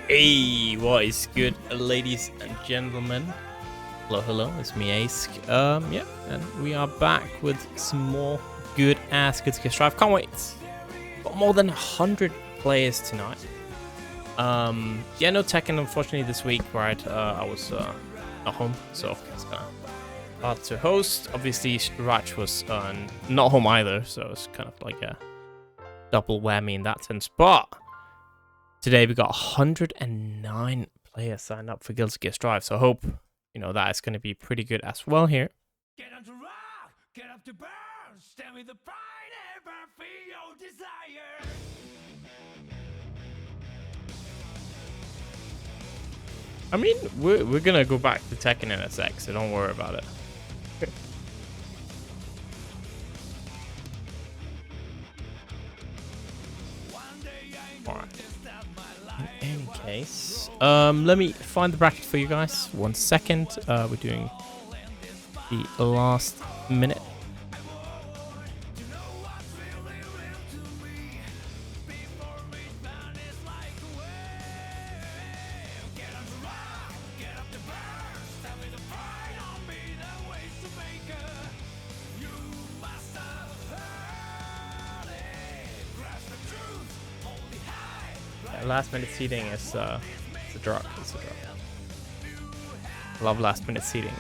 Hey, what is good, ladies and gentlemen? Hello, it's me, Ace. Yeah, and we are back with some more good ass Good Gear Drive. Can't wait. Got more than 100 players tonight. Yeah, no Tekken unfortunately this week, right? I was not home, so it's kind of hard to host. Obviously, Raj was not home either, so it's kind of like a double whammy in that sense. But today we got 109 players signed up for Guild Gear Drive, so I hope that is going to be pretty good as well here. Get on to rock, get up to burn, stand with the pride, ever feel your desire. I mean, we're gonna go back to Tekken NSxC, so don't worry about it. Alright. In any case, let me find the bracket for you guys. 1 second. We're doing the last minute. Last minute seating is it's a drug. It's a drug. Love last minute seating.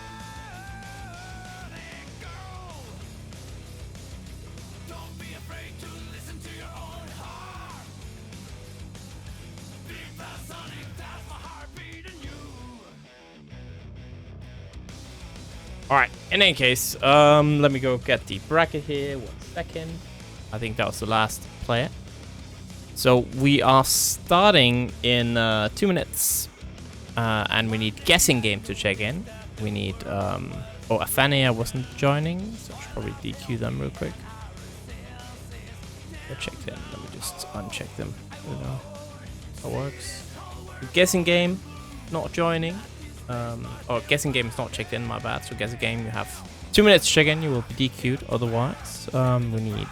All right. In any case, let me go get the bracket here. 1 second. I think that was the last player. So we are starting in 2 minutes, and we need guessing game to check in. We need, Afania wasn't joining, so I should probably DQ them real quick. They're checked in. Let me just uncheck them. That works. Guessing game, not joining. Guessing game is not checked in, my bad. So guessing game, you have 2 minutes to check in. You will be DQ'd otherwise. We need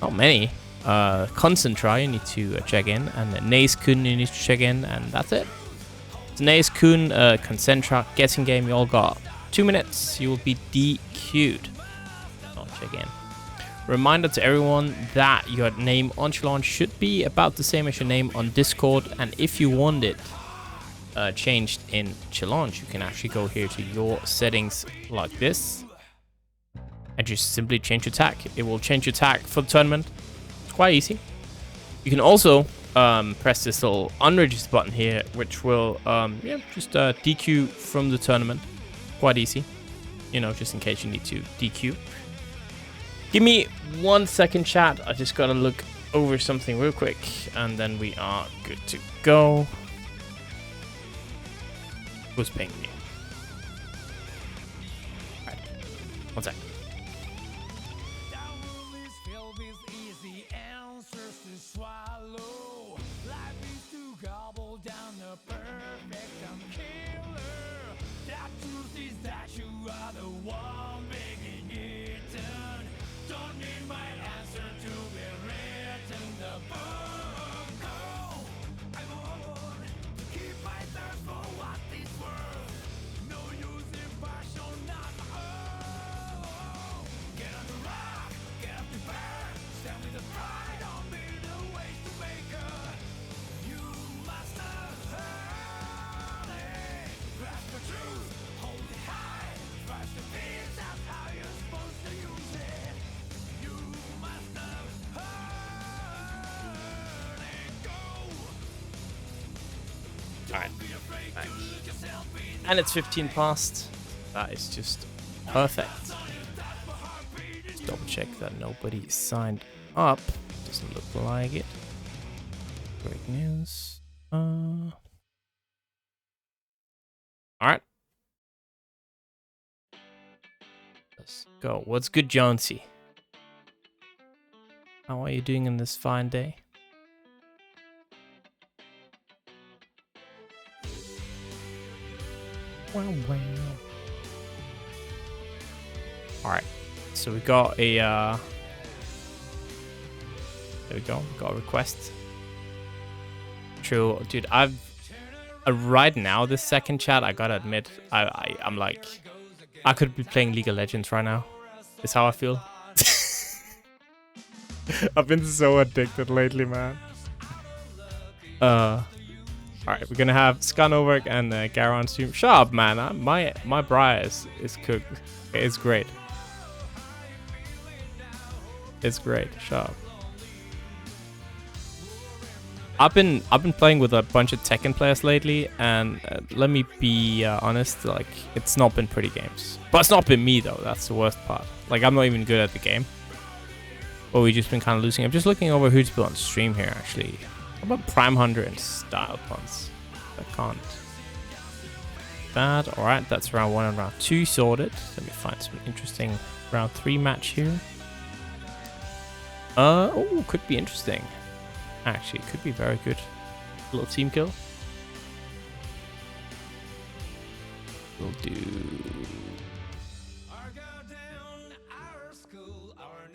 not many. Concentra, you need to check in, and NSxC you need to check in, and that's it. So NSxC, Concentra, guessing game, you all got 2 minutes. You will be DQ'd. Not check in. Reminder to everyone that your name on Challenge should be about the same as your name on Discord, and if you want it changed in Challenge, you can actually go here to your settings like this, and just simply change your tag. It will change your tag for the tournament. Quite easy. You can also press this little unregistered button here, which will just DQ from the tournament. Quite easy, just in case you need to DQ. Give me 1 second, chat. I just gotta look over something real quick, and then we are good to go. Who's paying me? Alright, 1 second. Alright, thanks. And it's 15 past. That is just perfect. Just double check that nobody signed up. Doesn't look like it. Great news. Alright. Let's go. What's good, Jonesy? How are you doing in this fine day? Wow. Alright, so we got a there we go, got a request. PataChu, dude. Right now, this second chat, I gotta admit, I'm like, I could be playing League of Legends right now. Is how I feel. I've been so addicted lately, man. Alright, we're gonna have ScarNovak and Gaer on stream. Shut up, man. My bra is cooked. It's great. It's great. Shut up. I've been playing with a bunch of Tekken players lately, and let me be honest, like, it's not been pretty games. But it's not been me though. That's the worst part. Like, I'm not even good at the game. But we've just been kind of losing. I'm just looking over who's been on stream here, actually. How about Prime Hunter and Style Punts? I can't. Bad. All right, that's round 1 and round 2 sorted. Let me find some interesting round 3 match here. Oh, could be interesting. Actually, it could be very good. A little team kill. We'll do.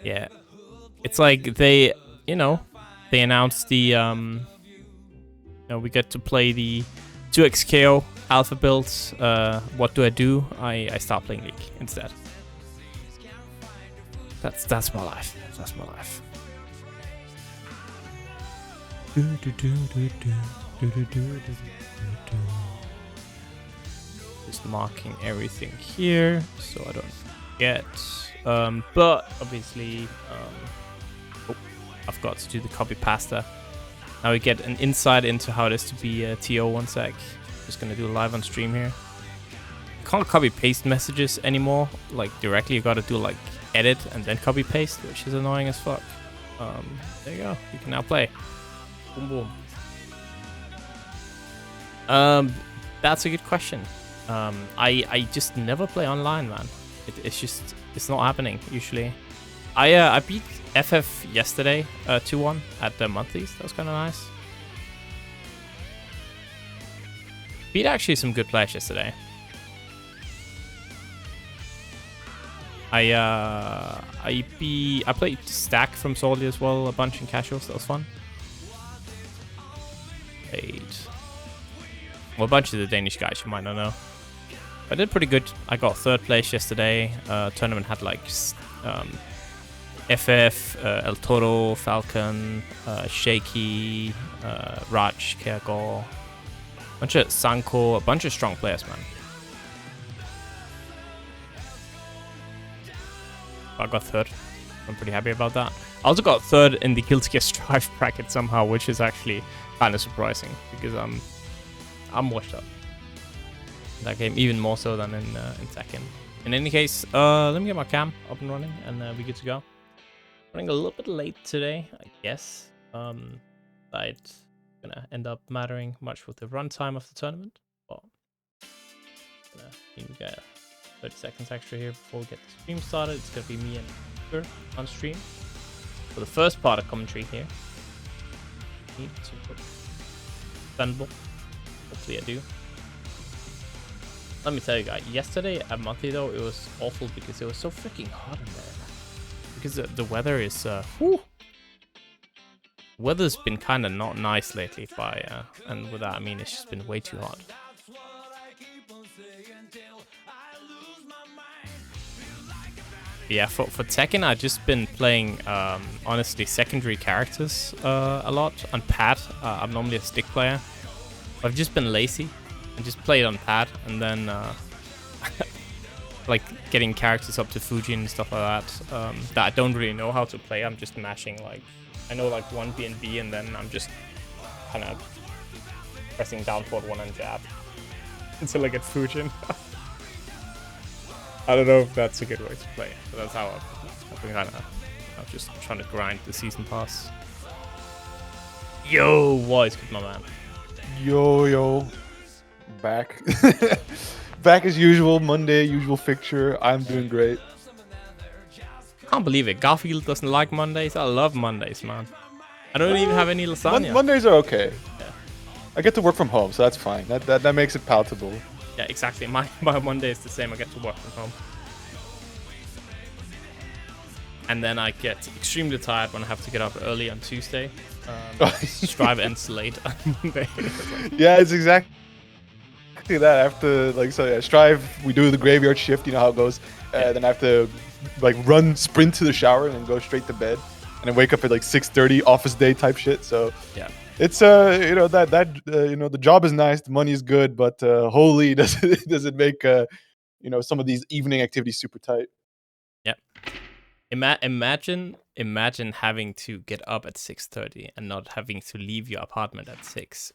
Yeah, it's like they, they announced the we get to play the 2xKO alpha builds. What do? I start playing League instead. That's my life. That's my life. Just marking everything here so I don't forget. But obviously, I've got to do the copy pasta. Now we get an insight into how it is to be a TO 1 sec. Just gonna do it live on stream here. Can't copy paste messages anymore, like directly. You gotta do like edit and then copy paste, which is annoying as fuck. There you go. You can now play. Boom boom. That's a good question. I just never play online, man. It's not happening usually. I beat FF yesterday 2-1 at the monthlies. That was kind of nice. Beat actually some good players yesterday. I played Stack from Salty as well a bunch in casuals. That was fun. Well, a bunch of the Danish guys you might not know. I did pretty good. I got 3rd place yesterday. Tournament had like FF, El Toro, Falcon, Shaky, Raj, Gaer, bunch of Sanko, a bunch of strong players, man. I got 3rd. I'm pretty happy about that. I also got 3rd in the Guilty Gear Strive bracket somehow, which is actually kind of surprising because I'm washed up. That game even more so than in Tekken. In any case, let me get my cam up and running, and we're good to go. Running a little bit late today, I guess. It's gonna end up mattering much with the runtime of the tournament. But we got 30 seconds extra here before we get the stream started. It's gonna be me and her on stream for the first part of commentary here. Need to put Sunball. Hopefully I do. Let me tell you guys, yesterday at Monthly though, it was awful because it was so freaking hot in there. Because the weather is, weather's been kind of not nice lately and with that I mean it's just been way too hot. Yeah, for Tekken I've just been playing, honestly, secondary characters a lot on pad. I'm normally a stick player. I've just been lazy and just played on pad, and then like getting characters up to Fujin and stuff like that that I don't really know how to play. I'm just mashing, like, I know like 1 B and B, and then I'm just kind of pressing down forward 1 and jab until I get Fujin. I don't know if that's a good way to play, but that's how I've been kind of, I'm just trying to grind the season pass. Yo, what is good, my man? Yo, back. Back as usual, Monday, usual fixture. I'm doing great. Can't believe it. Garfield doesn't like Mondays. I love Mondays, man. I don't even have any lasagna. Mondays are okay. Yeah. I get to work from home, so that's fine. That makes it palatable. Yeah, exactly. My Monday is the same. I get to work from home. and then I get extremely tired when I have to get up early on Tuesday. Strive ends late on Monday. Yeah, it's exactly that. After Strive, we do the graveyard shift. You know how it goes. Then I have to like sprint to the shower, and then go straight to bed, and then wake up at like 6:30, office day type shit. So yeah, it's the job is nice, the money is good, but holy does it make some of these evening activities super tight. yeah. Imagine having to get up at 6:30 and not having to leave your apartment at 6.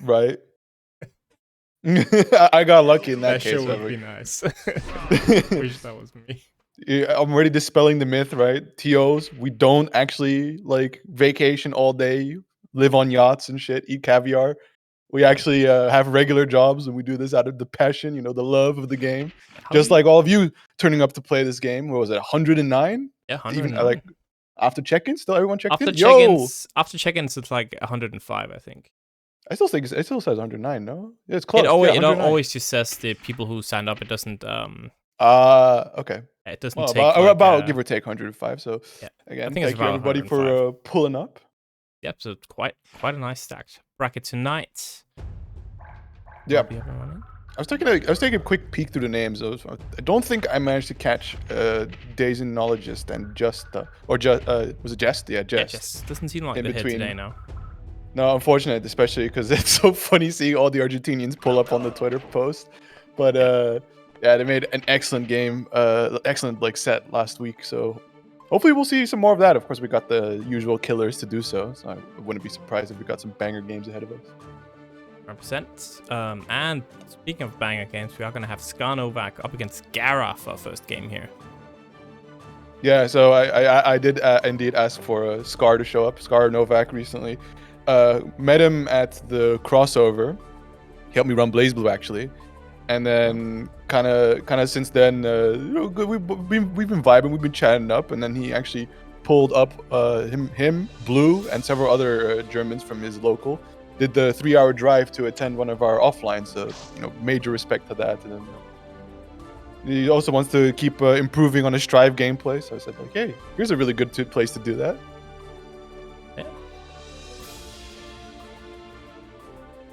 Right. I got lucky in that case. That sure would be nice. Wish that was me. Yeah, I'm already dispelling the myth, right? TOs, we don't actually like vacation all day, live on yachts and shit, eat caviar. We actually have regular jobs, and we do this out of the passion, the love of the game. Just like all of you turning up to play this game. What was it, 109? Yeah, 109. Even like after check-ins, still everyone checked in? After check-ins, it's like 105, I think. I still think it still says 109, no? Yeah, it's close. It it always just says the people who signed up. It doesn't okay. It doesn't well, take about give or take 105. So yeah, again, I think thank you everybody for pulling up. Yep, so it's quite a nice stacked bracket tonight. Yep. I was taking a quick peek through the names. I don't think I managed to catch Days in Knowledgeist and was it Jest? Yeah, Jest. Yeah, Jest. Doesn't seem like in they're between. here today now. No, unfortunate, especially because it's so funny seeing all the Argentinians pull up on the Twitter post. But yeah, they made an excellent game, excellent set last week. So hopefully we'll see some more of that. Of course, we got the usual killers to do so. So I wouldn't be surprised if we got some banger games ahead of us. 100%. And speaking of banger games, we are going to have ScarNovak up against Gaeaf for our first game here. Yeah, so I did indeed ask for Scar to show up. ScarNovak recently. Met him at the crossover. He helped me run Blazblue actually, and then kind of since then, we've been vibing, we've been chatting up, and then he actually pulled up him, Blue, and several other Germans from his local. Did the 3-hour drive to attend one of our offlines. So major respect to that. And then he also wants to keep improving on his Strive gameplay. So I said hey, here's a really good place to do that.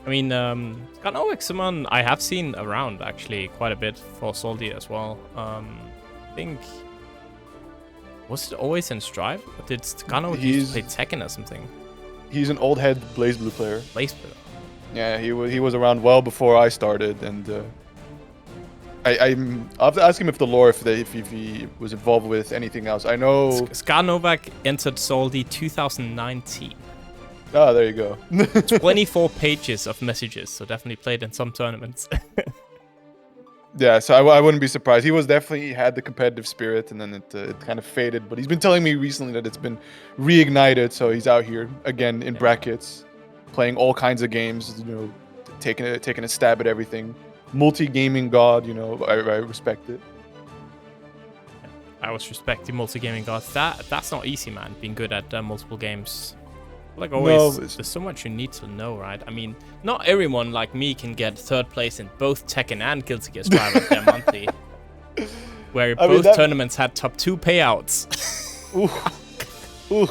I mean, ScarNovak, someone I have seen around actually quite a bit for Salty as well. I think, was it always in Strive? Or did ScarNovak used to play Tekken or something? He's an old head Blazblue player. Blazblue. Yeah, he was around well before I started, and I'll have to ask him if the lore, if he was involved with anything else. I know ScarNovak entered Salty 2019. Oh, there you go. 24 pages of messages, so definitely played in some tournaments. Yeah, so I wouldn't be surprised. He definitely had the competitive spirit, and then it kind of faded. But he's been telling me recently that it's been reignited, so he's out here again in brackets, playing all kinds of games. Taking a stab at everything. Multi-gaming god, I respect it. I always respect the multi-gaming gods. That's not easy, man. Being good at multiple games. Like always, there's so much you need to know, right? I mean, not everyone like me can get 3rd place in both Tekken and Guilty Gear Strive at their monthly, where both tournaments had top 2 payouts. Ooh.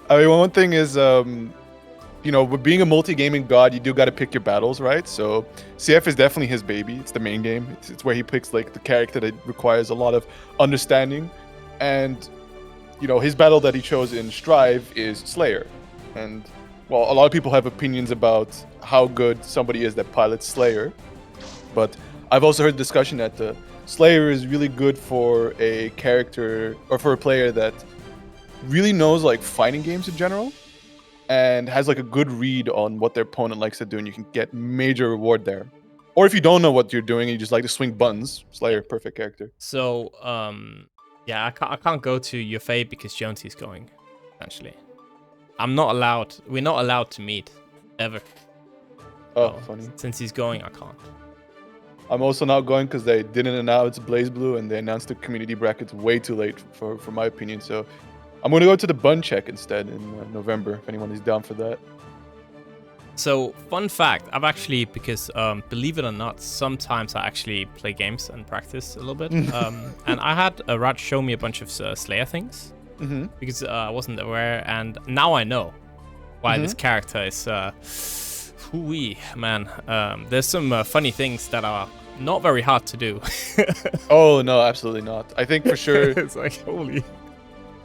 I mean, one thing is, with being a multi-gaming god, you do got to pick your battles, right? So CF is definitely his baby. It's the main game. It's where he picks the character that requires a lot of understanding, and his battle that he chose in Strive is Slayer. And, well, a lot of people have opinions about how good somebody is that pilots Slayer. But I've also heard discussion that Slayer is really good for a character, or for a player that really knows, fighting games in general, and has, a good read on what their opponent likes to do, and you can get major reward there. Or if you don't know what you're doing and you just like to swing buttons, Slayer, perfect character. So, yeah, I can't go to UFA because Jonesy's going, essentially. I'm not allowed. We're not allowed to meet, ever. Oh, funny. Since he's going, I can't. I'm also not going because they didn't announce Blazblue, and they announced the community brackets way too late, for my opinion. So I'm going to go to the Bun Check instead in November, if anyone is down for that. So, fun fact, I've actually, because believe it or not, sometimes I actually play games and practice a little bit. And I had Raj show me a bunch of Slayer things because I wasn't aware, and now I know why this character is. Hoo-wee, man. There's some funny things that are not very hard to do. Oh, no, absolutely not. I think for sure. It's like, holy.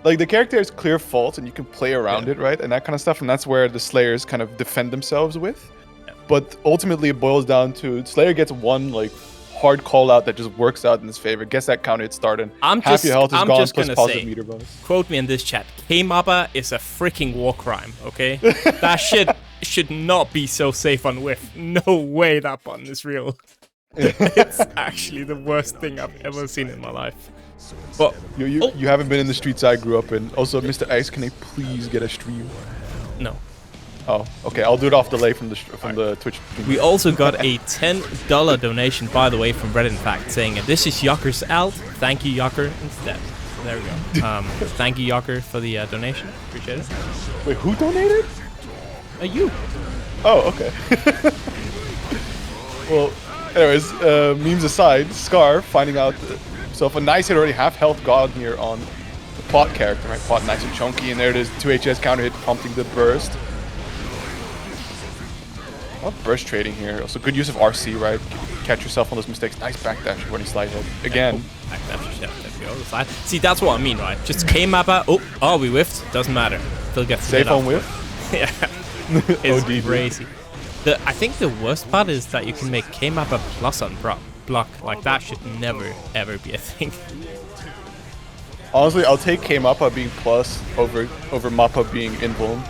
Like, the character has clear faults and you can play around it, right? And that kind of stuff. And that's where the Slayers kind of defend themselves with. Yeah. But ultimately, it boils down to Slayer gets one, like, hard call out that just works out in his favor. Gets that counter hit started. Half your health is gone, plus positive meter bonus. Quote me in this chat. K-Mappa is a freaking war crime, okay? That shit should not be so safe on whiff. No way that button is real. It's actually the worst thing I've ever seen in my life. But You haven't been in the streets I grew up in. Also, Mr. Ice, can I please get a stream? no. Oh, okay. I'll do it off delay from the Twitch stream. We also got a $10 donation, by the way, from Reddit, in fact, saying, this is Yokker's alt. Thank you, Yokker, instead. So there we go. Thank you, Yokker, for the donation. Appreciate it. Wait, who donated? You. Oh, okay. Well, anyways, memes aside, Scar finding out himself a nice hit, already half health god here on the Pot character, right? Pot nice and chunky, and there it is, 2HS counter hit prompting the burst. Well, burst trading here. Also, good use of RC, right? Catch yourself on those mistakes. Nice backdash when he slide hit. Again. Backdash, yeah, there we go. Slide. See, that's what I mean, right? Just K-Mappa. Oh, we whiffed. Doesn't matter. Still gets safe on whiff. Yeah. It's crazy. I think the worst part is that you can make K-Mappa plus on block. Like, that should never, ever be a thing. Honestly, I'll take K-Mappa being plus over Mappa being invuln.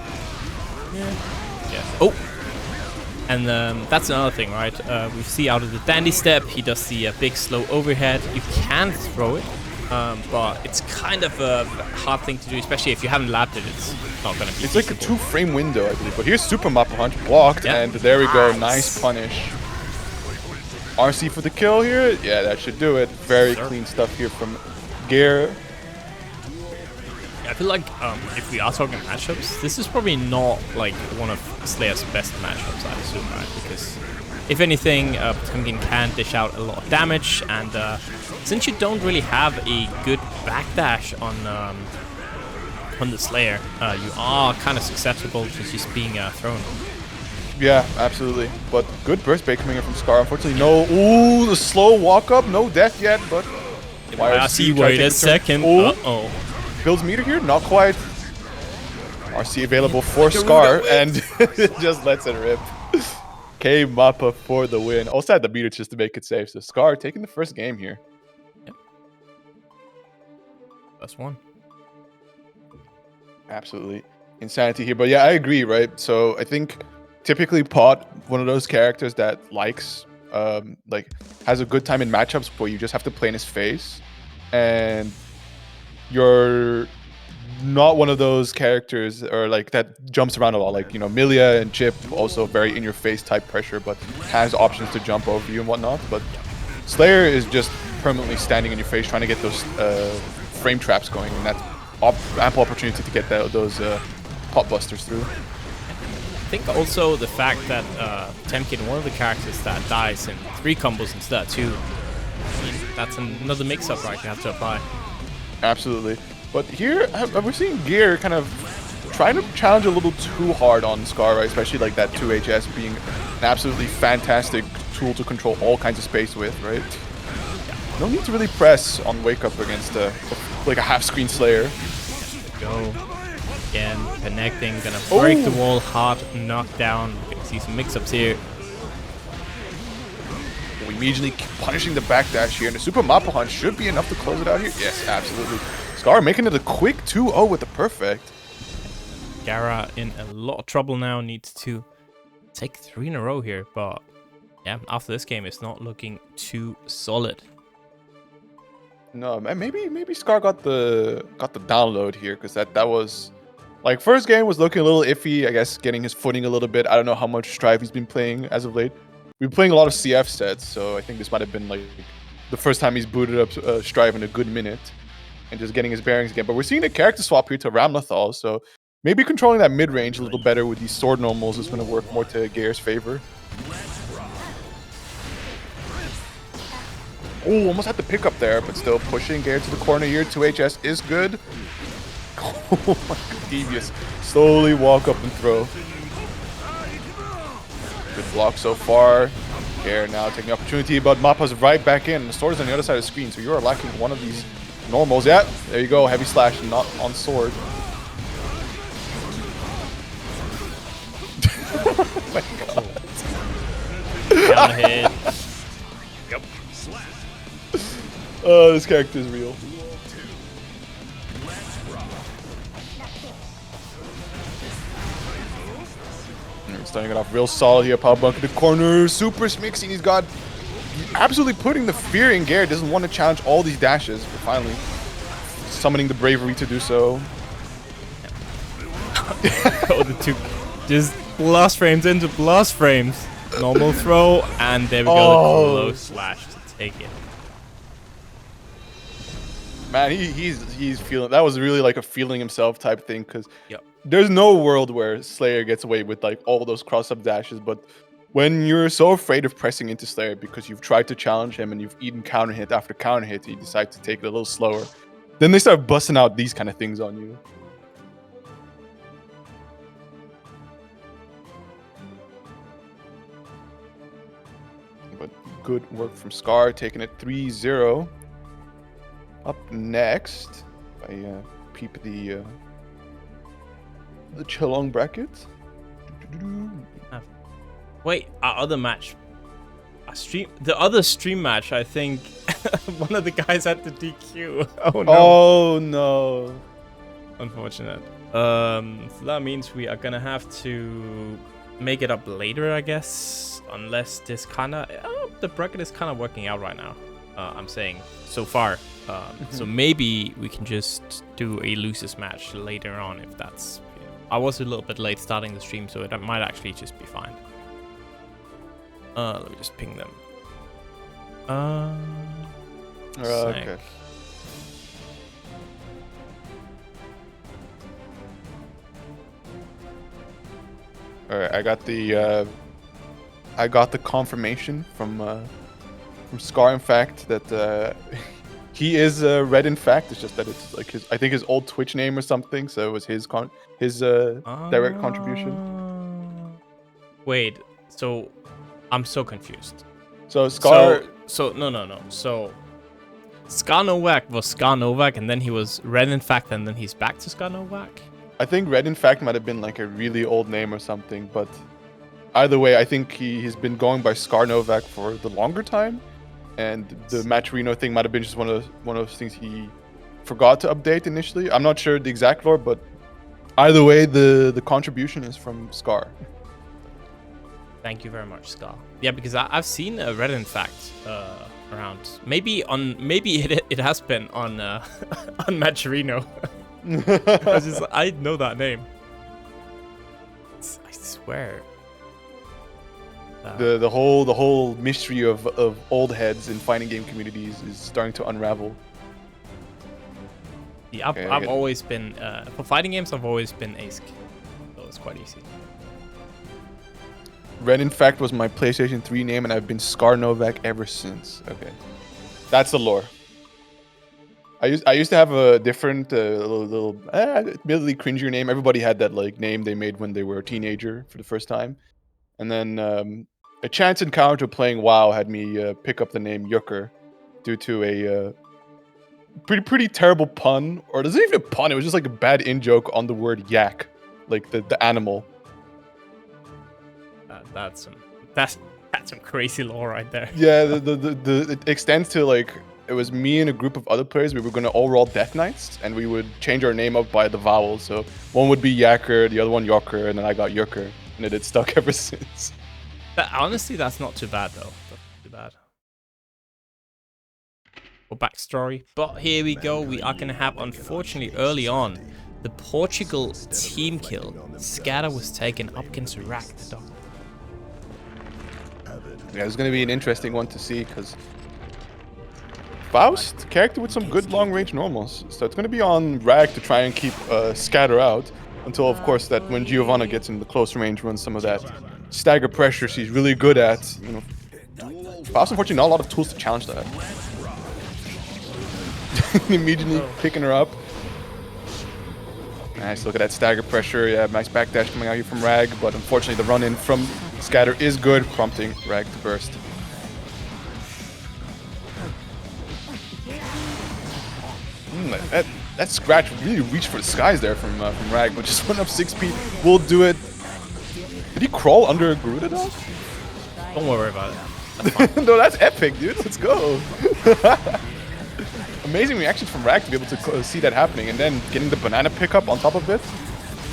Yeah. Oh! And that's another thing, right? We see out of the dandy step, he does the big slow overhead. You can throw it, but it's kind of a hard thing to do, especially if you haven't labbed it. It's not going to be It's like a 2-frame window, I believe. But here's Super Mappa Punch blocked, and there we go. Nice punish. RC for the kill here. Yeah, that should do it. Very clean stuff here from Gaer. I feel like if we are talking matchups, this is probably not like one of Slayer's best matchups, I assume, right? Because if anything, Potemkin can dish out a lot of damage, and since you don't really have a good backdash on the Slayer, you are kind of susceptible to just being thrown. Yeah, absolutely. But good burst bait coming in from Scar. Unfortunately, no. Ooh, the slow walk up. No death yet, but RC wait a second. Uh-oh. Builds meter here, not quite. RC available for Scar, and just lets it rip. K-Mappa for the win. Also had the meter just to make it safe. So Scar taking the first game here. Yep. That's one. Absolutely insanity here. But yeah, I agree, right? So I think typically Pot, one of those characters that likes, like, has a good time in matchups where you just have to play in his face. And you're not one of those characters or like that jumps around a lot, like, you know, Millia and Chip, also very in your face type pressure, but has options to jump over you and whatnot. But Slayer is just permanently standing in your face trying to get those frame traps going, and that's ample opportunity to get those pot busters through. I think also the fact that Potemkin, one of the characters that dies in 3 combos instead of 2, I mean, that's another mix-up, right, you have to apply. Absolutely. But here, we're seeing Gear kind of trying to challenge a little too hard on Scar, right? Especially like that 2HS being an absolutely fantastic tool to control all kinds of space with, right? Yeah. No need to really press on Wake Up against like a half-screen Slayer. Go. Again, connecting, gonna break the wall hard, knock down. You can see some mix-ups here. Immediately punishing the backdash here, and the Super Mappa Punch should be enough to close it out here. Yes, absolutely. Scar making it a quick 2-0 with the perfect. Gaer in a lot of trouble now, needs to take 3 in a row here, but yeah, after this game, it's not looking too solid. No, maybe Scar got the download here, because that was like, first game was looking a little iffy. I guess getting his footing a little bit. I don't know how much Strive he's been playing as of late. We've been playing a lot of CF sets, so I think this might have been like the first time he's booted up Strive in a good minute and just getting his bearings again. But we're seeing a character swap here to Ramlethal, so Maybe controlling that mid-range a little better with these sword normals is going to work more to Gaer's favor. Oh, almost had the pick up there, but still pushing Gaer to the corner here. 2HS is good. Oh my god, devious. Slowly walk up and throw. Good block so far. Gaer now taking the opportunity, but Mappa's right back in. The sword is on the other side of the screen, so you are lacking one of these normals. Yeah, there you go. Heavy slash, not on sword. Oh my god. Down hit. Yep. Oh, this character is real. Starting it off real solid here. Power bunk in the corner. Super mixing. He's got absolutely putting the fear in Gaer. Doesn't want to challenge all these dashes, but finally summoning the bravery to do so. Oh, the two just blast frames into blast frames. Normal throw, and there we go. Oh. The low slash to take it. Man, he's feeling. That was really like a feeling himself type thing, because Yep. there's no world where Slayer gets away with like all those cross-up dashes, but when you're so afraid of pressing into Slayer because you've tried to challenge him and you've eaten counter hit after counter hit, you decide to take it a little slower. Then they start busting out these kind of things on you. But good work from Scar, taking it 3-0. Up next, I peep the Chelong bracket. Wait, our other match. The other stream match, I think one of the guys had to DQ. Oh no. Oh no. Unfortunate. So that means we are gonna have to make it up later, I guess. Unless this kinda the bracket is kinda working out right now. I'm saying so far. So maybe we can just do a losers match later on if that's. I was a little bit late starting the stream, so it might actually just be fine. Let me just ping them. Okay. All right, I got the confirmation from Scar, in fact, that he is red. In fact, it's just that it's like I think his old Twitch name or something, so it was his direct contribution. Wait, so I'm so confused. So Scar. So no. So ScarNovak was ScarNovak, and then he was red in fact, and then he's back to ScarNovak. I think red in fact might have been like a really old name or something, but either way, I think he's been going by ScarNovak for the longer time, and the Matcherino thing might have been just one of those things he forgot to update initially. I'm not sure the exact lore, but either way, the contribution is from Scar. Thank you very much, Scar. Yeah, because I've seen a red in fact around. Maybe it has been on on Matcherino. I know that name. I swear. The whole mystery of old heads in fighting game communities is starting to unravel. Yeah, I've always been for fighting games. I've always been ASK, so it's quite easy. Red, in fact, was my PlayStation 3 name, and I've been ScarNovak ever since. Okay, that's the lore. I used to have a different little admittedly cringier name. Everybody had that like name they made when they were a teenager for the first time, and then a chance encounter playing WoW had me pick up the name Yucker due to a pretty terrible pun, or there's not even a pun. It was just like a bad in joke on the word yak, like the animal. That's some crazy lore right there. Yeah, it extends to like. It was me and a group of other players. We were going to all roll Death Knights, and we would change our name up by the vowels. So one would be Yacker, the other one Yocker, and then I got Yucker, and it had stuck ever since. Honestly, that's not too bad, though. That's not too bad. For backstory. But here we go. We are going to have, unfortunately, early on, the Portugal team kill. ScatterWasTaken up against RhagTheDuckle. Yeah, it's going to be an interesting one to see, because Faust, character with some good long-range normals. So it's going to be on Rag to try and keep Scatter out. Until, of course, that when Giovanna gets in the close range, runs some of that stagger pressure she's really good at. You know, Faust, unfortunately, not a lot of tools to challenge that. Immediately picking her up. Nice, look at that stagger pressure. Yeah, nice backdash coming out here from Rag, but unfortunately the run-in from Scatter is good, prompting Rag to burst. That scratch really reached for the skies there from Rag, but just went up 6p. Will do it. Did he crawl under Garuda dog? Don't worry about it. No, that's epic, dude. Let's go. Amazing reactions from Rag to be able to see that happening, and then getting the banana pickup on top of it.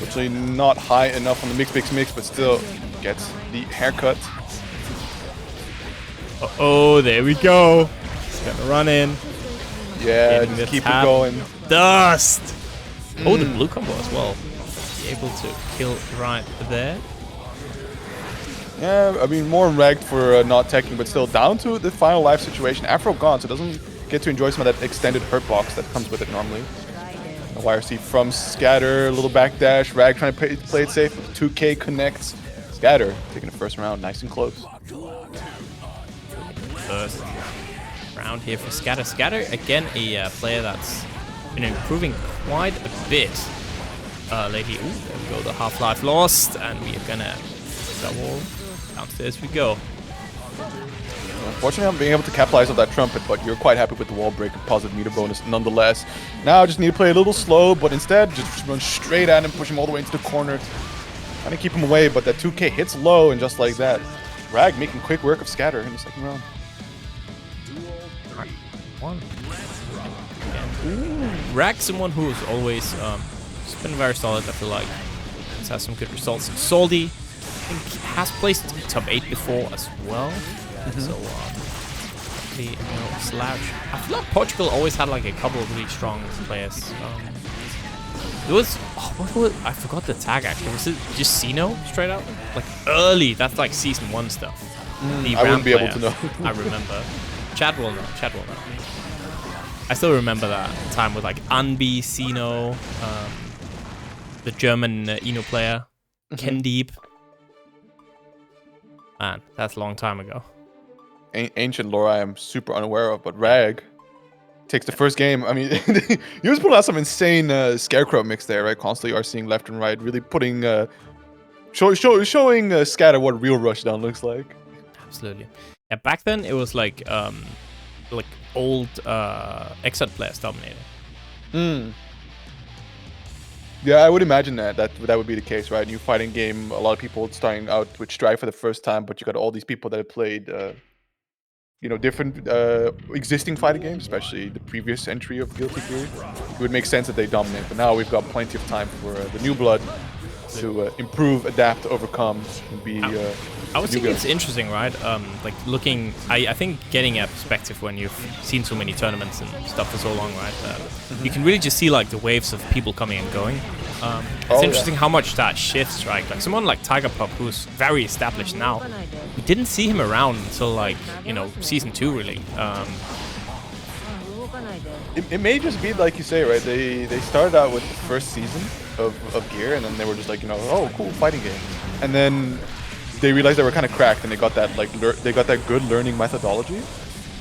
Actually, not high enough on the mix, but still gets the haircut. Oh, there we go. He's gonna run in. Yeah, just keep it going. Dust! Oh, the blue combo as well. Be able to kill right there. Yeah, I mean, more ragged for not teching, but still down to the final life situation. Afro gone, so doesn't get to enjoy some of that extended hurt box that comes with it normally. A YRC from Scatter, a little backdash. Rag trying to play it safe. 2K connects. Scatter taking the first round nice and close. First round here for Scatter. Scatter, again, a player that's been improving quite a bit lately. Ooh, there we go, the half-life lost, and we are gonna double. Downstairs we go. Unfortunately, I'm being able to capitalize on that trumpet, but you're quite happy with the wall break and positive meter bonus nonetheless. Now I just need to play a little slow, but instead just run straight at him, push him all the way into the corner. Trying to keep him away, but that 2K hits low, and just like that, Rag making quick work of Scatter in the second round. One. Rag, someone who is always just been very solid, I feel like. He's had some good results. Salty, I think he has placed top 8 before as well. So, you know, slouch. I feel like Portugal always had like a couple of really strong players. It was, what was, I forgot the tag actually. Was it just Sino straight out? Like early, that's like season 1 stuff. I wouldn't be able to know. I remember. Chad will know. I still remember that time with like Anbi, Sino, the German Eno player, Kendeep. Man, that's a long time ago. Ancient lore I am super unaware of, but Rag takes the first game. I mean, he was putting out some insane Scarecrow mix there, right? Constantly RCing left and right, really putting, showing Scatter what real rushdown looks like. Absolutely. Yeah, back then it was like old Xrd players dominating. Yeah, I would imagine that would be the case, right? New fighting game, a lot of people starting out with Strive for the first time, but you got all these people that have played, you know, different existing fighting games, especially the previous entry of Guilty Gear. It would make sense that they dominate, but now we've got plenty of time for the new blood to improve, adapt, overcome, and be. I would think it's interesting, right? Like looking, I think getting a perspective when you've seen so many tournaments and stuff for so long, right? You can really just see like the waves of people coming and going. It's interesting how much that shifts, right? Like someone like Tiger Pop, who's very established now, we didn't see him around until like, you know, season 2 really. It may just be like you say, right? They started out with the first season of Gear, and then they were just like, you know, oh, cool fighting game, and then they realized they were kind of cracked, and they got that like they got that good learning methodology,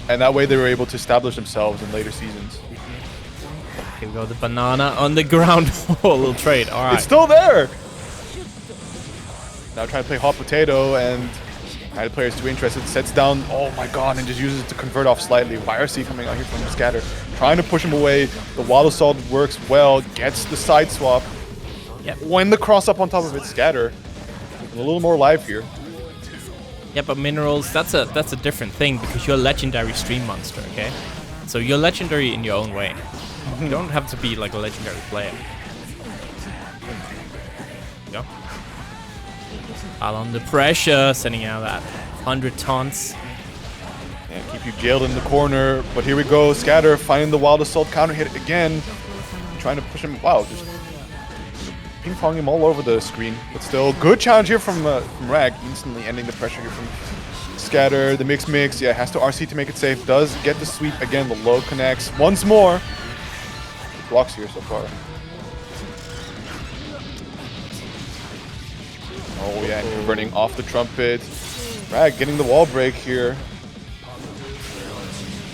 and that way they were able to establish themselves in later seasons. Here we go, the banana on the ground. A little trade. All right, it's still there. Now trying to play hot potato, and the player is too interested, sets down, oh my god, and just uses it to convert off slightly. YRC coming out here from the Scatter, trying to push him away. The Wild Assault works well, gets the side swap. Yep. When the cross up on top of it, Scatter, a little more live here. Yeah, but Minerals, that's a different thing, because you're a legendary stream monster, okay? So you're legendary in your own way. You don't have to be like a legendary player. Go. All under pressure, sending out that 100 taunts. Yeah, keep you jailed in the corner, but here we go. Scatter finding the Wild Assault counter hit again. Trying to push him, wow, just ping-ponging him all over the screen. But still, good challenge here from Rag, instantly ending the pressure here from Scatter. The mix, yeah, has to RC to make it safe. Does get the sweep again, the low connects. Once more. Blocks here so far. Oh yeah, and converting off the trumpet. Rag getting the wall break here.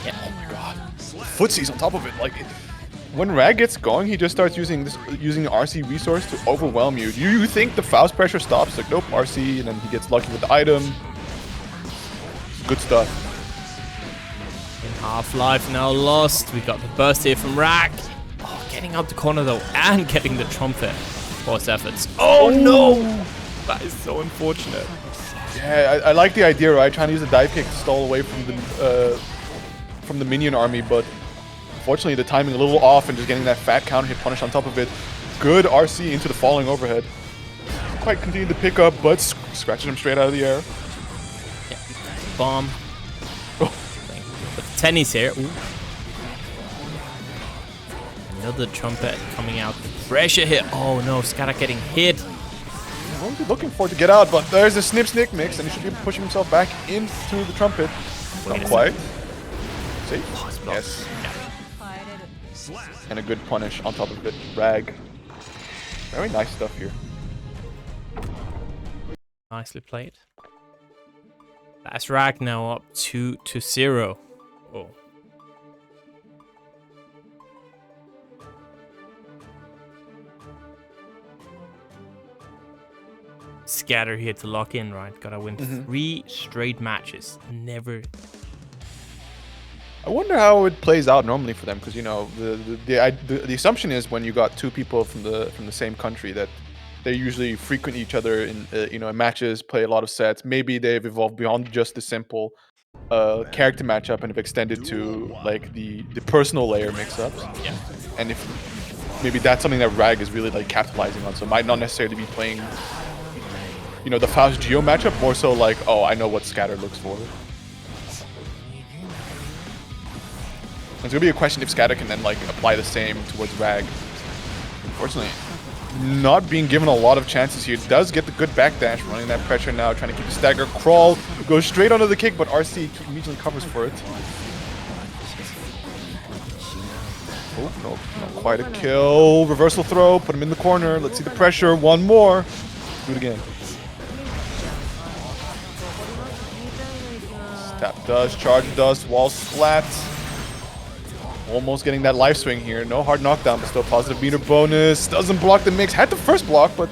Yeah. Oh my god. Footsies on top of it. Like, when Rag gets going, he just starts using the RC resource to overwhelm you. You think the Faust pressure stops? Like, nope, RC, and then he gets lucky with the item. Good stuff. In Half-Life now lost. We got the burst here from Rag. Oh, getting out the corner though, and getting the trumpet. Force efforts. Oh no! That is so unfortunate. Yeah, I like the idea, right? Trying to use the dive kick to stall away from the minion army, but unfortunately the timing a little off and just getting that fat counter hit punish on top of it. Good RC into the falling overhead. Quite continued to pick up, but scratches him straight out of the air. Yeah. Bomb. Oh. But Tenny's here. Ooh. Another trumpet coming out. Pressure hit. Oh no, Scatter getting hit. Won't be looking for it to get out, but there's a snip snick mix, and he should be pushing himself back into the trumpet. Not quite. Safe? Yes. Yeah. And a good punish on top of it. Rag. Very nice stuff here. Nicely played. That's Rag now up 2-0. Oh. Scatter here to lock in, right? Gotta win 3 straight matches. Never. I wonder how it plays out normally for them, because you know the assumption is when you got two people from the same country that they usually frequent each other in in matches, play a lot of sets. Maybe they've evolved beyond just the simple character matchup and have extended to like the personal layer mix-ups. Yeah. And if maybe that's something that Rag is really like capitalizing on, so might not necessarily be playing the Faust Geo matchup, more so like, oh, I know what Scatter looks for. It's gonna be a question if Scatter can then like apply the same towards Rag. Unfortunately, not being given a lot of chances here. Does get the good backdash, running that pressure now, trying to keep the stagger. Crawl, goes straight onto the kick, but RC immediately covers for it. Oh, no, not quite a kill. Reversal throw, put him in the corner. Let's see the pressure. One more. Do it again. Tap does, charge does, wall splat. Almost getting that life swing here. No hard knockdown, but still positive meter bonus. Doesn't block the mix. Had the first block, but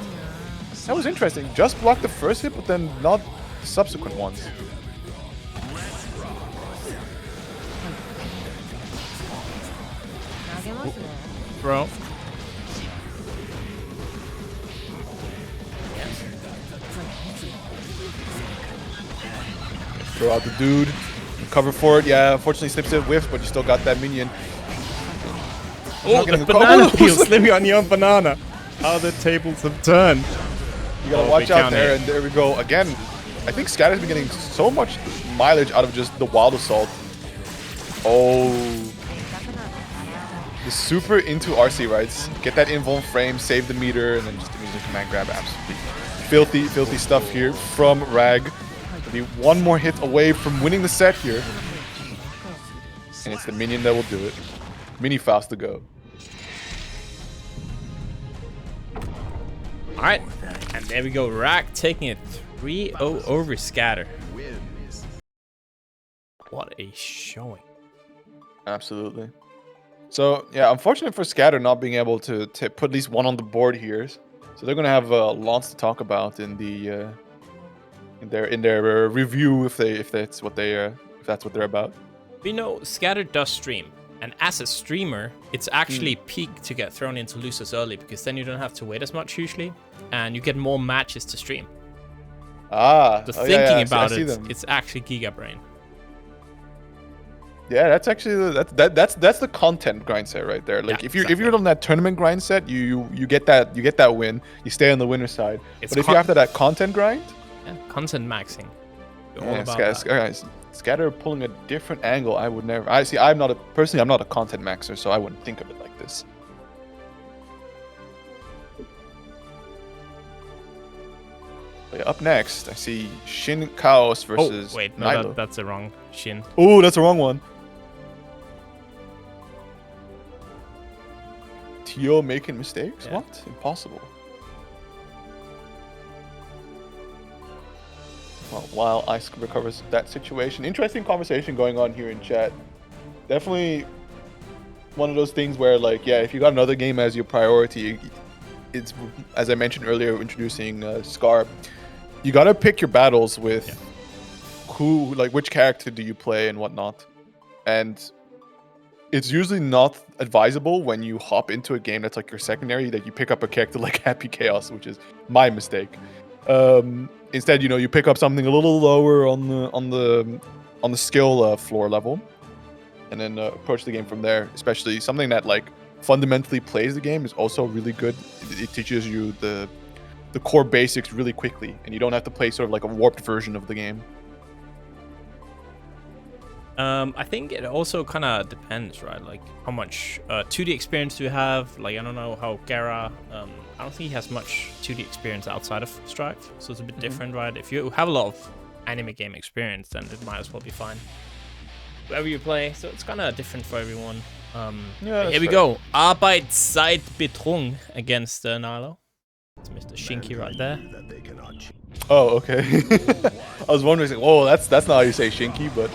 that was interesting. Just blocked the first hit, but then not the subsequent ones. Bro. Throw out the dude. Cover for it. Yeah, unfortunately snips it, whiffs, but you still got that minion. Oh, the banana peel slipping on your banana. How the tables have turned. You gotta watch out there, and there we go. Again, I think Scatter's been getting so much mileage out of just the wild assault. Oh. The super into RC rights. Get that invuln frame, save the meter, and then just immediately command grab. Absolutely filthy stuff here from Rag. Be one more hit away from winning the set here. And it's the minion that will do it. Mini Faust to go. Alright, and there we go. Rag taking it 3-0 over Scatter. What a showing. Absolutely. So, yeah, unfortunate for Scatter not being able to put at least one on the board here. So they're going to have lots to talk about in the... in their review, if that's what they're about. We know Scatter does stream, and as a streamer, it's actually peak to get thrown into losers early, because then you don't have to wait as much usually, and you get more matches to stream. Ah, so thinking about it, it's actually Giga Brain. Yeah, that's actually that's the content grind set right there. Like if you're on that tournament grind set, you get that win, you stay on the winner side. But if you're after that content grind. Yeah, content maxing. Scatter pulling a different angle. I would never. I'm not a content maxer, so I wouldn't think of it like this. But yeah, up next, I see Shin Chaos versus. Oh wait, no, Nylo. that's the wrong Shin. Oh, that's the wrong one. Tio making mistakes? Yeah. What? Impossible. while Ice recovers that situation. Interesting conversation going on here in chat. Definitely one of those things where, like, yeah, if you got another game as your priority, it's, as I mentioned earlier, introducing Scar, you gotta pick your battles with who, like, which character do you play and whatnot. And it's usually not advisable when you hop into a game that's like your secondary that you pick up a character like Happy Chaos, which is my mistake. Instead, you know, you pick up something a little lower on the skill floor level, and then approach the game from there. Especially something that like fundamentally plays the game is also really good. It teaches you the core basics really quickly, and you don't have to play sort of like a warped version of the game. I think it also kind of depends, right? Like how much 2D experience do you have? Like I don't know how Gaer, I don't think he has much 2D experience outside of Strife, so it's a bit different, right? If you have a lot of anime game experience, then it might as well be fine. Whoever you play, so it's kind of different for everyone. Yeah, here we go. Arbeitszeit against Nylo. It's Mr. Shinky right there. Oh, okay. I was wondering, like, oh, that's not how you say Shinky, but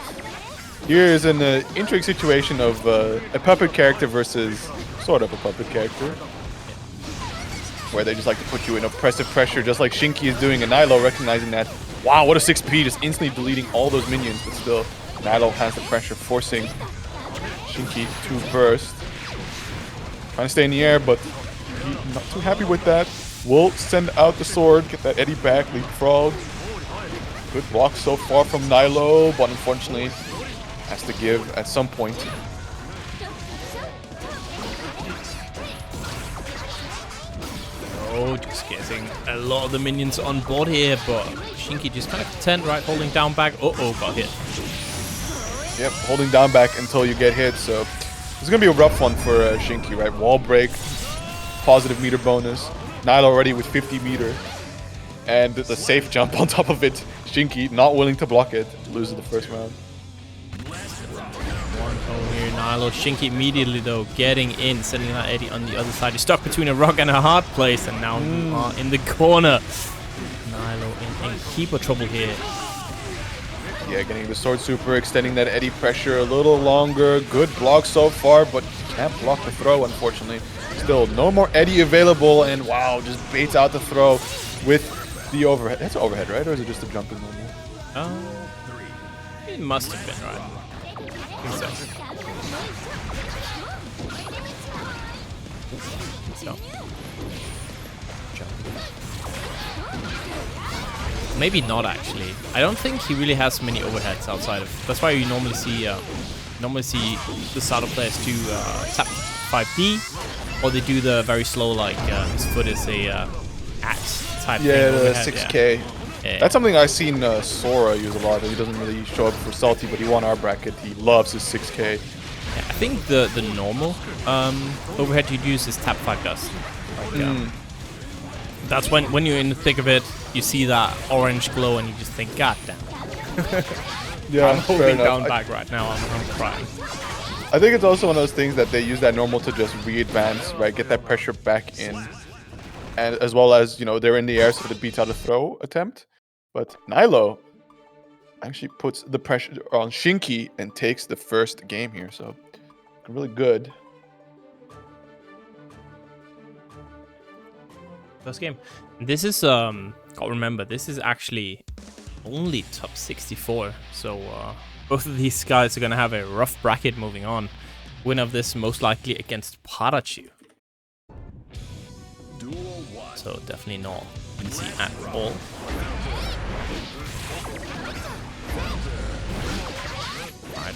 here is an intriguing situation of a puppet character versus sort of a puppet character, where they just like to put you in oppressive pressure, just like Shinky is doing, and Nylo recognizing that. Wow, what a 6P, just instantly deleting all those minions, but still, Nylo has the pressure, forcing Shinky to burst. Trying to stay in the air, but he's not too happy with that. Will send out the sword, get that Eddie back, leapfrog. Good block so far from Nylo, but unfortunately has to give at some point. Oh, just getting a lot of the minions on board here, but Shinky just kind of content, right? Holding down back. Uh-oh, got hit. Yep, holding down back until you get hit, so it's going to be a rough one for Shinky, right? Wall break, positive meter bonus. Nylo already with 50 meter. And the safe jump on top of it. Shinky not willing to block it, loses the first round. 1-0 here, Nylo. Shinky immediately, though, getting in, sending that Eddie on the other side. He's stuck between a rock and a hard place, and now you are in the corner. Nylo in keeper trouble here. Yeah, getting the sword super, extending that Eddie pressure a little longer. Good block so far, but can't block the throw, unfortunately. Still, no more Eddie available, and wow, just baits out the throw with the overhead. That's overhead, right? Or is it just a jump as normal? It must have been, right? I think so. Maybe not, actually. I don't think he really has many overheads outside of... That's why you normally see the Zato players do tap 5D, or they do the very slow, like his foot is a axe type thing. Yeah, the overhead, 6K. Yeah. That's something I've seen Sora use a lot. He doesn't really show up for Salty, but he won our bracket. He loves his 6K. Yeah, I think the normal overhead you'd use is tap 5 dust. Like, that's when you're in the thick of it, you see that orange glow and you just think, God damn. Yeah, I'm holding down back right now. I'm crying. I think it's also one of those things that they use that normal to just re-advance, right? Get that pressure back in. And as well as, you know, they're in the air, so it beats out a throw attempt. But Nylo actually puts the pressure on Shinky and takes the first game here. So really good. First game. This is gotta remember, this is actually only top 64. So both of these guys are gonna have a rough bracket moving on. Winner of this most likely against PataChu. So definitely not easy at all. Alright,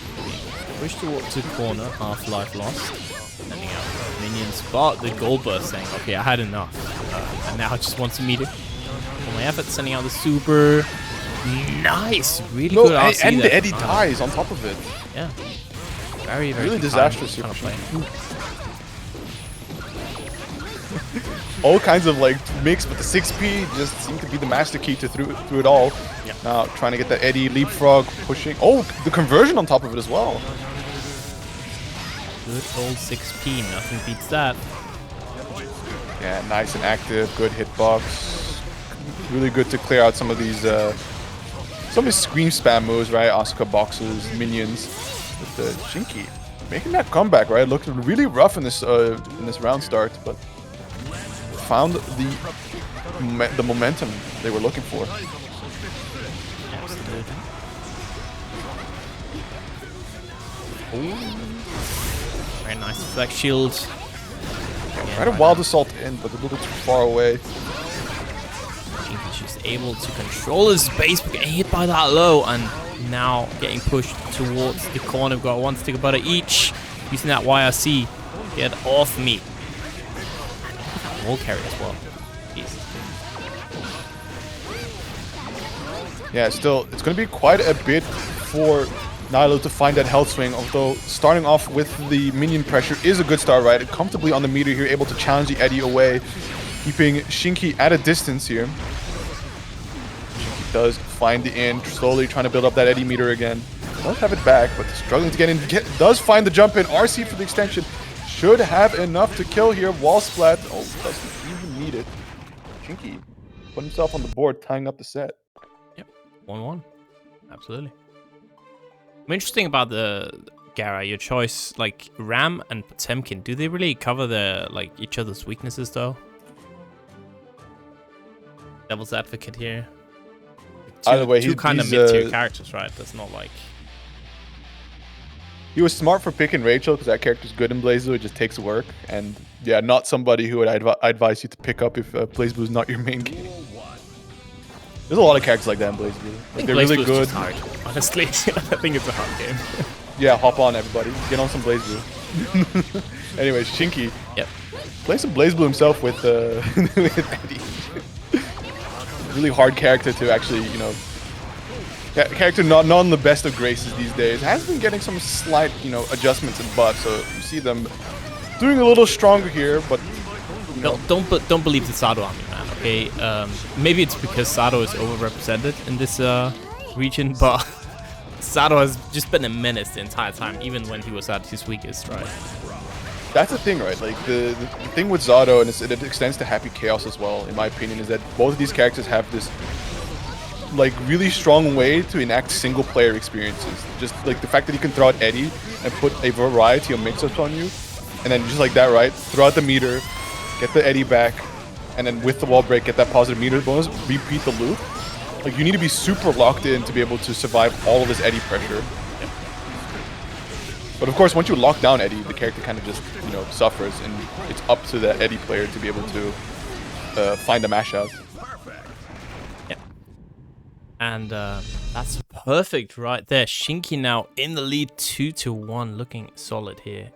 push towards the corner, half life lost. Sending out minions, but the gold burst saying, okay, I had enough. And now I just want to meet it. For my effort, sending out the super. Nice! Really good RC and there. the Eddie dies on top of it. Yeah. Very, very really good disastrous kind of super play. All kinds of like mix, but the 6P just seemed to be the master key to through it all. Yeah. Now trying to get the Eddie leapfrog, pushing. Oh, the conversion on top of it as well. Good old 6P, nothing beats that. Yeah, nice and active, good hitbox. Really good to clear out some of these some of his scream spam moves, right? Asuka boxes, minions. With the Shinki making that comeback, right? Looked really rough in this round start, but found the momentum they were looking for. Absolutely. Very nice flex shield. Tried a wild assault in, but a little too far away. He's just able to control his base, but getting hit by that low, and now getting pushed towards the corner. We've got one stick of butter each. Using that YRC. Get off me. Wall carry as well. Jesus. Yeah, still, it's going to be quite a bit for Nylo to find that health swing, although starting off with the minion pressure is a good start, right? Comfortably on the meter here, able to challenge the Eddie away, keeping Shinki at a distance here. Shinki does find the in, slowly trying to build up that Eddie meter again. Does have it back, but struggling to get in. Does find the jump in. RC for the extension. Should have enough to kill here. Wall splat. Oh, doesn't even need it. Shinki put himself on the board, tying up the set. Yep, 1-1. Absolutely. I'm interesting about the Gaer, your choice, like Ram and Potemkin. Do they really cover the each other's weaknesses though? Devil's advocate here. Either way, two kind of mid-tier characters, right? That's not like. He was smart for picking Rachel because that character's good in Blazblue. It just takes work, and yeah, not somebody who would advise you to pick up if Blazblue is not your main game. There's a lot of characters like that in Blazblue. Like, they're really good. Hard, honestly. I think it's a hard game. Yeah, hop on everybody. Get on some Blazblue. Anyway, Shinki. Yep. Play some Blazblue himself with Eddie. Really hard character to actually, you know, character not on the best of graces these days. Has been getting some slight, you know, adjustments and buffs, so you see them doing a little stronger here, but you know. Don't believe the Zato army, man. Okay, maybe it's because Zato is overrepresented in this region, but Zato has just been a menace the entire time, even when he was at his weakest, right? That's the thing, right? Like the thing with Zato, and it extends to Happy Chaos as well, in my opinion, is that both of these characters have this like really strong way to enact single player experiences. Just like the fact that you can throw out Eddie and put a variety of mix-ups on you, and then just like that, right? Throw out the meter, get the Eddie back, and then with the wall break, get that positive meter bonus, repeat the loop. Like you need to be super locked in to be able to survive all of this Eddie pressure. But of course, once you lock down Eddie, the character kind of just, you know, suffers, and it's up to the Eddie player to be able to find the mash out. Yeah. And that's perfect right there. Shinki now in the lead 2-1, looking solid here.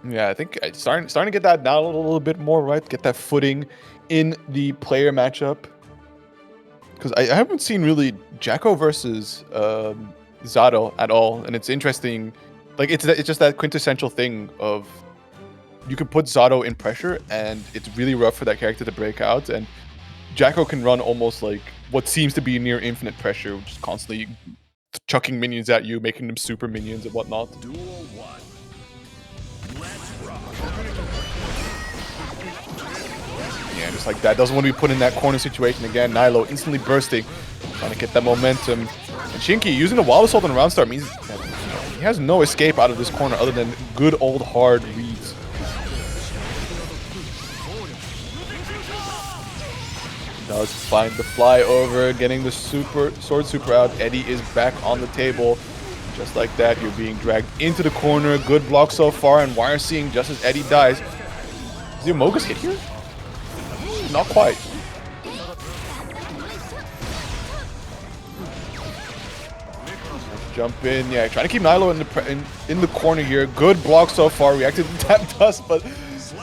Yeah, I think it's starting to get that down a little bit more, right? Get that footing in the player matchup. Because I haven't seen really Jacko versus Zato at all, and it's interesting. Like it's just that quintessential thing of you can put Zato in pressure, and it's really rough for that character to break out. And Jacko can run almost like what seems to be near infinite pressure, just constantly chucking minions at you, making them super minions and whatnot. Yeah, just like that. Doesn't want to be put in that corner situation again. Nylo instantly bursting, trying to get that momentum. And Shinki using the wild assault on round start means that, you know, he has no escape out of this corner other than good old hard reads. Does find the fly over, getting the sword super out. Eddie is back on the table. Just like that, you're being dragged into the corner. Good block so far, and wire seeing just as Eddie dies. Is the Amogus hit here? Not quite. Jump in, yeah. Trying to keep Nylo in the corner here. Good block so far. Reacted to tap dust, but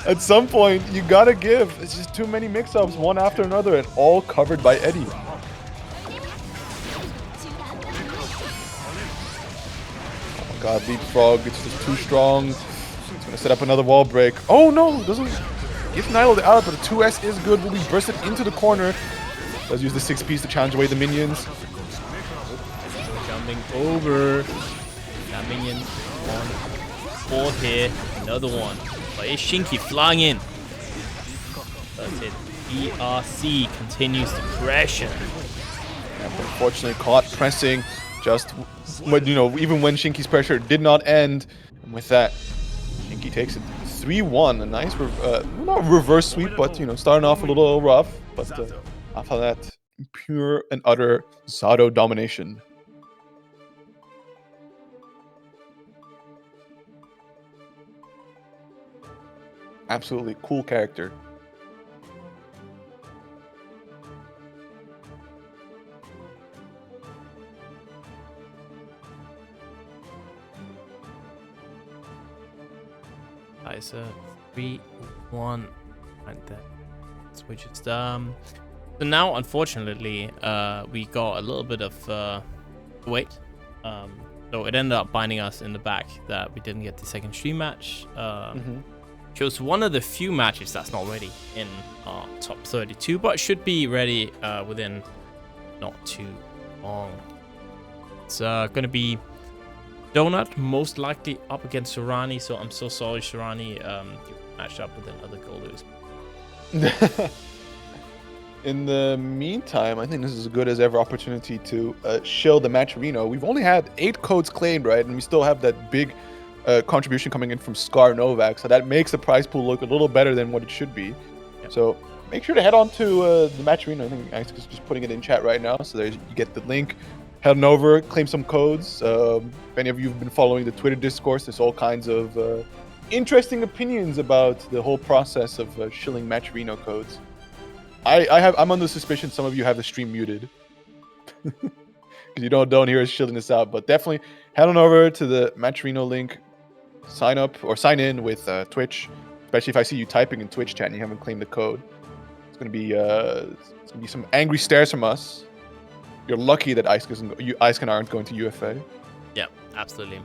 at some point you gotta give. It's just too many mix-ups, one after another, and all covered by Eddie. Oh my God, leapfrog. It's just too strong. It's gonna set up another wall break. Oh no, doesn't. Give Nylo the out, but the 2S is good. Will be bursted into the corner. Does use the 6-piece to challenge away the minions. Jumping over. That minion on board here. Another one. But it's Shinki flying in. That's it. ERC continues to pressure. Yeah, but unfortunately, caught pressing just when, even when Shinky's pressure did not end. And with that, Shinky takes it 3-1. A nice, not reverse sweep, but, starting off a little rough. But after that, pure and utter Zato domination. Absolutely cool character. Guys, 3-1 right there. So we just so now unfortunately we got a little bit of wait. So it ended up binding us in the back that we didn't get the second stream match. Chose one of the few matches that's not ready in our top 32, but should be ready within not too long. It's gonna be Donut most likely up against Sorani, so I'm so sorry, Sorani. You matched up with another Goldlewis. In the meantime, I think this is as good as ever opportunity to shill the match Reno. We've only had 8 codes claimed, right? And we still have that big contribution coming in from ScarNovak, so that makes the prize pool look a little better than what it should be. Yep. So make sure to head on to the match Reno. I think Asuka's just putting it in chat right now, so you get the link. Head on over, claim some codes. If any of you have been following the Twitter discourse, there's all kinds of interesting opinions about the whole process of shilling match Reno codes. I'm under suspicion some of you have the stream muted because you don't hear us shilling this out. But definitely head on over to the match Reno link, sign up or sign in with Twitch. Especially if I see you typing in Twitch chat and you haven't claimed the code, it's gonna be some angry stares from us. You're lucky that Asuka aren't going to UFA. Yeah, absolutely.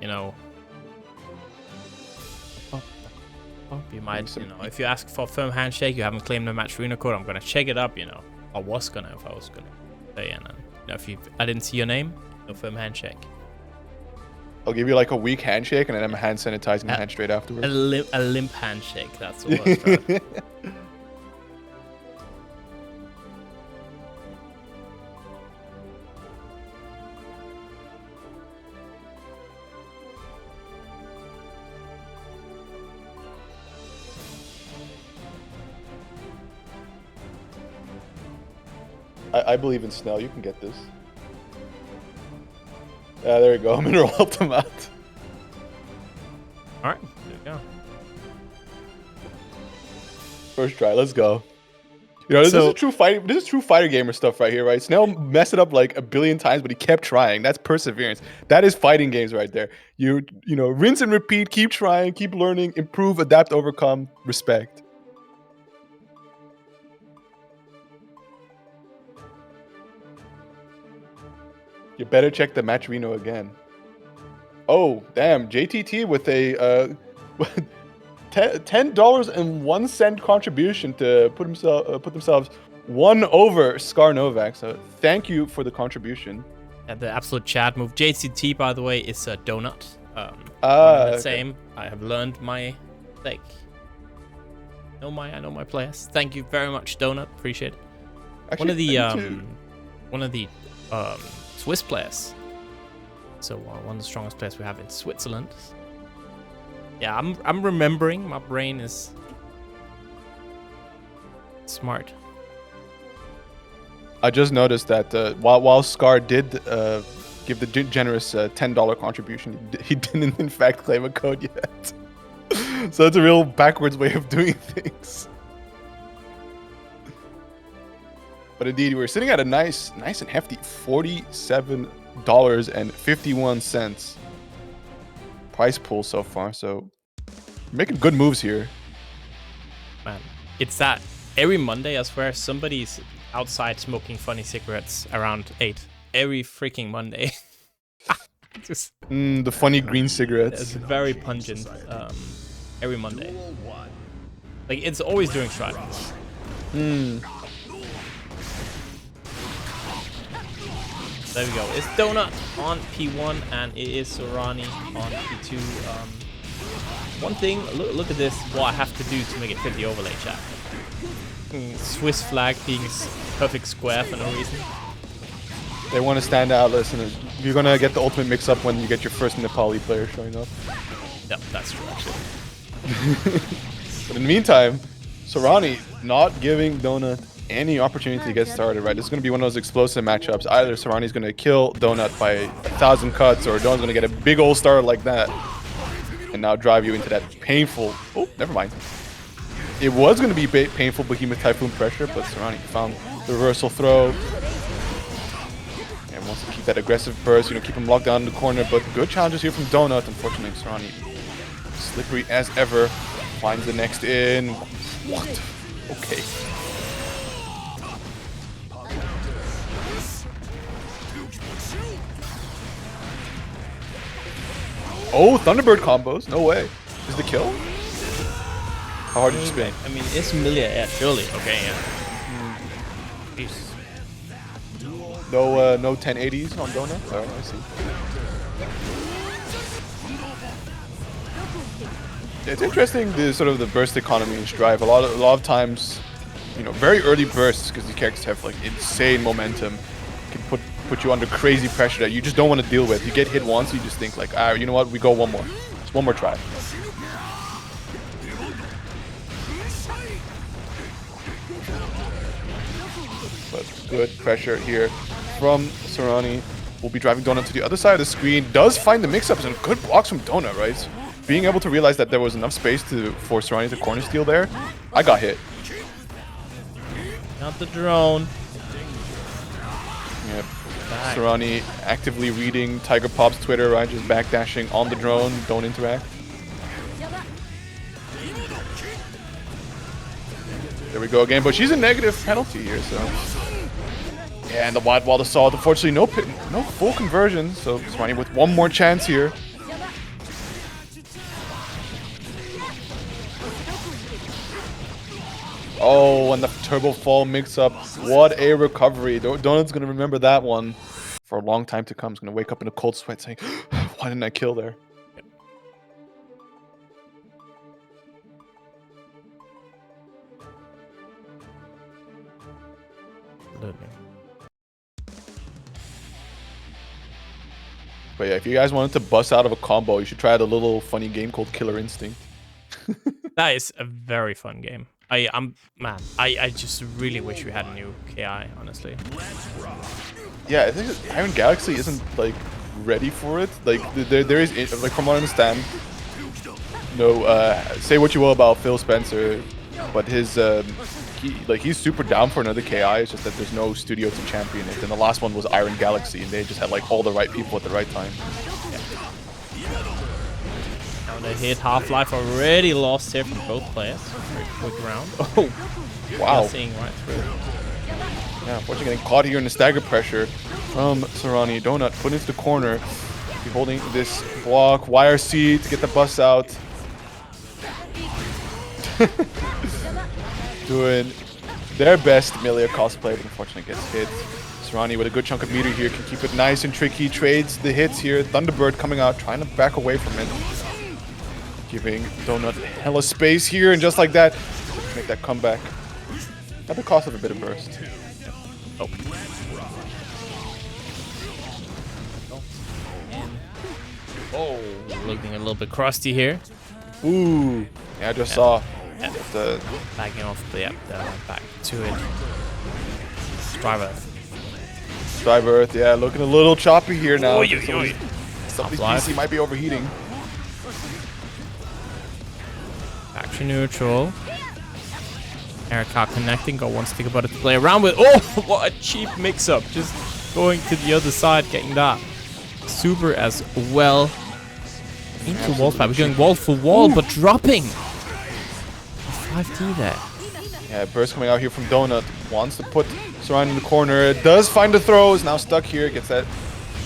You might, if you ask for a firm handshake, you haven't claimed the match Reno code, I'm gonna check it up, I was gonna say, and if I didn't see your name, no firm handshake. I'll give you like a weak handshake, and then I'm hand sanitizing my hand straight afterwards. A limp handshake, that's the worst. I believe in Snell. You can get this. Yeah, there you go. Mineral helped him out. All right, there we go. First try. Let's go. This is true fighting. This is true fighter gamer stuff right here, right? Snell messed it up like a billion times, but he kept trying. That's perseverance. That is fighting games right there. You rinse and repeat. Keep trying. Keep learning. Improve. Adapt. Overcome. Respect. You better check the match Reno again. Oh, damn. JTT with a $10.01 contribution to put themselves one over ScarNovak. So thank you for the contribution. And the absolute chat move. JTT, by the way, is a donut. Okay. Same. I have learned my mistake. I know my players. Thank you very much, Donut. Appreciate it. Actually, one of the Swiss players. So one of the strongest players we have in Switzerland. Yeah, I'm remembering. My brain is smart. I just noticed that while Scar did give the generous $10 contribution, he didn't in fact claim a code yet. So that's a real backwards way of doing things. But indeed, we're sitting at a nice and hefty $47.51 price pool so far. So making good moves here. Man, it's that every Monday, I swear, somebody's outside smoking funny cigarettes around 8. Every freaking Monday. Just the funny green cigarettes. It's very pungent. Every Monday. Like, it's always during Stride. There we go. It's Donut on P1 and it is Sorani on P2. One thing, look at this, what I have to do to make it fit the overlay, chat. Swiss flag being perfect square for no reason. They want to stand out. Listen, you're going to get the ultimate mix-up when you get your first Nepali player showing up. Yep, that's true, actually. But in the meantime, Sorani not giving Donut any opportunity to get started, right? This is going to be one of those explosive matchups. Either Sorani's going to kill Donut by 1,000 cuts, or Donut's going to get a big old start like that. And now drive you into that painful... Oh, never mind. It was going to be painful Behemoth Typhoon pressure, but Sorani found the reversal throw. And wants to keep that aggressive burst, keep him locked down in the corner. But good challenges here from Donut. Unfortunately, Sorani, slippery as ever, finds the next in. What? Okay. Oh, Thunderbird combos. No way. Is the kill? How hard did you spin? I mean, it's Millia, yeah, surely. Okay, yeah. Jeez. No 1080s on Donut? Oh, I see. It's interesting, the sort of the burst economy in Strive. A lot of times, very early bursts, because these characters have like insane momentum, can put you under crazy pressure that you just don't want to deal with. You get hit once, you just think like, you know what, we go one more. Just one more try. But good pressure here from Sorani. Will be driving Donut to the other side of the screen. Does find the mix-ups and good blocks from Donut, right? Being able to realize that there was enough space for Sorani to corner steal there. I got hit. Not the drone. Yep. Sorani actively reading Tiger Pop's Twitter, right? Just backdashing on the drone. Don't interact. There we go again, but she's a negative penalty here, so. Yeah, and the wide wall assault. Unfortunately, no full conversion, so Sorani with one more chance here. Oh, and the turbo fall mix-up. What a recovery. Donut's going to remember that one for a long time to come. He's going to wake up in a cold sweat saying, why didn't I kill there? But yeah, if you guys wanted to bust out of a combo, you should try the little funny game called Killer Instinct. That is a very fun game. I just really wish we had a new KI, honestly. Yeah, I think Iron Galaxy isn't like ready for it. Like there is, like, from what I understand, say what you will about Phil Spencer, but his he's super down for another KI. It's just that there's no studio to champion it. And the last one was Iron Galaxy, and they just had like all the right people at the right time. Now they hit Half-Life already lost here from both players. Very quick round. Oh, wow. Seeing right through. Yeah, unfortunately getting caught here in the stagger pressure from Sorani. Donut put into the corner. Be holding this block. YRC to get the bus out. Doing their best Millia cosplay, but unfortunately gets hit. Sorani with a good chunk of meter here can keep it nice and tricky. Trades the hits here. Thunderbird coming out, trying to back away from it. Giving Donut hella space here, and just like that, make that comeback. At the cost of a bit of burst. Oh. Oh, looking a little bit crusty here. Ooh. Yeah, I just saw. Yeah. Backing off, but yeah, back to it. Strive Earth, yeah, looking a little choppy here now. Somebody's PC might be overheating. Back to neutral. Erica connecting, got one stick about it to play around with. Oh, what a cheap mix-up. Just going to the other side, getting that super as well. Into wall spam. We're going wall for wall, but dropping. 5D there. Yeah, burst coming out here from Donut. Wants to put Sorani in the corner. Does find the throw. Is now stuck here. Gets that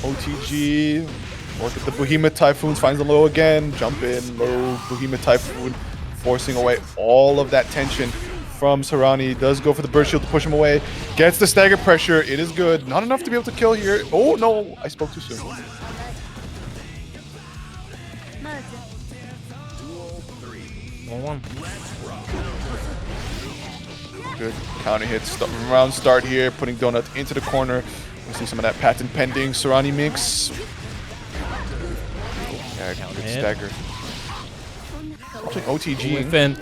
OTG. Work at the Behemoth Typhoons. Finds the low again. Jump in. Low Behemoth Typhoon. Forcing away all of that tension from Sorani. Does go for the burst shield to push him away. Gets the stagger pressure. It is good. Not enough to be able to kill here. Oh, no. I spoke too soon. 1-1. Good counter hit. Round start here, putting Donut into the corner. We see some of that patent pending Sorani mix. Yeah, good stagger. Watching OTG. Within.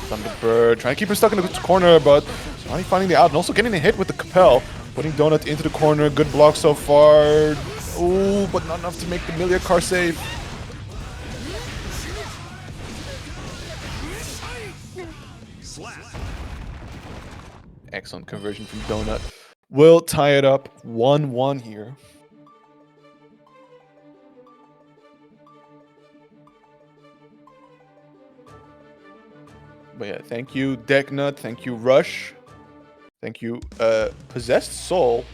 Thunderbird trying to keep her stuck in the corner, but Sorani finding the out and also getting a hit with the Capel. Putting Donut into the corner. Good block so far. Ooh, but not enough to make the Millia car save. Excellent conversion from Donut. Will tie it up 1-1 here. But yeah, thank you, Decknut. Thank you, Rush. Thank you, Possessed Soul.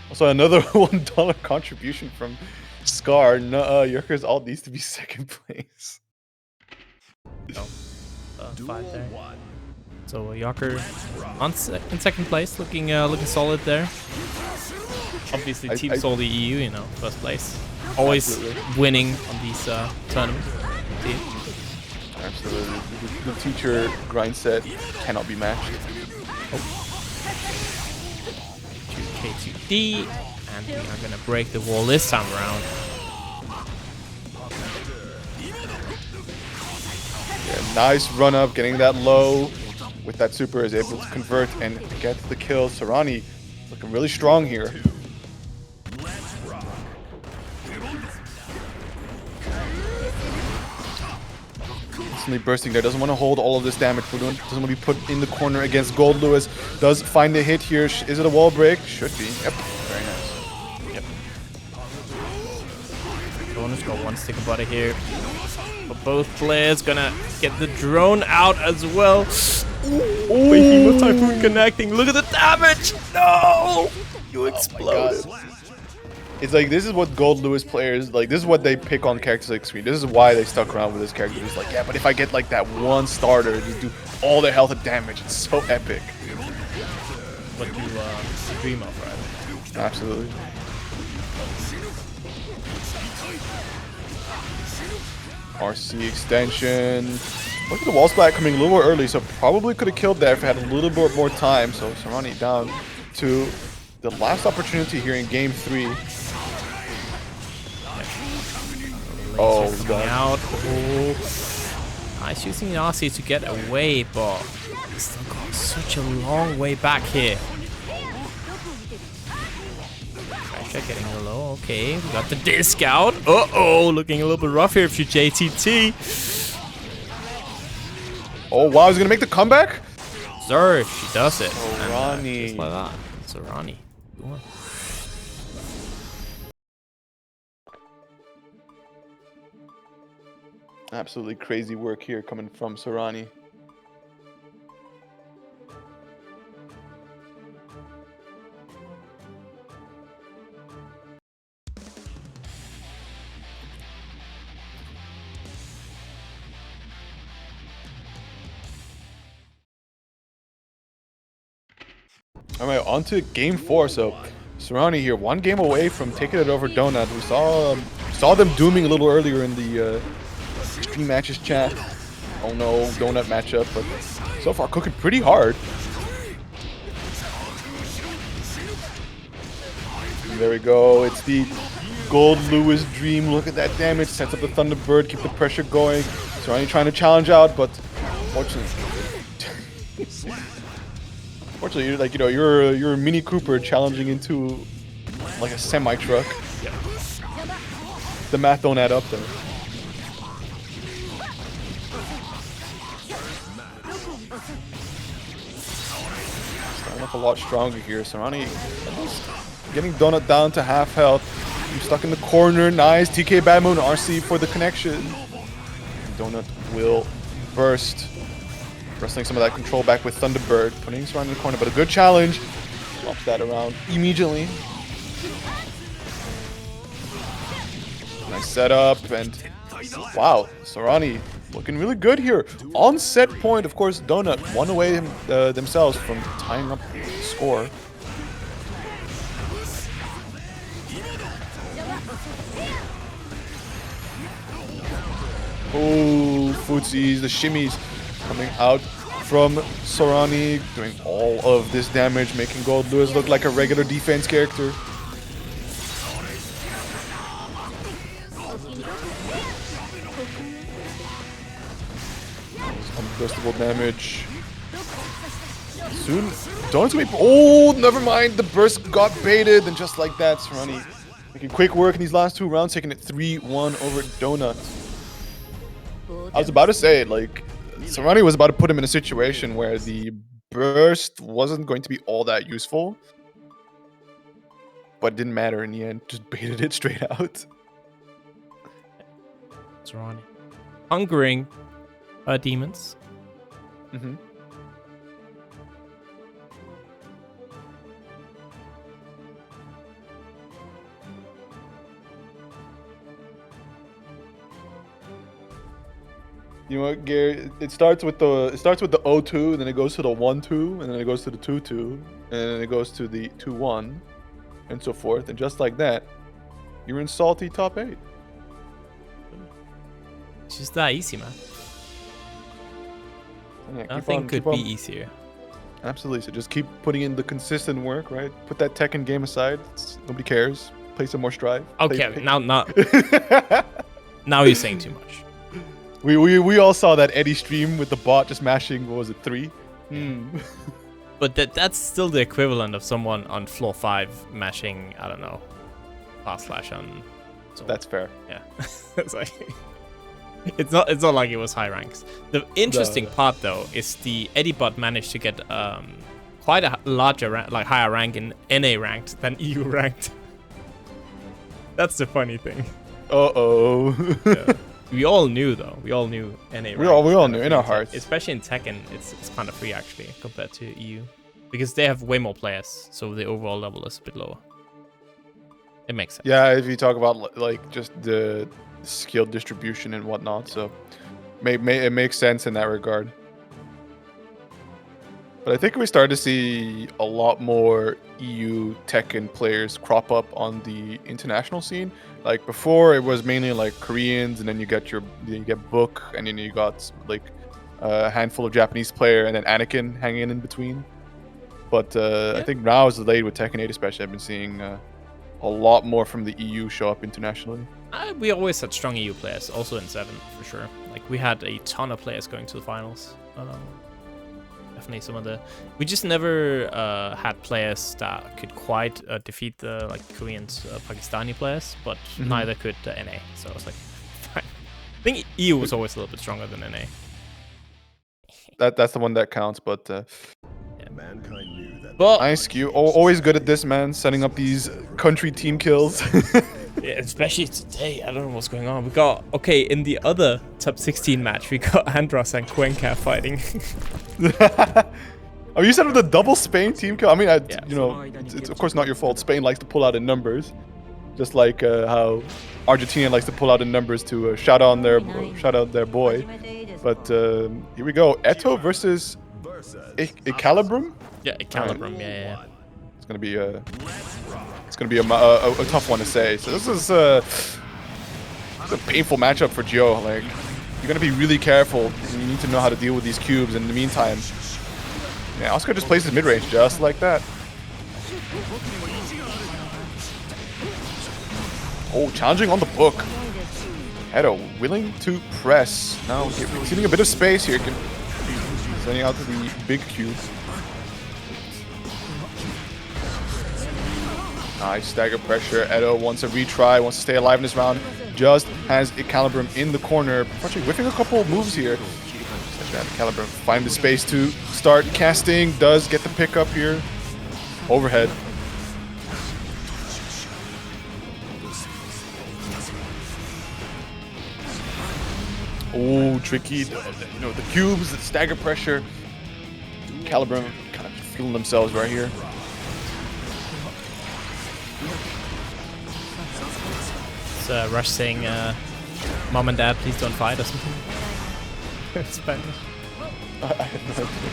Also, another $1 contribution from Scar. No, Yerker's alt needs to be second place. No. 5 there. So Yoker in second place, looking solid there. Obviously, Team SaltyEU, you know, first place. Always winning on these tournaments. Absolutely. The teacher grind set cannot be matched. K2D, and we are gonna break the wall this time around. Yeah, nice run up, getting that low. With that super is able to convert and get the kill. Sorani looking really strong here. Instantly bursting there, doesn't want to hold all of this damage, but doesn't want to be put in the corner against Goldlewis. Does find the hit here. Is it a wall break? Should be. Yep, very nice. Yep. Drone's got one stick of butter here. But both players gonna get the drone out as well. Ooh, Behemoth Typhoon connecting. Look at the damage! No! You exploded. It's like, this is what Goldlewis players, like, this is what they pick on characters like Screen. This is why they stuck around with this character. It's like, yeah, but if I get like that one starter, just do all their health and damage, it's so epic. What you dream of, right? Absolutely. RC extension. Look at the wall splat coming a little early, so probably could have killed there if it had a little bit more time. So Sorani down to the last opportunity here in game 3. Oh, coming out. Oh. Nice using the RC to get away, but he's still got such a long way back here. Pressure getting a low. Okay, we got the disc out. Uh-oh, looking a little bit rough here for JTT. Oh, wow, he's going to make the comeback? Sir, she does it. Sorani. Just like that. Sorani. Absolutely crazy work here coming from Sorani. All right, on to game 4. So Sorani here, one game away from taking it over Donut. We saw them dooming a little earlier in the Stream Matches chat. Oh no, Donut matchup, but so far cooking pretty hard. And there we go. It's the Goldlewis dream. Look at that damage. Sets up the Thunderbird. Keep the pressure going. Sorani trying to challenge out, but fortunately. Fortunately, you're like, you know, you're a Mini Cooper challenging into like a semi truck. Yeah. The math don't add up there. Starting off a lot stronger here. Sorani getting Donut down to half health. I'm stuck in the corner. Nice TK bad moon RC for the connection. And Donut will burst. Wrestling some of that control back with Thunderbird, putting Sorani in the corner, but a good challenge. Swaps that around immediately. Nice setup, and wow, Sorani looking really good here. On set point, of course, Donut won away themselves from tying up the score. footsies, the shimmies coming out from Sorani, doing all of this damage, making Goldlewis look like a regular defense character. Unburstable damage. Soon, Donut's gonna be. Oh, never mind. The burst got baited, and just like that, Sorani making quick work in these last 2 rounds, taking it 3-1 over Donut. I was about to say, like, Sorani was about to put him in a situation where the burst wasn't going to be all that useful, but it didn't matter in the end. Just baited it straight out. Sorani. Hungering demons. Mm-hmm. You know what, Gaer? It starts with the 0-2, then it goes to the 1-2, and then it goes to the 2-2, and then it goes to the 2-1, and so forth. And just like that, you're in salty top 8. It's just that easy, man. Yeah, Nothing could be easier. Absolutely. So just keep putting in the consistent work, right? Put that Tekken game aside. Nobody cares. Play some more Strive. Okay, now you're saying too much. We all saw that Eddie stream with the bot just mashing, what was it, 3? But that's still the equivalent of someone on floor 5 mashing, I don't know, fast slash on. That's fair. Yeah. It's like it's not like it was high ranks. The interesting part though is the Eddie bot managed to get quite a larger higher rank in NA ranked than EU ranked. That's the funny thing. Yeah. We all knew though. We all knew NA. We all knew in our hearts. Especially in Tekken, it's kind of free actually compared to EU, because they have way more players, so the overall level is a bit lower. It makes sense. Yeah, if you talk about like just the skill distribution and whatnot, so it makes sense in that regard. But I think we started to see a lot more EU Tekken players crop up on the international scene. Like before, it was mainly like Koreans, and then you get Book, and then you got like a handful of Japanese player, and then Anakin hanging in between. But I think now as late with Tekken 8 especially, I've been seeing a lot more from the EU show up internationally. We always had strong EU players, also in 7 for sure. Like we had a ton of players going to the finals. Definitely some of the. We just never had players that could quite defeat the Korean, Pakistani players, but neither could NA. So I was like, fine. I think EU was always a little bit stronger than NA. That's the one that counts, but. Mankind knew that. But nice Q. Always good at this, man. Setting up these country team kills. yeah, especially today. I don't know what's going on. We got in the other top 16 match, we got Andros and Cuenca fighting. Oh, you said it was a double Spain team kill. I mean, it's of course not your fault. Spain likes to pull out in numbers, just like how Argentina likes to pull out in numbers to shout out their boy. But here we go. Eto versus ecalebrum. Yeah, ecalebrum. Yeah. It's gonna be a tough one to say. So this is a painful matchup for Gio. Like, you're gonna be really careful, and you need to know how to deal with these cubes. In the meantime, yeah, Asuka just plays his mid range just like that. Oh, challenging on the Book. Edo willing to press. Now receiving a bit of space here. Sending out to the big cube. Nice stagger pressure. Edo wants a retry, wants to stay alive in this round. Just has ecalebrum in the corner. Actually whiffing a couple of moves here. ecalebrum find the space to start casting. Does get the pick up here. Overhead. Oh, tricky. The cubes, the stagger pressure. ecalebrum kind of feeling themselves right here. It's Rush saying, "Mom and Dad, please don't fight," or something. Spanish. I have no idea.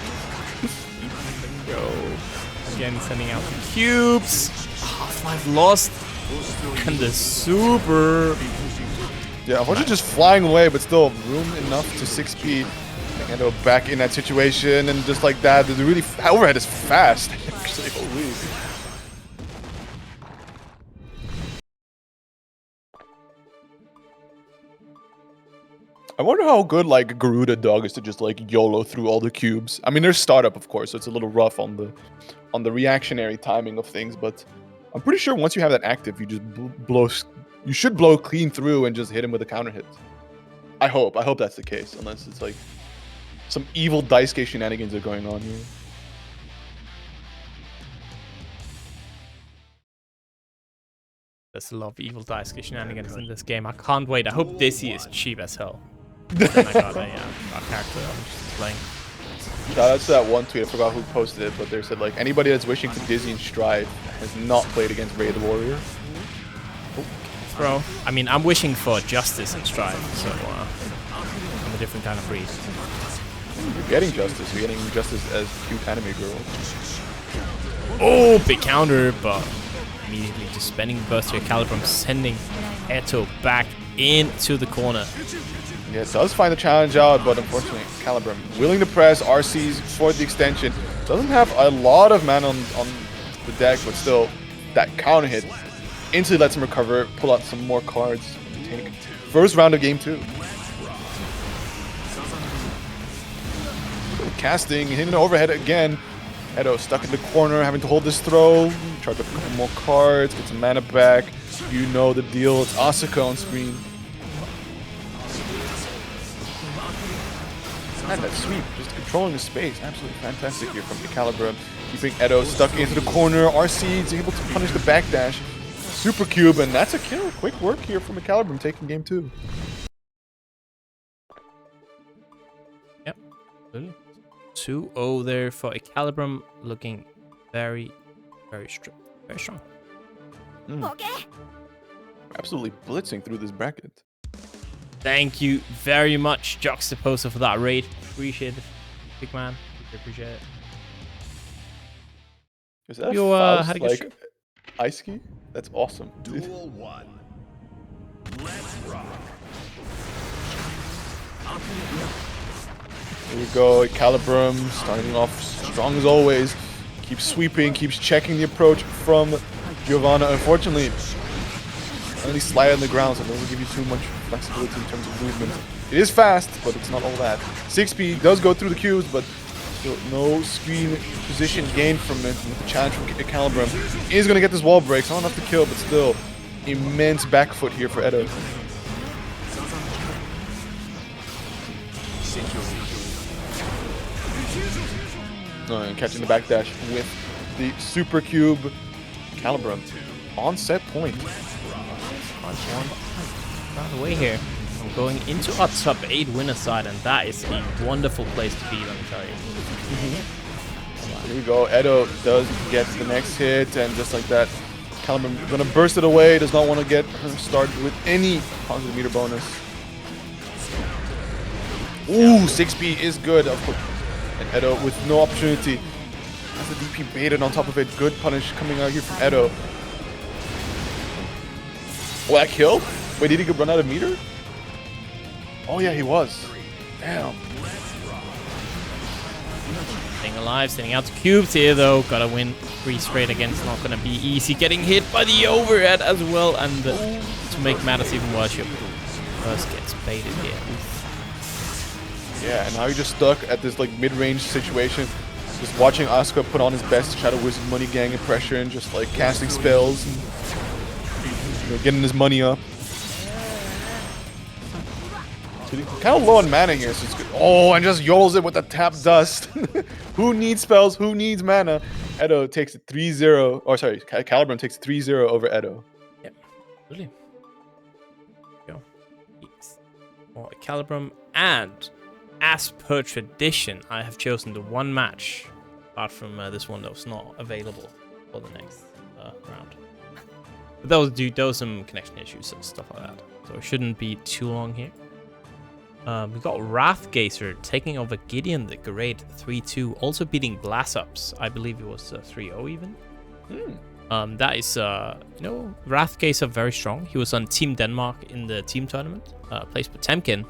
Go. Again, sending out the cubes. Half-Life lost. And the super. Yeah, unfortunately just flying away, but still room enough to 6p. Edo back in that situation, and just like that, the really overhead is fast. Actually, holy. I wonder how good like Garuda Dog is to just like YOLO through all the cubes. I mean, there's startup, of course, so it's a little rough on the reactionary timing of things, but I'm pretty sure once you have that active, you just you should blow clean through and just hit him with a counter hit. I hope that's the case, unless it's like some evil dice game shenanigans are going on here. There's a lot of evil dice shenanigans in this game. I can't wait. I hope Dizzy is cheap as hell. Then I got a character I'm just playing. Shout out to that one tweet, I forgot who posted it, but they said like anybody that's wishing for Dizzy and Strive has not played against Ray the Warrior. Bro, I mean, I'm wishing for Justice and Strive, so I'm a different kind of breed. You're getting Justice. You're getting Justice as cute anime girl. Oh, big counter, but immediately just spending burst to ecalebrum, sending Eto back into the corner. Yeah, it does find the challenge out, but unfortunately, ecalebrum willing to press RCs for the extension. Doesn't have a lot of mana on the deck, but still, that counter hit instantly lets him recover, pull out some more cards, take first round of game 2. Casting, hitting the overhead again. Edo stuck in the corner, having to hold this throw. Charge up a couple more cards, get some mana back. You know the deal. It's Asuka on screen. And that sweep, just controlling the space. Absolutely fantastic here from ecalebrum. Keeping Edo stuck into the corner. RC's able to punish the backdash. Super cube, and that's a kill. Quick work here from ecalebrum, taking game 2. Yep, really. 2-0 there for ecalebrum, looking very strong. Okay. Absolutely blitzing through this bracket. Thank you very much, Juxtaposer, for that raid. Appreciate it, big man. Appreciate it. Is that You, Faust, had a good like ice ski? That's awesome. Duel 1. Let's rock. Here we go, ecalebrum starting off strong as always. Keeps sweeping, keeps checking the approach from Giovanna. Unfortunately, only slide on the ground, so it doesn't give you too much flexibility in terms of movement. It is fast, but it's not all that. 6p does go through the cubes, but still no screen position gained from it. With the challenge from ecalebrum, is going to get this wall break. Not enough to kill, but still immense back foot here for Edo. And catching the backdash with the super cube. Ecalebrum on set point. By the way here, I'm going into our top 8 winner side, and that is a wonderful place to be, let me tell you. Here we go. Edo does get the next hit, and just like that, ecalebrum gonna burst it away. Does not want to get her started with any positive meter bonus. Ooh, 6p is good. Of course. And Edo with no opportunity. Has the DP baited on top of it. Good punish coming out here from Edo. Oh, that killed? Wait, did he run out of meter? Oh yeah, he was. Damn. Staying alive, sending out to cubes here though. Gotta win 3 straight again. It's not gonna be easy. Getting hit by the overhead as well, and to make matters even worse, your first gets baited here. Yeah, and now you're just stuck at this like mid-range situation. Just watching Asuka put on his best Shadow Wizard money gang impression, just like casting spells and getting his money up. Kind of low on mana here, so it's good. Oh, and just YOLOs it with the tap dust. Who needs spells? Who needs mana? Edo takes it 3-0. Oh, sorry, ecalebrum takes 3-0 over Edo. Yep, really. Go. Or ecalebrum, and as per tradition, I have chosen the one match, apart from this one that was not available for the next round. But there was some connection issues and stuff like that, so it shouldn't be too long here. We got Wrathgazer taking over Gideon the Great 3-2, also beating Blasups. I believe it was 3-0 even. That is, Wrathgazer very strong. He was on Team Denmark in the team tournament. Plays Potemkin.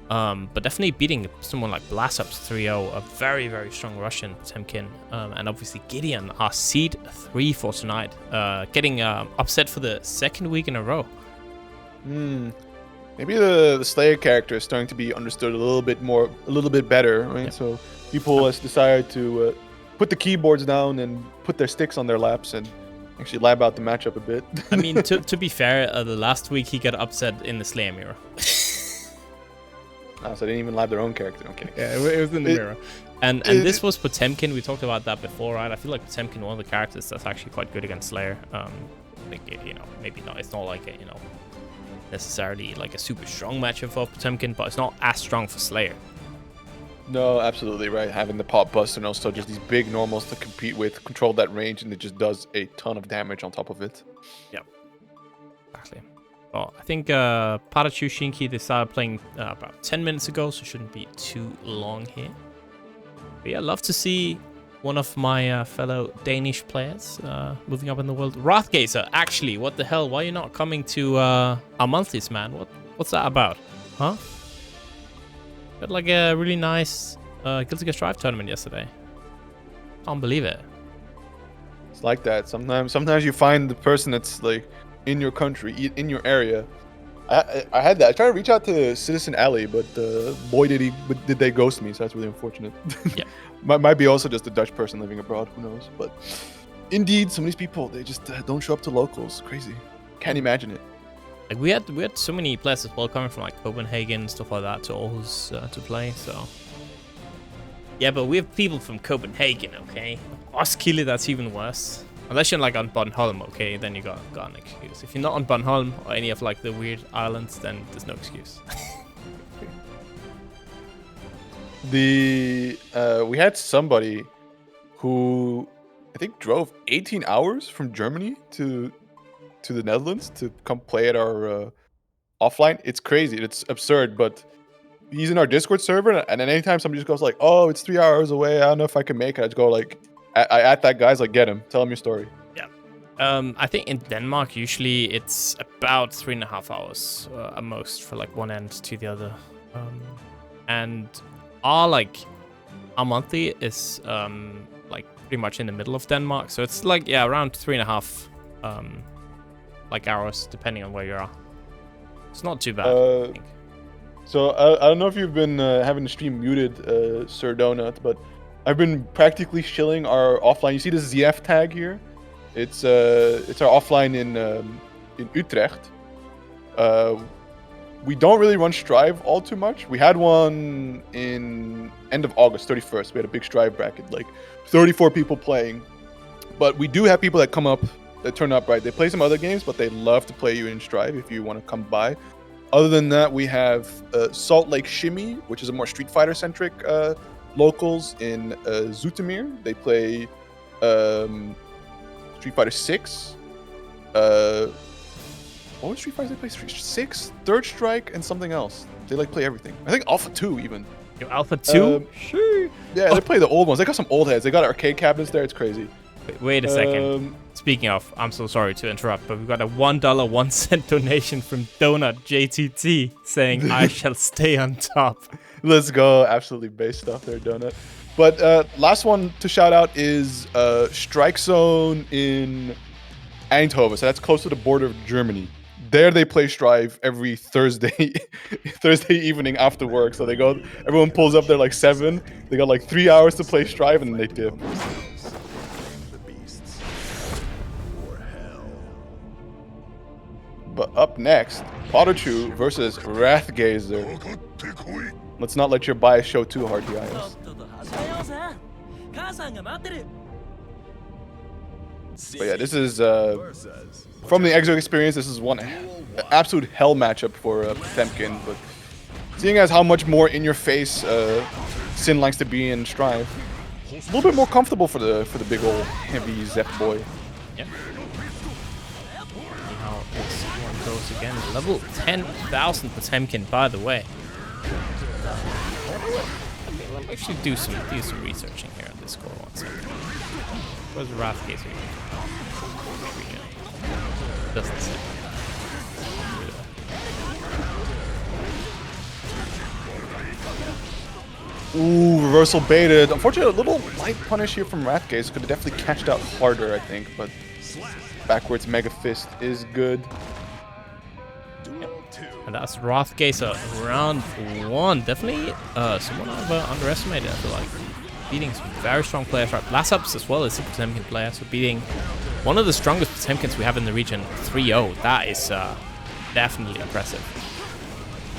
But definitely beating someone like Blazblue 3-0, a very, very strong Russian Potemkin. And obviously Gideon, our seed 3 for tonight. Getting upset for the second week in a row. Maybe the Slayer character is starting to be understood a little bit better, right? Yep. So people has decided to put the keyboards down and put their sticks on their laps and actually lab out the matchup a bit. I mean, to be fair, the last week he got upset in the Slayer mirror. So they didn't even lab their own character. Okay. Yeah, it was in the mirror. And this was Potemkin. We talked about that before, right? I feel like Potemkin, one of the characters that's actually quite good against Slayer. Maybe not. It's not like necessarily like a super strong matchup for Potemkin, but it's not as strong for Slayer. No, absolutely right. Having the pop bust and also just these big normals to compete with, control that range, and it just does a ton of damage on top of it. Yep. Exactly. Well, I think PataChu Shinki, they started playing about 10 minutes ago, so it shouldn't be too long here. But yeah, love to see one of my fellow Danish players moving up in the world. Wrathgazer, actually, what the hell? Why are you not coming to our monthlies, man? What's that about? Huh? Got like a really nice Guilty Gear Strive tournament yesterday. Can't believe it. It's like that. Sometimes you find the person that's like in your country, in your area. I had that. I tried to reach out to Citizen Alley, but boy did they ghost me. So that's really unfortunate. Yeah. Might be also just a Dutch person living abroad. Who knows? But indeed, some of these people, they just don't show up to locals. Crazy. Can't imagine it. Like we had so many players as well coming from like Copenhagen, stuff like that, to Aarhus to play. So yeah, but we have people from Copenhagen, okay? Roskilde, that's even worse. Unless you're like on Bornholm, okay, then you got an excuse. If you're not on Bornholm or any of like the weird islands, then there's no excuse. We had somebody who I think drove 18 hours from Germany to the Netherlands to come play at our offline. It's crazy. It's absurd, but he's in our Discord server, and then anytime somebody just goes like, "Oh, it's 3 hours away. I don't know if I can make it." I just go like, I at that guy's like, "Get him. Tell him your story." Yeah. I think in Denmark usually it's about 3.5 hours at most for like one end to the other, and our monthly is like pretty much in the middle of Denmark, so it's like around 3.5 hours depending on where you are. It's not too bad. I think. So I don't know if you've been having the stream muted, Sir Donut, but I've been practically shilling our offline. You see this ZF tag here? It's our offline in Utrecht. We don't really run Strive all too much. We had one in end of August, 31st. We had a big Strive bracket, like 34 people playing. But we do have people that come up, that turn up, right? They play some other games, but they love to play you in Strive if you want to come by. Other than that, we have Salt Lake Shimmy, which is a more Street Fighter-centric locals in Zoetermeer. They play Street Fighter 6. What was Street Fighter? They play Street 6, Third Strike, and something else. They like play everything. I think Alpha 2 even. Yo, Alpha 2? Sure. Yeah, they play the old ones. They got some old heads. They got arcade cabinets there. It's crazy. Wait a second. Speaking of, I'm so sorry to interrupt, but we got a $1 1 cent donation from Donut JTT saying, "I shall stay on top." Let's go. Absolutely base stuff there, Donut. But last one to shout out is Strike Zone in Eindhoven. So that's close to the border of Germany. There they play Strive every Thursday evening after work. So they go, everyone pulls up there like 7. They got like 3 hours to play Strive and then they dip. But up next, PataChu versus Wrathgazer. Let's not let your bias show too hard, guys. But yeah, this is from the Exo experience. This is one absolute hell matchup for Potemkin. But seeing as how much more in your face Shin likes to be in Strive, it's a little bit more comfortable for the big old heavy Zep boy. Yep. How this one goes again. Level 10,000 Potemkin, by the way. Let me actually do some researching here on this score 1 second. Where's Wrathgazer? Doesn't say. Ooh, reversal baited. Unfortunately, a little light punish here from Wrathgazer. Could have definitely catched out harder, I think, but backwards Mega Fist is good. And that's Wrathgazer round 1. Definitely someone I've underestimated, I feel like. Beating some very strong players, right? Blast-ups as well as a Potemkin player, so beating one of the strongest Potemkins we have in the region 3-0. That is definitely impressive.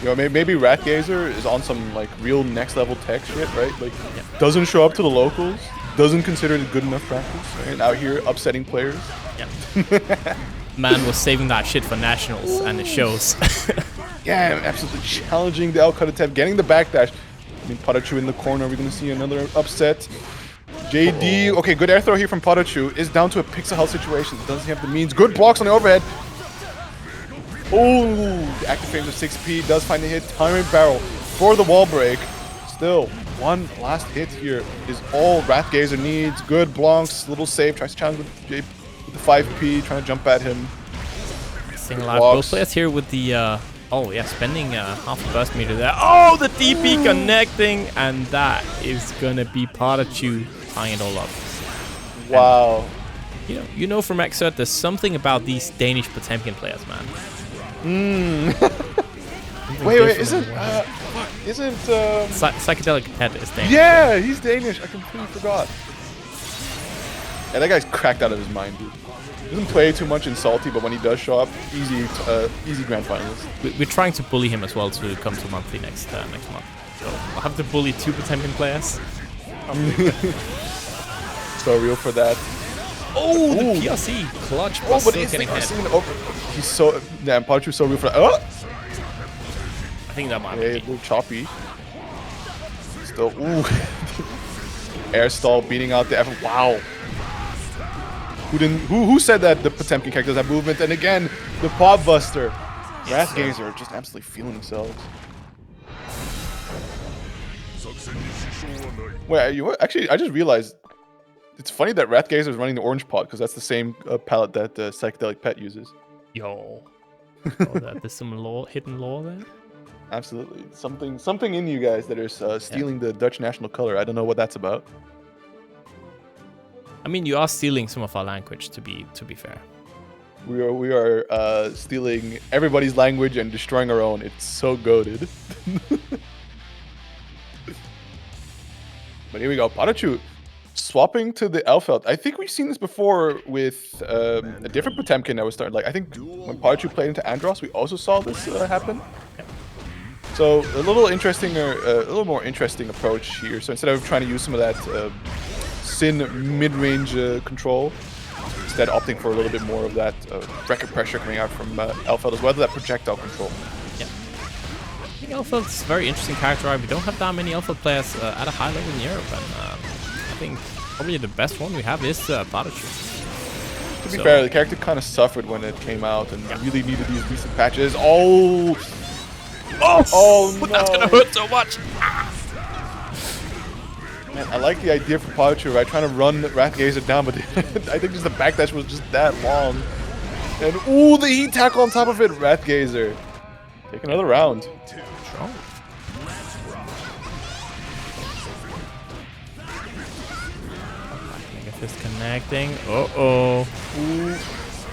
You know, maybe Wrathgazer is on some like real next level tech shit, right? Like, doesn't show up to the locals, doesn't consider it good enough practice, right? Out here upsetting players. Yeah. Man was saving that shit for nationals, and it shows. Yeah, absolutely challenging the outcut attempt, getting the backdash. I mean, PataChu in the corner. We're going to see another upset. JD, okay, good air throw here from PataChu. Is down to a pixel health situation. Doesn't have the means. Good blocks on the overhead. Oh, the active frames of 6P does find the hit. Timing barrel for the wall break. Still, one last hit here is all Wrathgazer needs. Good blocks, little save. Tries to challenge with the 5P, trying to jump at him. Single out both players here with the... oh yeah, spending half a burst meter there. Oh, the DP connecting, and that is gonna be PataChu tying it all up. Wow. And, you know from Xrd, there's something about these Danish Potemkin players, man. Wait, isn't Psychedelic Pet is Danish? Yeah, he's Danish. I completely forgot. Yeah, that guy's cracked out of his mind, dude. Doesn't play too much in Salty, but when he does show up, easy grand finals. We're trying to bully him as well to come to monthly next month. So I'll have to bully 2 Potemkin players. So real for that. Oh, the PRC clutch, but still getting hit. He's so damn. PataChu's so real for that. Oh! I think that might be. A little choppy. Still, ooh. Air stall beating out the effort. Wow. Who said that the Potemkin characters have movement? And again, the Pod Buster. Wrathgazer are just absolutely feeling themselves. Wait, actually, I just realized it's funny that Wrathgazer is running the orange pod because that's the same palette that Psychedelic Pet uses. Yo. There's some hidden lore there. Absolutely, something in you guys that is stealing the Dutch national color. I don't know what that's about. I mean, you are stealing some of our language, to be fair. We are stealing everybody's language and destroying our own. It's so goated. But here we go, PataChu swapping to the Elfeld. I think we've seen this before with a different Potemkin that was started. Like I think when PataChu played into Andros, we also saw this happen. So a little more interesting approach here. So instead of trying to use some of that Sin mid-range control, instead opting for a little bit more of that record pressure coming out from Elfeld as well as that projectile control. Yeah. I think Elfeld's a very interesting character. Right? We don't have that many Elfeld players at a high level in Europe, and I think probably the best one we have is PataChu. To be fair, the character kind of suffered when it came out and really needed these recent patches. Oh no! That's gonna hurt so much. Man, I like the idea for PataChu, right? Trying to run Wrathgazer down, but I think just the backdash was just that long. And ooh, the heat tackle on top of it, Wrathgazer. Take another round. Strong. Mega Fist connecting. Uh-oh. Ooh.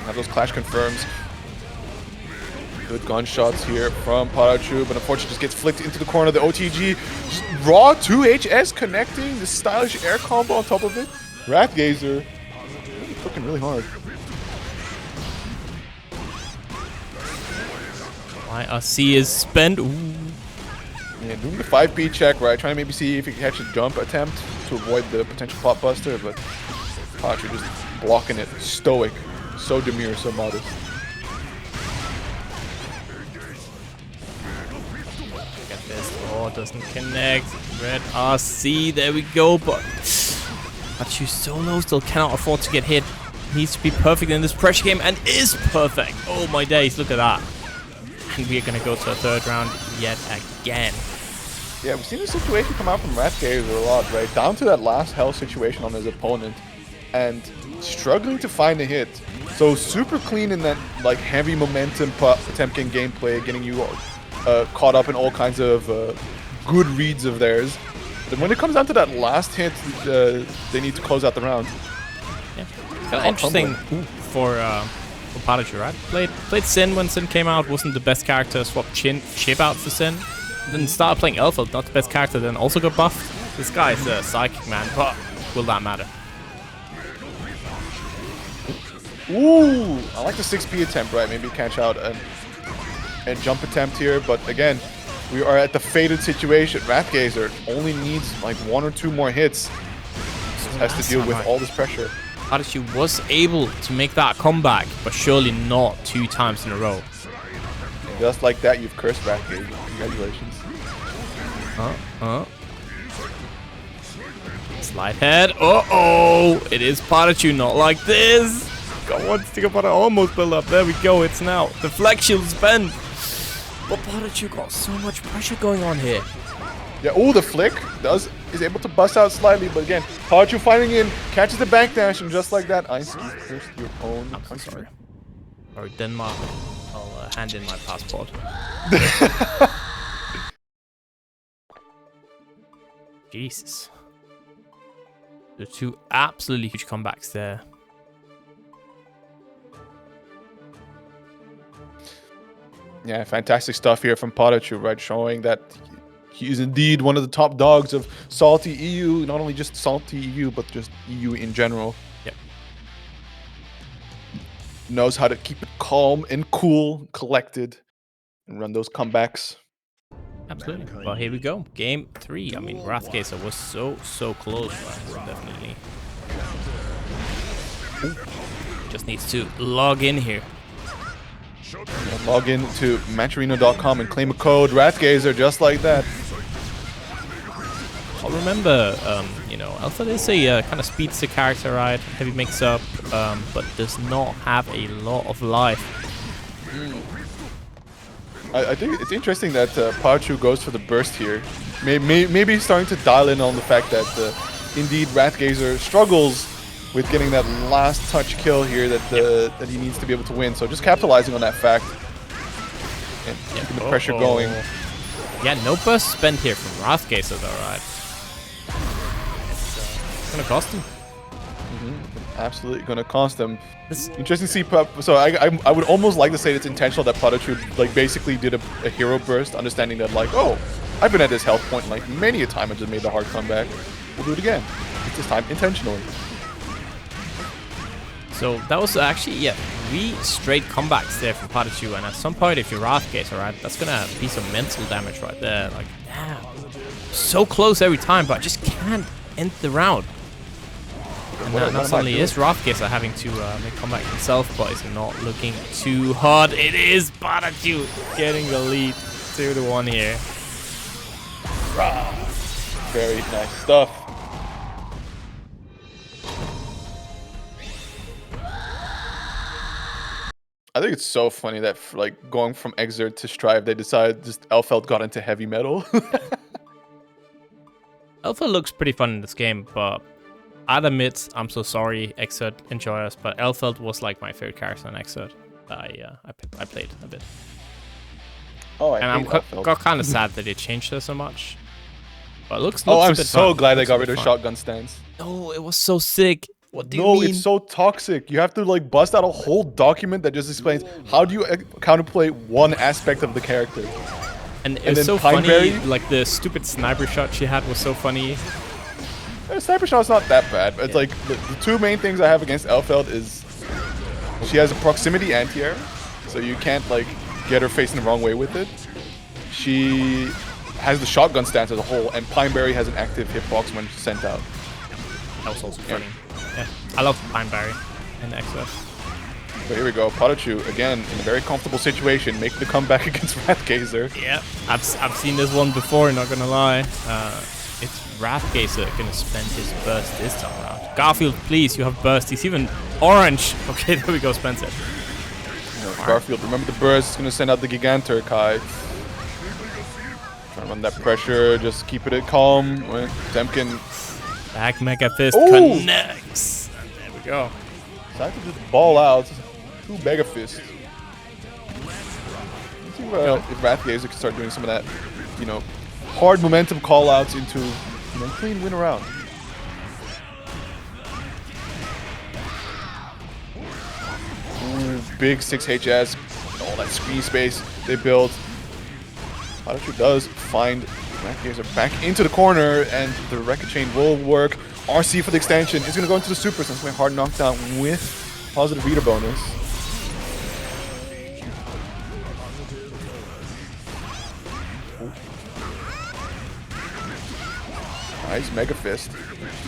Have those clash confirms. Good gunshots here from PataChu, but unfortunately just gets flicked into the corner of the OTG. Just raw 2HS connecting, the stylish air combo on top of it. Wrathgazer really cooking really hard. YRC is spent. Ooh. Yeah, doing the 5P check, right? Trying to maybe see if he can catch a jump attempt to avoid the potential pot buster, but PataChu just blocking it. Stoic. So demure, so modest. Oh, doesn't connect. Red RC, there we go. But PataChu solo still cannot afford to get hit. Needs to be perfect in this pressure game and is perfect. Oh my days, look at that. And we are going to go to a third round yet again. Yeah, we've seen this situation come out from Wrathgazer a lot, right? Down to that last health situation on his opponent, and struggling to find a hit. So super clean in that like heavy momentum Potemkin gameplay, getting you caught up in all kinds of good reads of theirs. But when it comes down to that last hit, they need to close out the round. Yeah. Kind of interesting for PataChu, right? Played Shin when Shin came out, wasn't the best character, swapped Chip out for Shin. Then started playing Elfeld, not the best character, then also got buffed. This guy is a psychic, man, but will that matter? Ooh, I like the 6P attempt, right? Maybe catch out and jump attempt here, but again, we are at the fated situation. Wrathgazer only needs like 1 or 2 more hits. Has to deal with all this pressure. PataChu was able to make that comeback, but surely not 2 times in a row. And just like that, you've cursed Wrathgazer. Congratulations. Slide head. Uh-oh! It is PataChu, not like this. Got one stick up on it, almost build up. There we go, it's now. Deflection's bent. But PataChu got so much pressure going on here. Yeah, oh, the flick is able to bust out slightly, but again, PataChu fighting in, catches the back dash, and just like that, Ice cursed your own country. Sorry. Sorry, Denmark. I'll hand in my passport. Jesus. The 2 absolutely huge comebacks there. Yeah, fantastic stuff here from PataChu, right? Showing that he is indeed one of the top dogs of SaltyEU, not only just SaltyEU, but just EU in general. Yep. Knows how to keep it calm and cool, collected, and run those comebacks. Absolutely. Well, here we go. Game 3. I mean, Wrathgazer was so close, right? So definitely. Ooh. Just needs to log in here. Log in to matcherino.com and claim a code Wrathgazer just like that. I'll remember, you know, Alpha is a kind of speedster character, right? Heavy mix-up, but does not have a lot of life. I think it's interesting that PataChu goes for the burst here. Maybe he's starting to dial in on the fact that indeed Wrathgazer struggles with getting that last touch kill here that that he needs to be able to win. So just capitalizing on that fact and keeping the pressure going. Yeah, no burst spent here from Wrathgazer though, right? It's gonna cost him. Absolutely gonna cost him. Interesting to see. So I would almost like to say it's intentional that PataChu like basically did a hero burst, understanding that like, oh, I've been at this health point like many a time and just made the hard comeback. We'll do it again. This time intentionally. So that was actually, yeah, 3 straight comebacks there from PataChu, and at some point if you're Wrathgazer, right, that's gonna be some mental damage right there. Like, damn, so close every time, but I just can't end the round. And not only is Wrathgazer having to make comeback himself, but it's not looking too hard. It is PataChu getting the lead 2-1 here. Very nice stuff. I think it's so funny that like going from Xrd to Strive, they decided just Elfeld got into heavy metal. Alpha looks pretty fun in this game, but I'd admit, I'm so sorry, Xrd enjoyers, but Elfeld was like my favorite character in Xrd. I played a bit. Oh, and I'm got kind of sad that they changed her so much. But it looks I'm a bit so fun. glad they got rid of shotgun stance. No, it was so sick. What do you mean? No, it's so toxic. You have to like bust out a whole document that just explains how do you counterplay one aspect of the character. And it was so funny, like the stupid sniper shot she had was so funny. Sniper shot's not that bad, but it's like the 2 main things I have against Elfeld is she has a proximity anti-air, so you can't like get her facing the wrong way with it. She has the shotgun stance as a whole, and Pineberry has an active hitbox when sent out. That was also funny. Yeah, I love Pineberry and Xrd. So here we go, PataChu again in a very comfortable situation, making the comeback against Wrathgazer. Yeah, I've seen this one before, not gonna lie. It's Wrathgazer gonna spend his burst this time around. Garfield, please, you have burst. He's even orange. Okay, there we go, Spencer. Garfield, remember the burst. It's gonna send out the Gigantor Kai. Trying to run that pressure, just keeping it calm. When Potemkin Back Mega Fist Ooh! connects. And there we go. decides to just ball out. 2 Mega Fists. Let's see if Wrathgazer can start doing some of that, you know, hard momentum call outs into, you know, clean win around. Ooh, big 6HS. All that screen space they built. PataChu does find Wrathgazer back into the corner, and the Record Chain will work. RC for the extension. It's going to go into the super since my hard knockdown with positive reader bonus. Nice Mega Fist.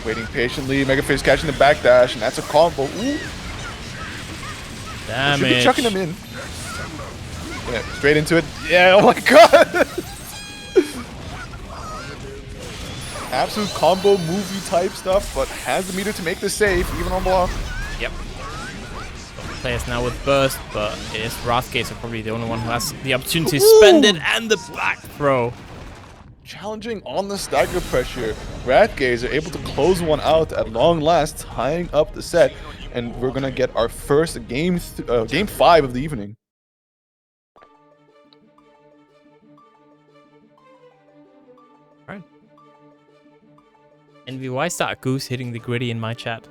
Waiting patiently. Mega Fist catching the backdash, and that's a combo. Ooh. Damage. Should be chucking him in. Yeah, straight into it. Yeah, oh my god! Absolute combo movie type stuff, but has the meter to make this safe, even on block. Yep. Players now with burst, but it is Wrathgazer probably the only one who has the opportunity to spend it, and the back throw. Challenging on the stagger pressure. Wrathgazer able to close one out at long last, tying up the set, and we're gonna get our first game 5 of the evening. Alright. Envy, why is that a goose hitting the gritty in my chat?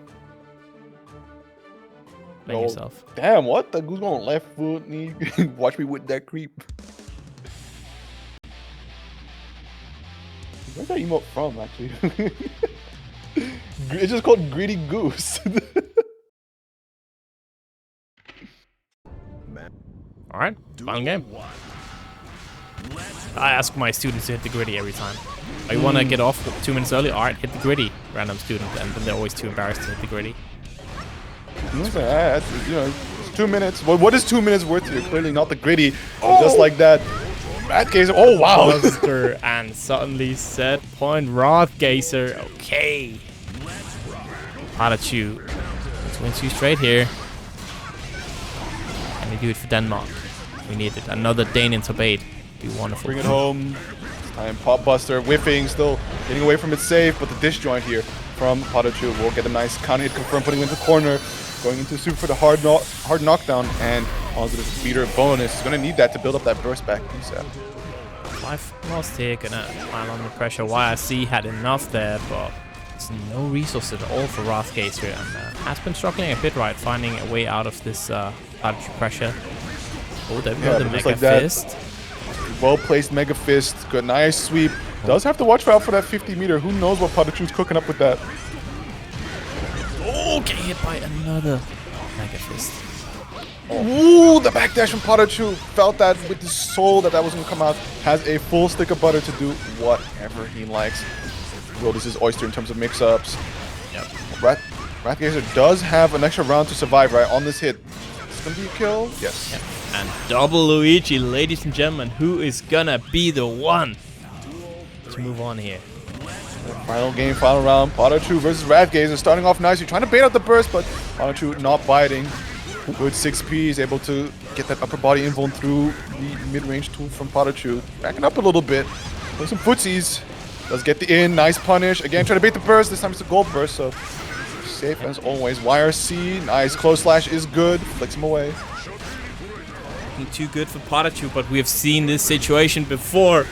Blame Oh, yourself. Damn, what? The goose going left foot knee. Watch me with that creep. Where's that emote from, actually? It's just called Greedy Goose. Alright, final game. I ask my students to hit the gritty every time. I want to get off 2 minutes early. Alright, hit the gritty, random student, and then they're always too embarrassed to hit the gritty. You know, it's 2 minutes. Well, what is 2 minutes worth to you? Clearly not the gritty. Just like that. Wrathgazer. Oh, wow. Buster, and suddenly set point Wrathgazer. Okay. PataChu. Let's win 2 straight here. And we do it for Denmark. We need it. Another Dane in top 8. Be wonderful. Bring it home. Time Pop Buster. Whiffing. Still getting away from it safe. But the disjoint here from PataChu will get a nice counter hit confirmed. Putting him into the corner. Going into super for the hard knockdown. And positive beater bonus. He's going to need that to build up that burst back reset. Life lost here. Gonna pile on the pressure. YRC had enough there, but there's no resources at all for Wrathgazer. And has been struggling a bit, right? Finding a way out of this PataChu pressure. Oh, there we go, the Mega Fist. Well placed Mega Fist. Good, nice sweep. Does have to watch out for that 50 meter. Who knows what PataChu's cooking up with that? Oh, get hit by another Mega Fist. Ooh, the backdash from PataChu. Felt that with his soul that was going to come out. Has a full stick of butter to do whatever he likes. Well, this is oyster in terms of mix-ups. Yep. Wrathgazer does have an extra round to survive, right? On this hit. It's going to be a kill? Yes. Yep. And double Luigi, ladies and gentlemen. Who is gonna be the one to move on here? Final game, final round. PataChu versus Wrathgazer. Starting off nicely. Trying to bait out the burst, but PataChu not biting. Good 6P. Is able to get that upper body invuln through the mid-range tool from PataChu. Backing up a little bit. Doing some footsies. Does get the in. Nice punish. Again, trying to bait the burst. This time it's a gold burst, so safe as always. YRC. Nice. Close slash is good. Flicks him away. Too good for PataChu, but we have seen this situation before.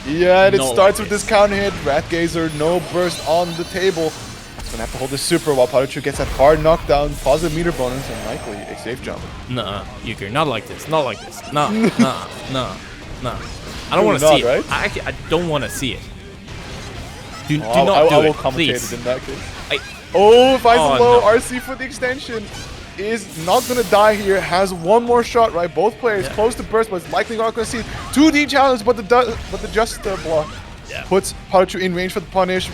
Yeah, and it Not starts like with this counter hit. Wrathgazer, no burst on the table. He's gonna have to hold this super while PataChu gets that hard knockdown, positive meter bonus, and likely a safe jump. Nuh-uh, Yuger, not like this, not like this. Nah. I don't want to see it. Right? I don't want to see it. Do not do I will it, commentate please. it in that case. Finds a low. No. RC for the extension. Is not gonna die here. Has one more shot, right? Both players close to burst, but it's likely not gonna see it. 2D challenge, but the just block puts PataChu in range for the punish.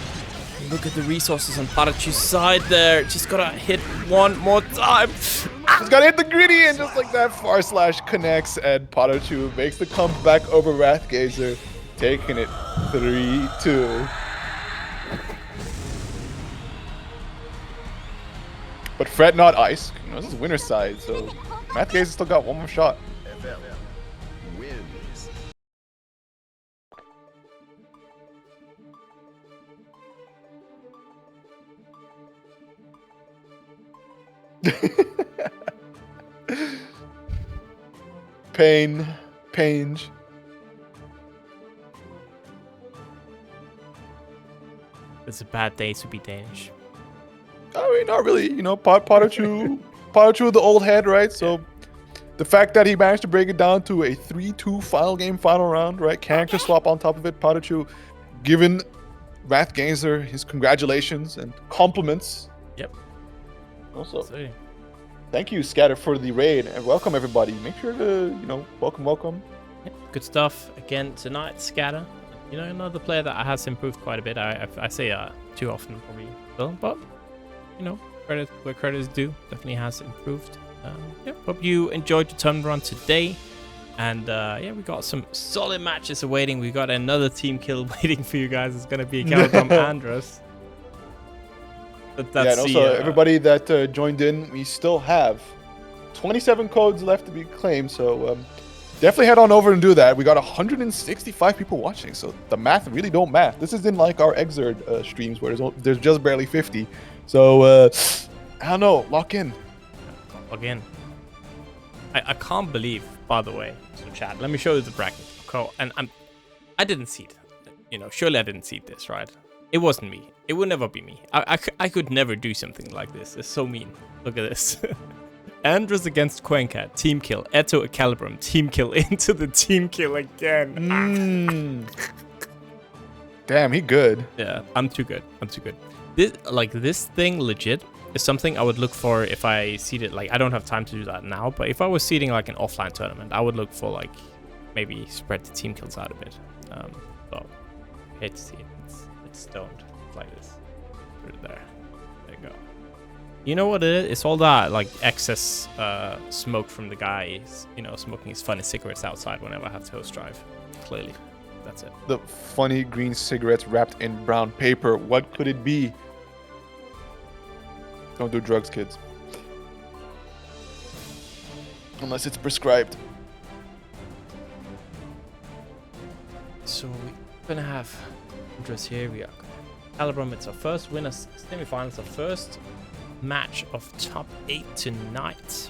Look at the resources on PataChu's side there. Just gotta hit one more time. Just gotta hit the gritty, and just like that, far slash connects, and PataChu makes the comeback over Wrathgazer, taking it 3-2. But fret not, Ice. You know, this is winner's side, so Wrathgazer still got one more shot. Pain. It's a bad day to be Danish. I mean, not really. You know, PataChu, the old head, right? So the fact that he managed to break it down to a 3-2 final round, right? Character swap on top of it. PataChu giving Wrathgazer his congratulations and compliments. Yep. Also, So, thank you, Scatter, for the raid, and welcome everybody. Make sure to, welcome. yeah, good stuff again tonight, Scatter. You know, another player that has improved quite a bit. I say too often probably, still, but you know, credit where credit is due. Definitely has improved. Yeah, hope you enjoyed the tournament run today. And yeah, we got some solid matches awaiting. We got another team kill waiting for you guys. It's gonna be ecalebrum Andros. But that's And also, everybody that joined in, we still have 27 codes left to be claimed. So definitely head on over and do that. We got 165 people watching, so the math really don't math. This isn't like our Xrd streams where there's just barely 50. So I don't know. Lock in. Again, I can't believe, by the way, so chat, let me show you the bracket. Cool. And I didn't see it. You know, surely I didn't see this, right? It wasn't me. It would never be me. I could never do something like this. It's so mean. Look at this. Andros against Cuenca, team kill. Eto ecalebrum, team kill into the team kill again. Damn, he good. Yeah, I'm too good. This thing legit is something I would look for if I seeded, like, I don't have time to do that now, but if I was seeding like an offline tournament, I would look for like maybe spread the team kills out a bit. But I hate to see it. It's stoned like this. Put it there. There you go. You know what it is? It's all that like excess smoke from the guy, you know, smoking his funny cigarettes outside whenever I have to host drive. Clearly, that's it. The funny green cigarettes wrapped in brown paper. What could it be? Don't do drugs, kids. Unless it's prescribed. So we're gonna have Andros here. We are ecalebrum. It's our first winner semifinal. It's our first match of top 8 tonight.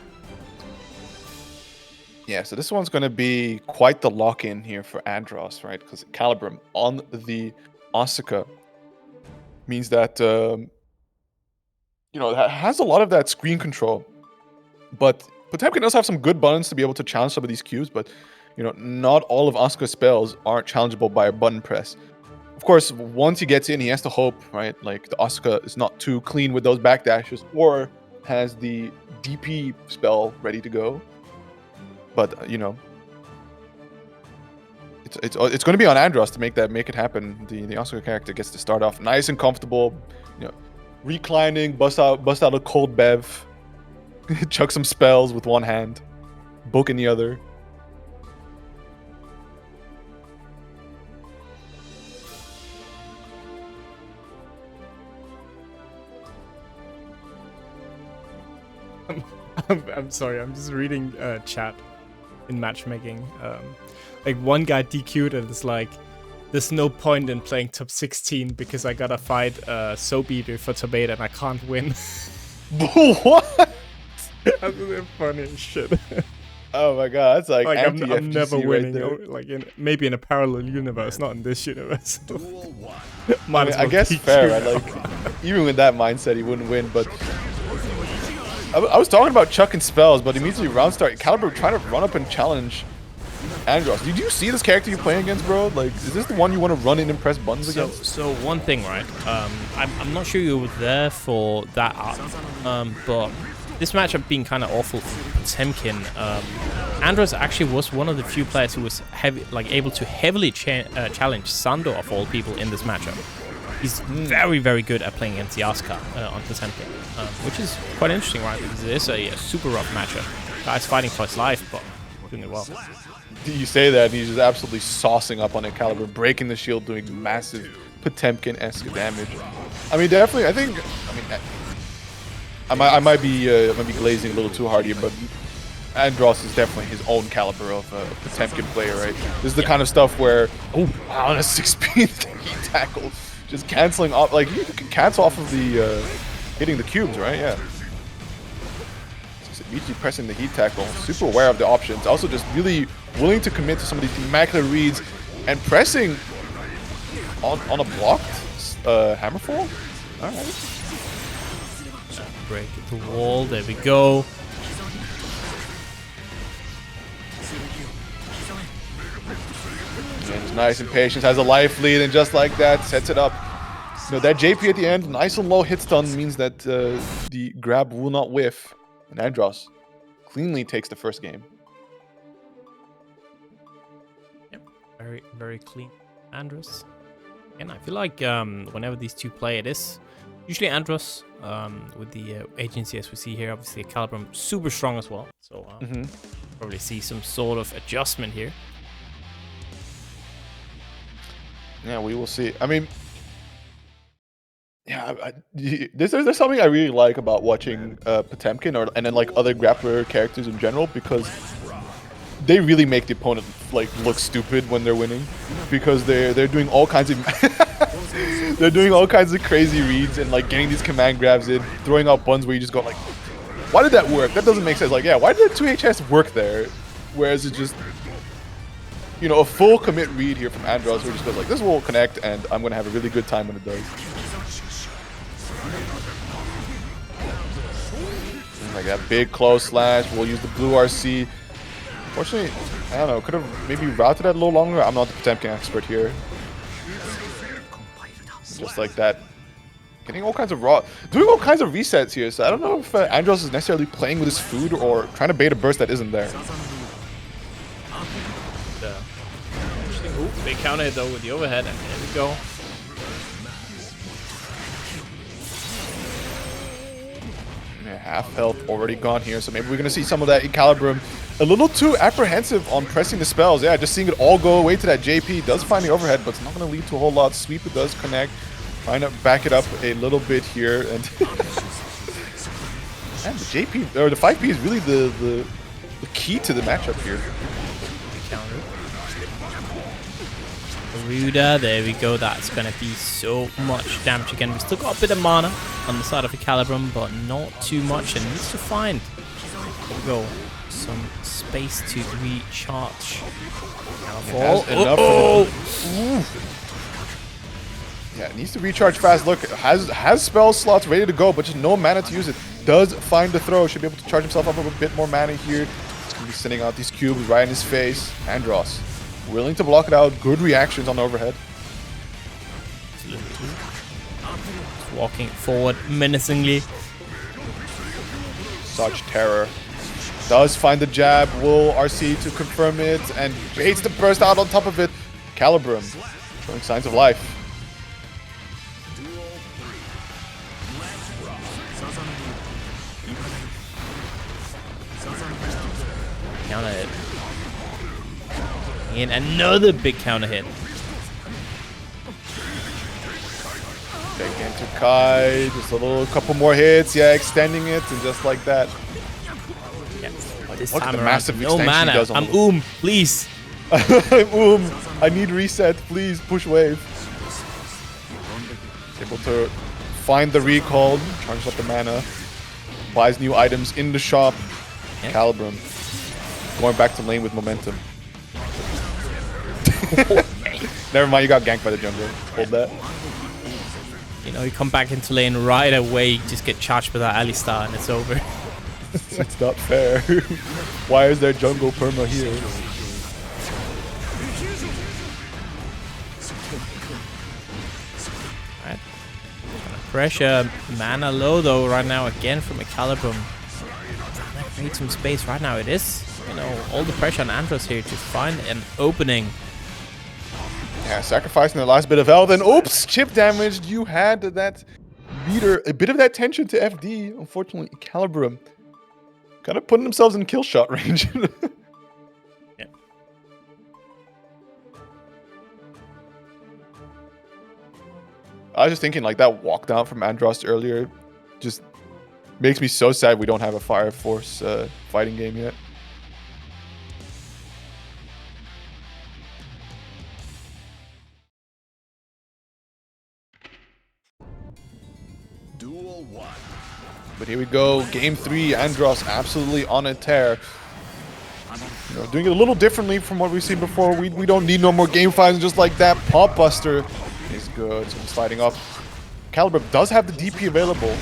Yeah, so this one's going to be quite the lock-in here for Andros, right? Because ecalebrum on the Asuka means that, you know, it has a lot of that screen control. But Potemkin does have some good buttons to be able to challenge some of these cubes, but, you know, not all of Asuka's spells aren't challengeable by a button press. Of course, once he gets in, he has to hope, right? Like, the Asuka is not too clean with those backdashes or has the DP spell ready to go. But, you know, it's going to be on Andros to make it happen. The Asuka character gets to start off nice and comfortable, you know, reclining, bust out a cold bev, chuck some spells with one hand, book in the other. I'm sorry, I'm just reading chat in matchmaking. Like one guy DQ'd and it's like, there's no point in playing top 16 because I gotta fight Sobeater for top 8 and I can't win. What? That's funny as shit. Oh my god, that's like I'm never winning. Right like maybe in a parallel universe, not in this universe. Duel 1. I guess fair, right? Like, even with that mindset, he wouldn't win, but I was talking about chucking spells, but immediately round start, ecalebrum trying to run up and challenge Andros. Did you see this character you're playing against, bro? Like, is this the one you want to run in and press buttons against? So one thing, right? I'm not sure you were there for that arc, but this matchup being kind of awful for Potemkin, Andros actually was one of the few players who was able to heavily challenge Sando of all people in this matchup. He's very, very good at playing against the Asuka on Potemkin, which is quite interesting, right? Because it is a super rough matchup. Guy's fighting for his life, but doing it well. You say that, and he's just absolutely saucing up on ecalebrum, breaking the shield, doing massive Potemkin-esque damage. I mean, definitely, I might be glazing a little too hard here, but Andros is definitely his own caliber of a Potemkin player, right? This is the kind of stuff where, oh wow, that's 6-speed he tackle, just canceling off, like you can cancel off of the hitting the cubes, right? Yeah. immediately pressing the heat tackle. Super aware of the options. Also just really willing to commit to some of these immaculate reads and pressing on a blocked hammerfall. All right. Break the wall. There we go. And he's nice and patient. Has a life lead, and just like that, sets it up. You know, that JP at the end, nice and low hit stun means that the grab will not whiff. And Andros cleanly takes the first game. Yep. Very, very clean. Andros. And I feel like whenever these two play, it is usually Andros with the agency as we see here. Obviously, ecalebrum super strong as well. So probably see some sort of adjustment here. Yeah, we will see. I mean, yeah, there's something I really like about watching Potemkin and then like other grappler characters in general, because they really make the opponent like look stupid when they're winning, because they're doing all kinds of they're doing all kinds of crazy reads and like getting these command grabs in, throwing out buns where you just go like, why did that work? That doesn't make sense. Like, yeah, why did the 2HS work there? Whereas it's just, you know, a full commit read here from Andros, who just goes like, this will connect and I'm gonna have a really good time when it does. Like that big close slash. We'll use the blue RC. Unfortunately, I don't know, could have maybe routed that a little longer. I'm not the Potemkin expert here. Just like that. Getting all kinds of doing all kinds of resets here. So I don't know if Andros is necessarily playing with his food or trying to bait a burst that isn't there. Interesting. Ooh, they counter it though with the overhead, and there we go. Yeah, half health already gone here, so maybe we're gonna see some of that ecalebrum. A little too apprehensive on pressing the spells. Yeah, just seeing it all go away to that JP. Does find the overhead, but it's not gonna lead to a whole lot. Sweeper does connect. Trying to back it up a little bit here, and and the JP or the 5P is really the key to the matchup here. Counter. Ruda, there we go. That's gonna be so much damage again. We still got a bit of mana on the side of ecalebrum, but not too much, and needs to find some space to recharge. Yeah, it needs to recharge fast. Look, has spell slots ready to go, but just no mana to use it. Does find the throw. Should be able to charge himself up a bit more mana here. It's going to be sending out these cubes right in his face. Andros willing to block it out. Good reactions on the overhead. Walking forward menacingly. Such terror. Does find the jab. Will RC to confirm it and baits the burst out on top of it. ecalebrum showing signs of life. Counter hit. And another big counter hit. Back into Kai. Just a couple more hits. Yeah, extending it, and just like that. Yeah. This look at the massive no mana. He does on Please. I need reset. Please push wave. Able to find the recall. Charges up the mana. Buys new items in the shop. Yeah. ecalebrum. Going back to lane with momentum. Never mind, you got ganked by the jungle. Hold that. You know, you come back into lane right away, you just get charged by that Alistar and it's over. It's not fair. Why is there jungle perma here? Alright. Pressure. Mana low though right now again from ecalebrum. Trying to create some space right now. It is, you know, all the pressure on Andros here to find an opening. Yeah, sacrificing the last bit of health, and oops, chip damaged. You had that meter, a bit of that tension to FD. Unfortunately, ecalebrum kind of putting themselves in kill shot range. Yeah. I was just thinking, like, that walk down from Andros earlier just makes me so sad we don't have a Fire Force fighting game yet. Duel 1. But here we go, game 3, Andros absolutely on a tear. You know, doing it a little differently from what we've seen before. We don't need no more game 5s just like that. Pop Buster is good, so he's sliding up. ecalebrum does have the DP available,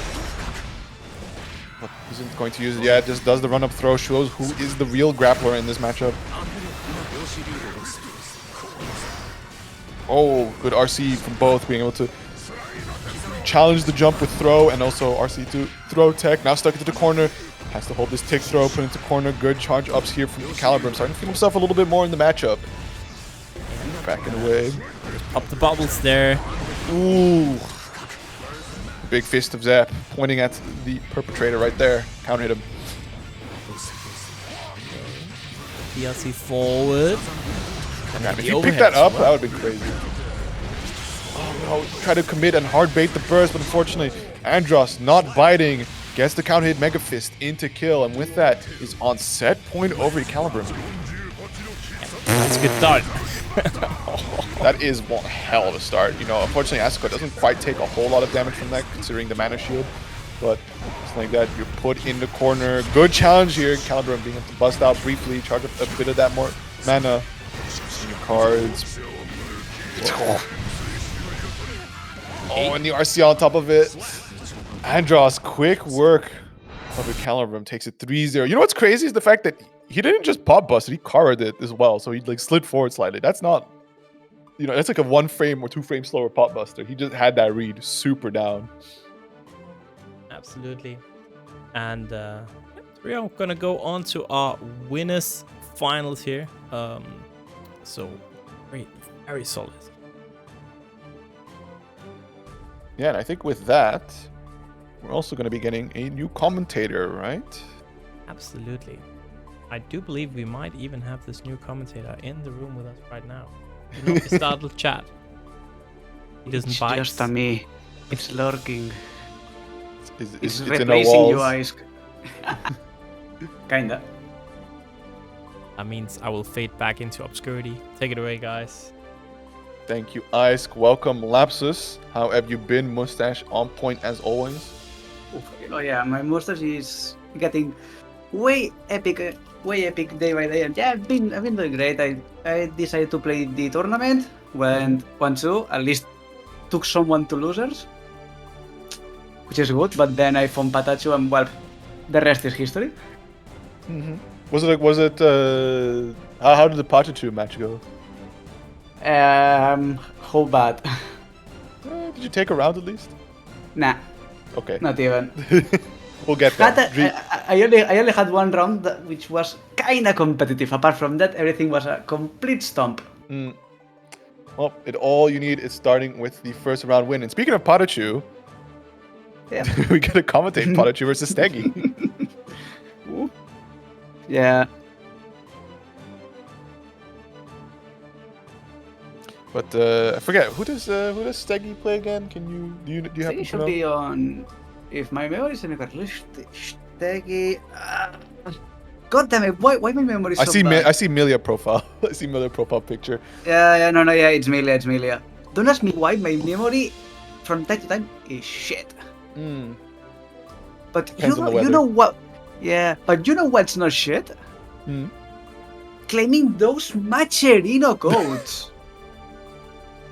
but isn't going to use it yet. Just does the run-up throw, shows who is the real grappler in this matchup. Oh, good RC from both, being able to challenge the jump with throw and also RC to throw tech. Now stuck into the corner. Has to hold this tick throw, put into corner. Good charge ups here from ecalebrum. Starting to feel himself a little bit more in the matchup. Backing away. Up the bubbles there. Ooh. Big fist of Zap pointing at the perpetrator right there. Counter hit him. DLC forward. Man, if you picked that up, that would have been crazy. Oh, no. Try to commit and hard bait the burst, but unfortunately, Andros not biting. Gets the counter hit Mega Fist into kill, and with that is on set point over ecalebrum. That's a good start. That is one hell of a start. You know, unfortunately, Asuka doesn't quite take a whole lot of damage from that, considering the mana shield. But just like that, you're put in the corner. Good challenge here. ecalebrum being able to bust out briefly, charge up a bit of that more mana. In your cards. Oh, and the RC on top of it. Andros, quick work of ecalebrum takes it 3-0. You know what's crazy is the fact that he didn't just pop bust it, he covered it as well. So he like slid forward slightly. That's not, you know, that's like a 1 frame or 2 frame slower pop buster. He just had that read super down. Absolutely. And we are gonna go on to our winners finals here. So very solid. Yeah, and I think with that, we're also going to be getting a new commentator, right? Absolutely. I do believe we might even have this new commentator in the room with us right now. Do not be startled, chat. He doesn't bite. It's just a me. It's lurking. It's in our replacing you, walls. Ice. Kinda. That means I will fade back into obscurity. Take it away, guys. Thank you, Ice. Welcome, Lapsus. How have you been? Mustache on point as always. Oh yeah, my mustache is getting way epic day by day. And yeah, I've been doing great. I decided to play the tournament, went 1-2, at least took someone to losers, which is good. But then I found PataChu, and well, the rest is history. Was it how did the PataChu match go? How bad? Did you take a round at least? Nah, Okay. not even. We'll get there. I only had 1 round which was kinda competitive. Apart from that, everything was a complete stomp. Well, all you need is starting with the first round win. And speaking of PataChu, Yeah. we gotta commentate PataChu versus sstegy. Yeah. But I forget who does sstegy play again? Can do you have It to should know? be on. If my memory is correct, Steggy. God damn it! Why my memory is I so see bad? I see Millia profile. I see Millia profile picture. Yeah, no, it's Millia. Don't ask me why my memory from time to time is shit. But Depends on the you know weather. what? Yeah, but you know what's not shit? Claiming those Macherino codes.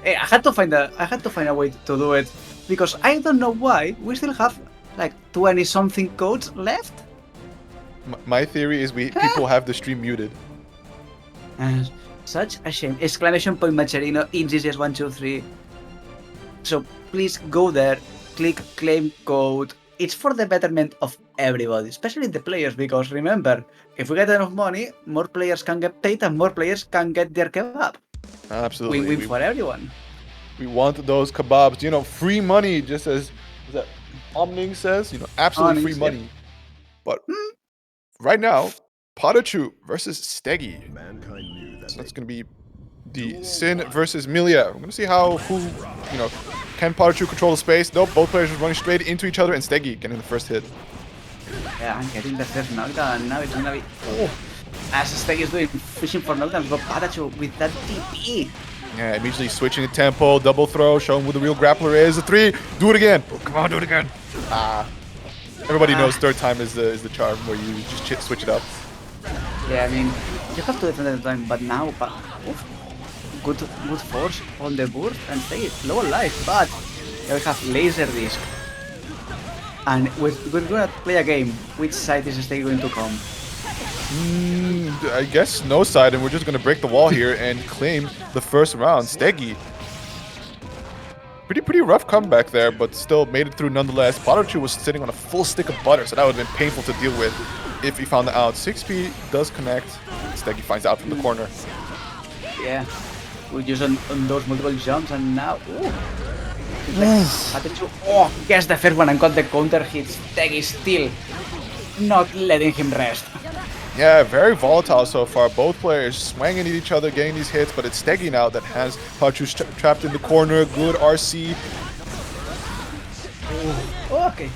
Hey, I had to find a way to do it, because I don't know why we still have like 20-something codes left. My theory is people have the stream muted. Such a shame! Exclamation point Macherino in GCS 123. So please go there, click claim code. It's for the betterment of everybody, especially the players, because remember, if we get enough money, more players can get paid and more players can get their kebab. Absolutely. Win-win for everyone. We want those kebabs. You know, free money, just as that Omning says. You know, absolutely free Onyx, money. But right now, PataChu versus sstegy. Mankind knew that So that's going to be the Shin versus Millia. We're going to see can PataChu control the space? Nope, both players are running straight into each other, and sstegy getting the first hit. Yeah, I'm getting the first knockdown. Now it's gonna be. As Steggy is doing, fishing for knockdowns, but PataChu with that TP. Yeah, immediately switching the tempo, double throw, showing who the real grappler is. A 3, do it again. Oh, come on, do it again. Everybody knows third time is the charm where you just switch it up. Yeah, I mean, you have to defend at the time, but now, oof, good force on the burst and stay low on life, but we have laser disc. And we're gonna play a game. Which side is Stay going to come? I guess no side, and we're just gonna break the wall here and claim the first round. sstegy. Pretty rough comeback there, but still made it through nonetheless. PataChu was sitting on a full stick of butter, so that would have been painful to deal with if he found it out. 6P does connect. sstegy finds out from the corner. Yeah, we just on those multiple jumps, and now, PataChu, gets the first one and got the counter hit. sstegy still not letting him rest. Yeah, very volatile so far. Both players swinging at each other, getting these hits, but it's sstegy now that has PataChu trapped in the corner. Good RC. Okay.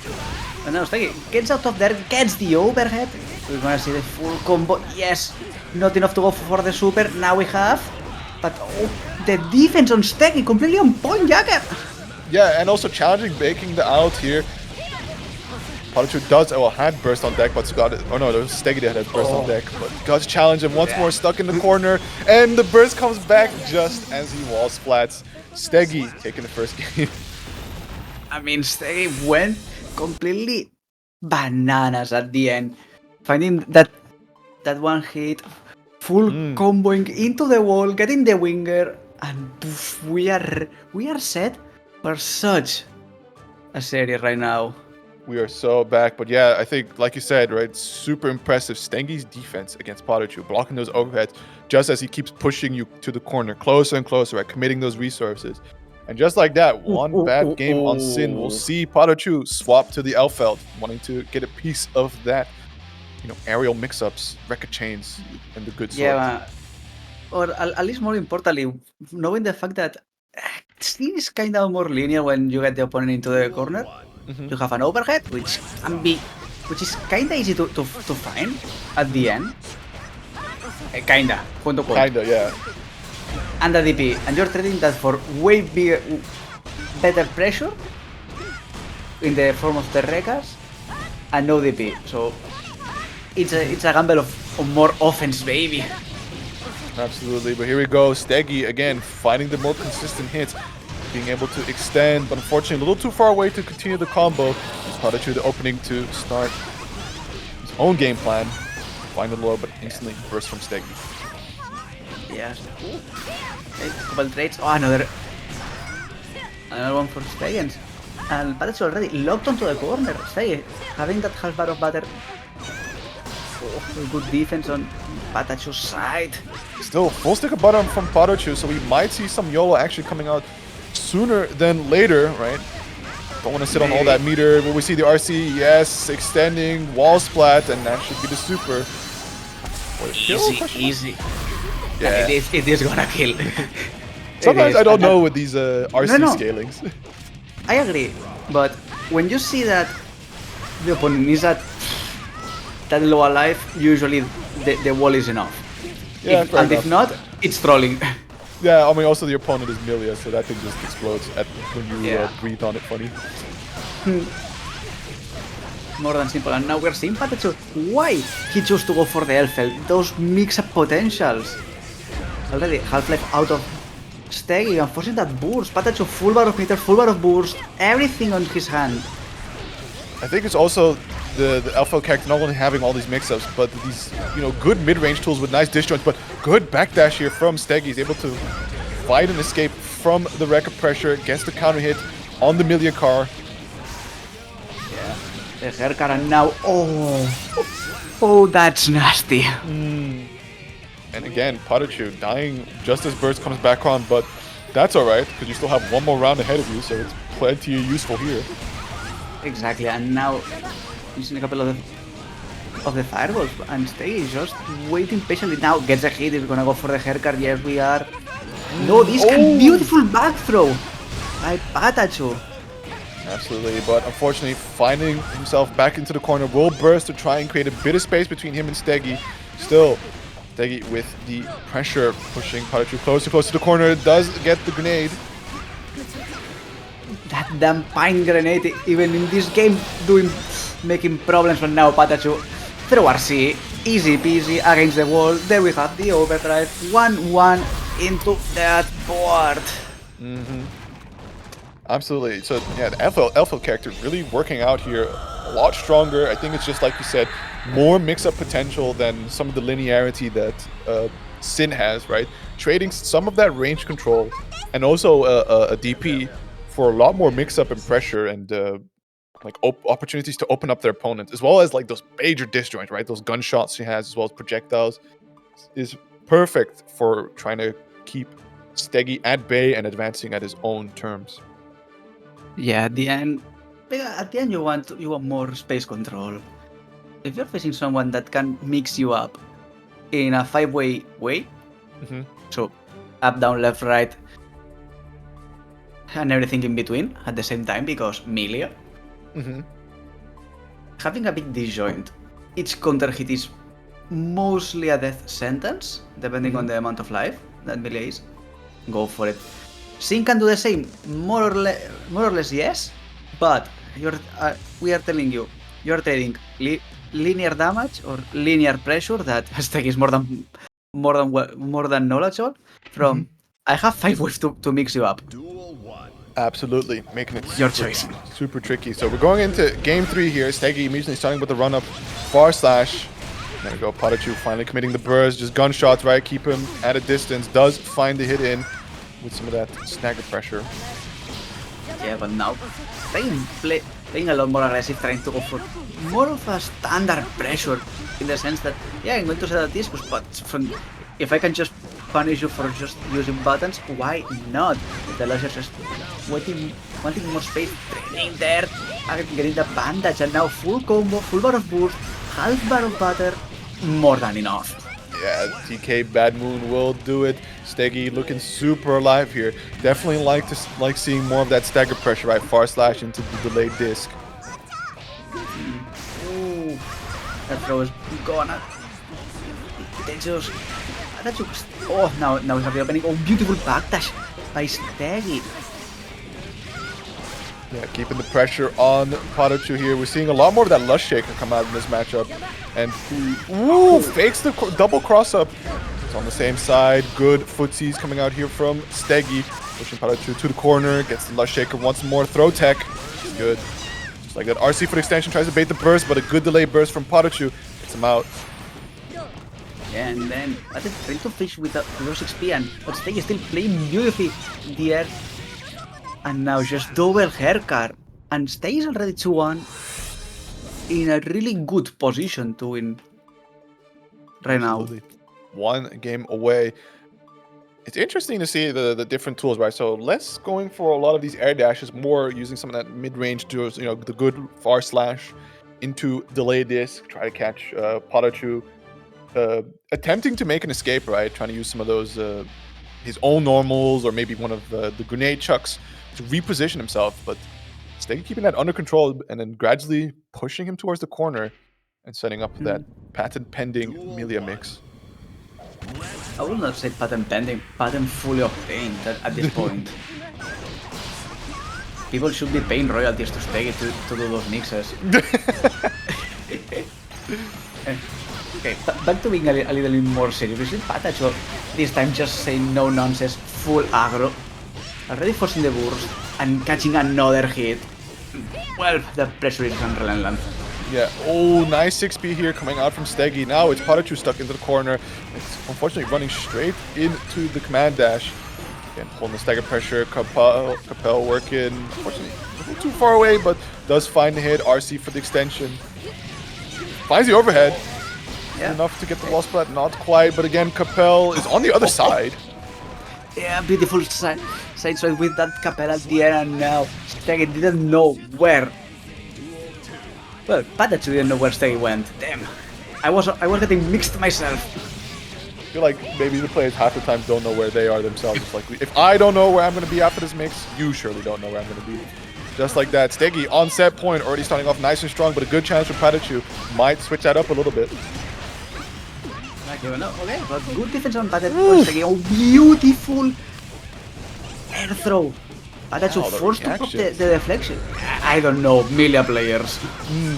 And now sstegy gets out of there, gets the overhead. We're gonna see the full combo. Yes, not enough to go for the super. Now we have, but the defense on sstegy completely on point, Gaer. Yeah, and also challenging, baking the out here. PataChu does, had burst on deck, but got it. Oh no, there was sstegy that had burst on deck, but got challenge him once more, stuck in the corner, and the burst comes back just as he wall splats. sstegy taking the first game. I mean, sstegy went completely bananas at the end, finding that one hit, full comboing into the wall, getting the winger, and poof, we are set for such a series right now. We are so back, but yeah, I think, like you said, right, super impressive. Stengi's defense against PataChu, blocking those overheads just as he keeps pushing you to the corner, closer and closer, right, committing those resources. And just like that, one bad game on Shin, we'll see PataChu swap to the Elfeld, wanting to get a piece of that, aerial mix-ups, record chains, and the good sword. Yeah, or at least more importantly, knowing the fact that Shin is kind of more linear when you get the opponent into the corner. You have an overhead, which is kinda easy to find at the end. Kinda, point to point. Kinda, yeah. And the DP, and you're trading that for way better pressure in the form of the Rekas and no DP. So it's a gamble of more offense, baby. Absolutely, but here we go. sstegy again finding the more consistent hits, being able to extend, but unfortunately a little too far away to continue the combo. PataChu the opening to start his own game plan. Find the low, but instantly burst from sstegy. Yes. Okay, couple trades. Oh, another one for sstegy. And PataChu already locked onto the corner. sstegy having that half bar of butter. Good defense on PataChu's side. Still full stick of butter from PataChu, so we might see some YOLO actually coming out sooner than later, right? Don't want to sit on all that meter, but we see the RC, yes, extending, wall splat, and that should be the super. Easy. Yeah. It is gonna kill. Sometimes I don't know with these RC scalings. I agree, but when you see that the opponent is that low alive, usually the wall is enough. Yeah, if not, it's trolling. Yeah, I mean, also the opponent is Millia, so that thing just explodes when you breathe on it funny. More than simple. And now we're seeing PataChu. Why he chose to go for the Elfeld? Those mix-up potentials. Already Half-Life out of sstegy and forcing that burst. PataChu full bar of meter, full bar of burst, everything on his hand. I think it's also the Elfeld character not only having all these mix-ups, but these good mid-range tools with nice disjoints, but good backdash here from sstegy. He's able to fight and escape from the record pressure, gets the counter hit on the Millia car. Yeah, the haircut and now, oh, that's nasty. And again, PataChu dying just as burst comes back on, but that's alright, because you still have one more round ahead of you, so it's plenty useful here. Exactly, and now using a couple of the fireballs, and sstegy is just waiting patiently. Now gets a hit, he's gonna go for the haircut. Yes, we are. No, this beautiful back throw by PataChu. Absolutely, but unfortunately finding himself back into the corner, will burst to try and create a bit of space between him and sstegy. Still, sstegy with the pressure pushing PataChu closer to the corner, does get the grenade. That damn pine grenade, even in this game, doing making problems, but now PataChu through RC, easy peasy against the wall. There we have the overdrive, 1-1 into that board. Absolutely. So yeah, the Elfil character really working out here a lot stronger. I think it's just like you said, more mix-up potential than some of the linearity that Shin has, right? Trading some of that range control and also a DP for a lot more mix-up and pressure and like opportunities to open up their opponent, as well as like those major disjoints, right? Those gunshots she has, as well as projectiles, is perfect for trying to keep sstegy at bay and advancing at his own terms. Yeah, at the end you want more space control. If you're facing someone that can mix you up in a 5-way way, so up, down, left, right, and everything in between at the same time, because Millia, having a big disjoint, each counter hit is mostly a death sentence, depending on the amount of life that Millia is. Go for it. Shin can do the same, more or less, yes, but we are telling you, you are trading linear damage or linear pressure that sstegy is more than knowledgeable from. I have 5 ways to mix you up. Duel 1. Absolutely, making it Your choice. super tricky. So we're going into game 3 here. sstegy immediately starting with the run up, far slash. There we go, PataChu finally committing the burst, just gunshots, right? Keep him at a distance. Does find the hit in with some of that stagger pressure. Yeah, but now playing a lot more aggressive, trying to go for more of a standard pressure, in the sense that, yeah, I'm going to set a discus, but if I can just punish you for just using buttons, why not? The laser just wanting more space, training there, getting the bandage, and now full combo, full bar of boost, half bar of butter, more than enough. Yeah, TK Bad Moon will do it. sstegy looking super alive here. Definitely like seeing more of that stagger pressure, right? Far slash into the delayed disc. Ooh, that throw is gonna. They just. Oh, now we have the opening. Oh, beautiful backdash by sstegy. Yeah, keeping the pressure on PataChu here. We're seeing a lot more of that Lush Shaker come out in this matchup. And ooh, fakes the double cross up. It's on the same side. Good footsies coming out here from sstegy. Pushing PataChu to the corner. Gets the Lush Shaker once more. Throw tech. Good. Just like that. RC foot extension tries to bait the burst, but a good delay burst from PataChu. Gets him out. Yeah, and then I think trying to fish with a low 6p, but sstegy is still playing beautifully the air. And now just double haircut. And sstegy is already 2-1 in a really good position to win right Absolutely. now. 1 game away. It's interesting to see the different tools, right? So less going for a lot of these air dashes, more using some of that mid-range tools, you know, the good far slash into delay disc, try to catch PataChu. Attempting to make an escape, right? Trying to use some of those his own normals or maybe one of the grenade chucks to reposition himself, but sstegy keeping that under control and then gradually pushing him towards the corner and setting up that patent pending Millia mix. I will not say patent pending, patent fully obtained at this point. People should be paying royalties to sstegy to do those mixes. Okay, back to being a little bit more serious. We see PataChu this time just saying no nonsense, full aggro. Already forcing the burst and catching another hit. Well, the pressure is unrelentless. Yeah, oh, nice 6p here coming out from sstegy. Now it's PataChu stuck into the corner. It's unfortunately running straight into the command dash. Again, holding the stagger pressure. Capel working, unfortunately, a little too far away, but does find the hit. RC for the extension. Finds the overhead. Yeah. Enough to get the wall splat, not quite, but again, Capel is on the other side. Yeah, beautiful side sword with that Capel at the end, and now sstegy didn't know where. Well, PataChu didn't know where sstegy went. Damn, I was getting mixed myself. I feel like maybe the players half the time don't know where they are themselves. It's like, if I don't know where I'm going to be after this mix, you surely don't know where I'm going to be. Just like that, sstegy on set point, already starting off nice and strong, but a good chance for PataChu. Might switch that up a little bit. Okay, but good defense on PataChu. Oh, beautiful air throw PataChu Wow, the forced to pop the reactions. deflection. I don't know, Millia players.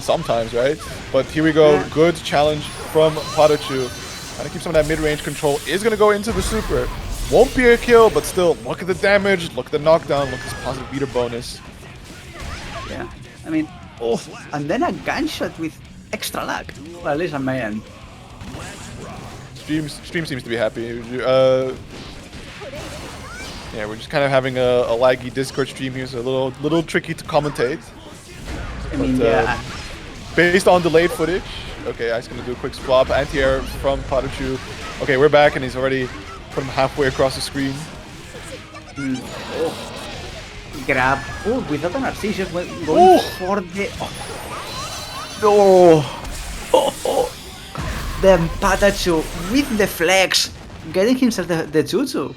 Sometimes, right? But here we go. Yeah. Good challenge from PataChu. Trying to keep some of that mid-range control. Is going to go into the super. Won't be a kill, but still, look at the damage. Look at the knockdown. Look at this positive beater bonus. Yeah, I mean, oh, and then a gunshot with extra luck. Well, at least on my end. Stream seems to be happy. Yeah, we're just kind of having a laggy Discord stream here, so a little tricky to commentate. I mean, But, yeah. Based on delayed footage. Okay, Ice gonna do a quick swap. Anti-air from PataChu. Okay, we're back, and he's already put him halfway across the screen. Oh. Grab. Oh, without an assist, just going Oh. for the. Oh. Oh. Then PataChu with the flex, getting himself the jutsu.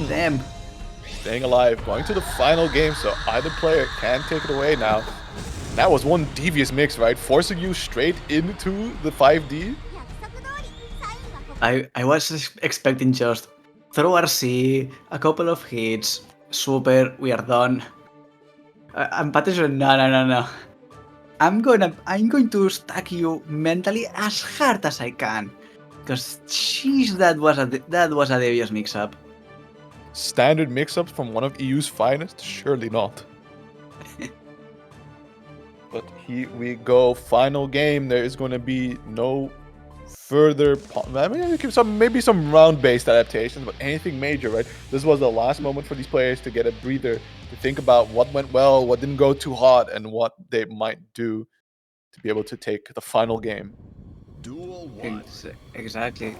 Damn. Staying alive, going to the final game, so either player can take it away now. That was one devious mix, right? Forcing you straight into the 5D. I was expecting just throw RC, a couple of hits, super, we are done. And PataChu, no. I'm going to stack you mentally as hard as I can, because jeez, that was a devious mix-up. Standard mix-ups from one of EU's finest? Surely not. But here we go. Final game. There is going to be no further... I mean, maybe some round-based adaptations, but anything major, right? This was the last moment for these players to get a breather, to think about what went well, what didn't go too hot, and what they might do to be able to take the final game. Duel 1. Exactly.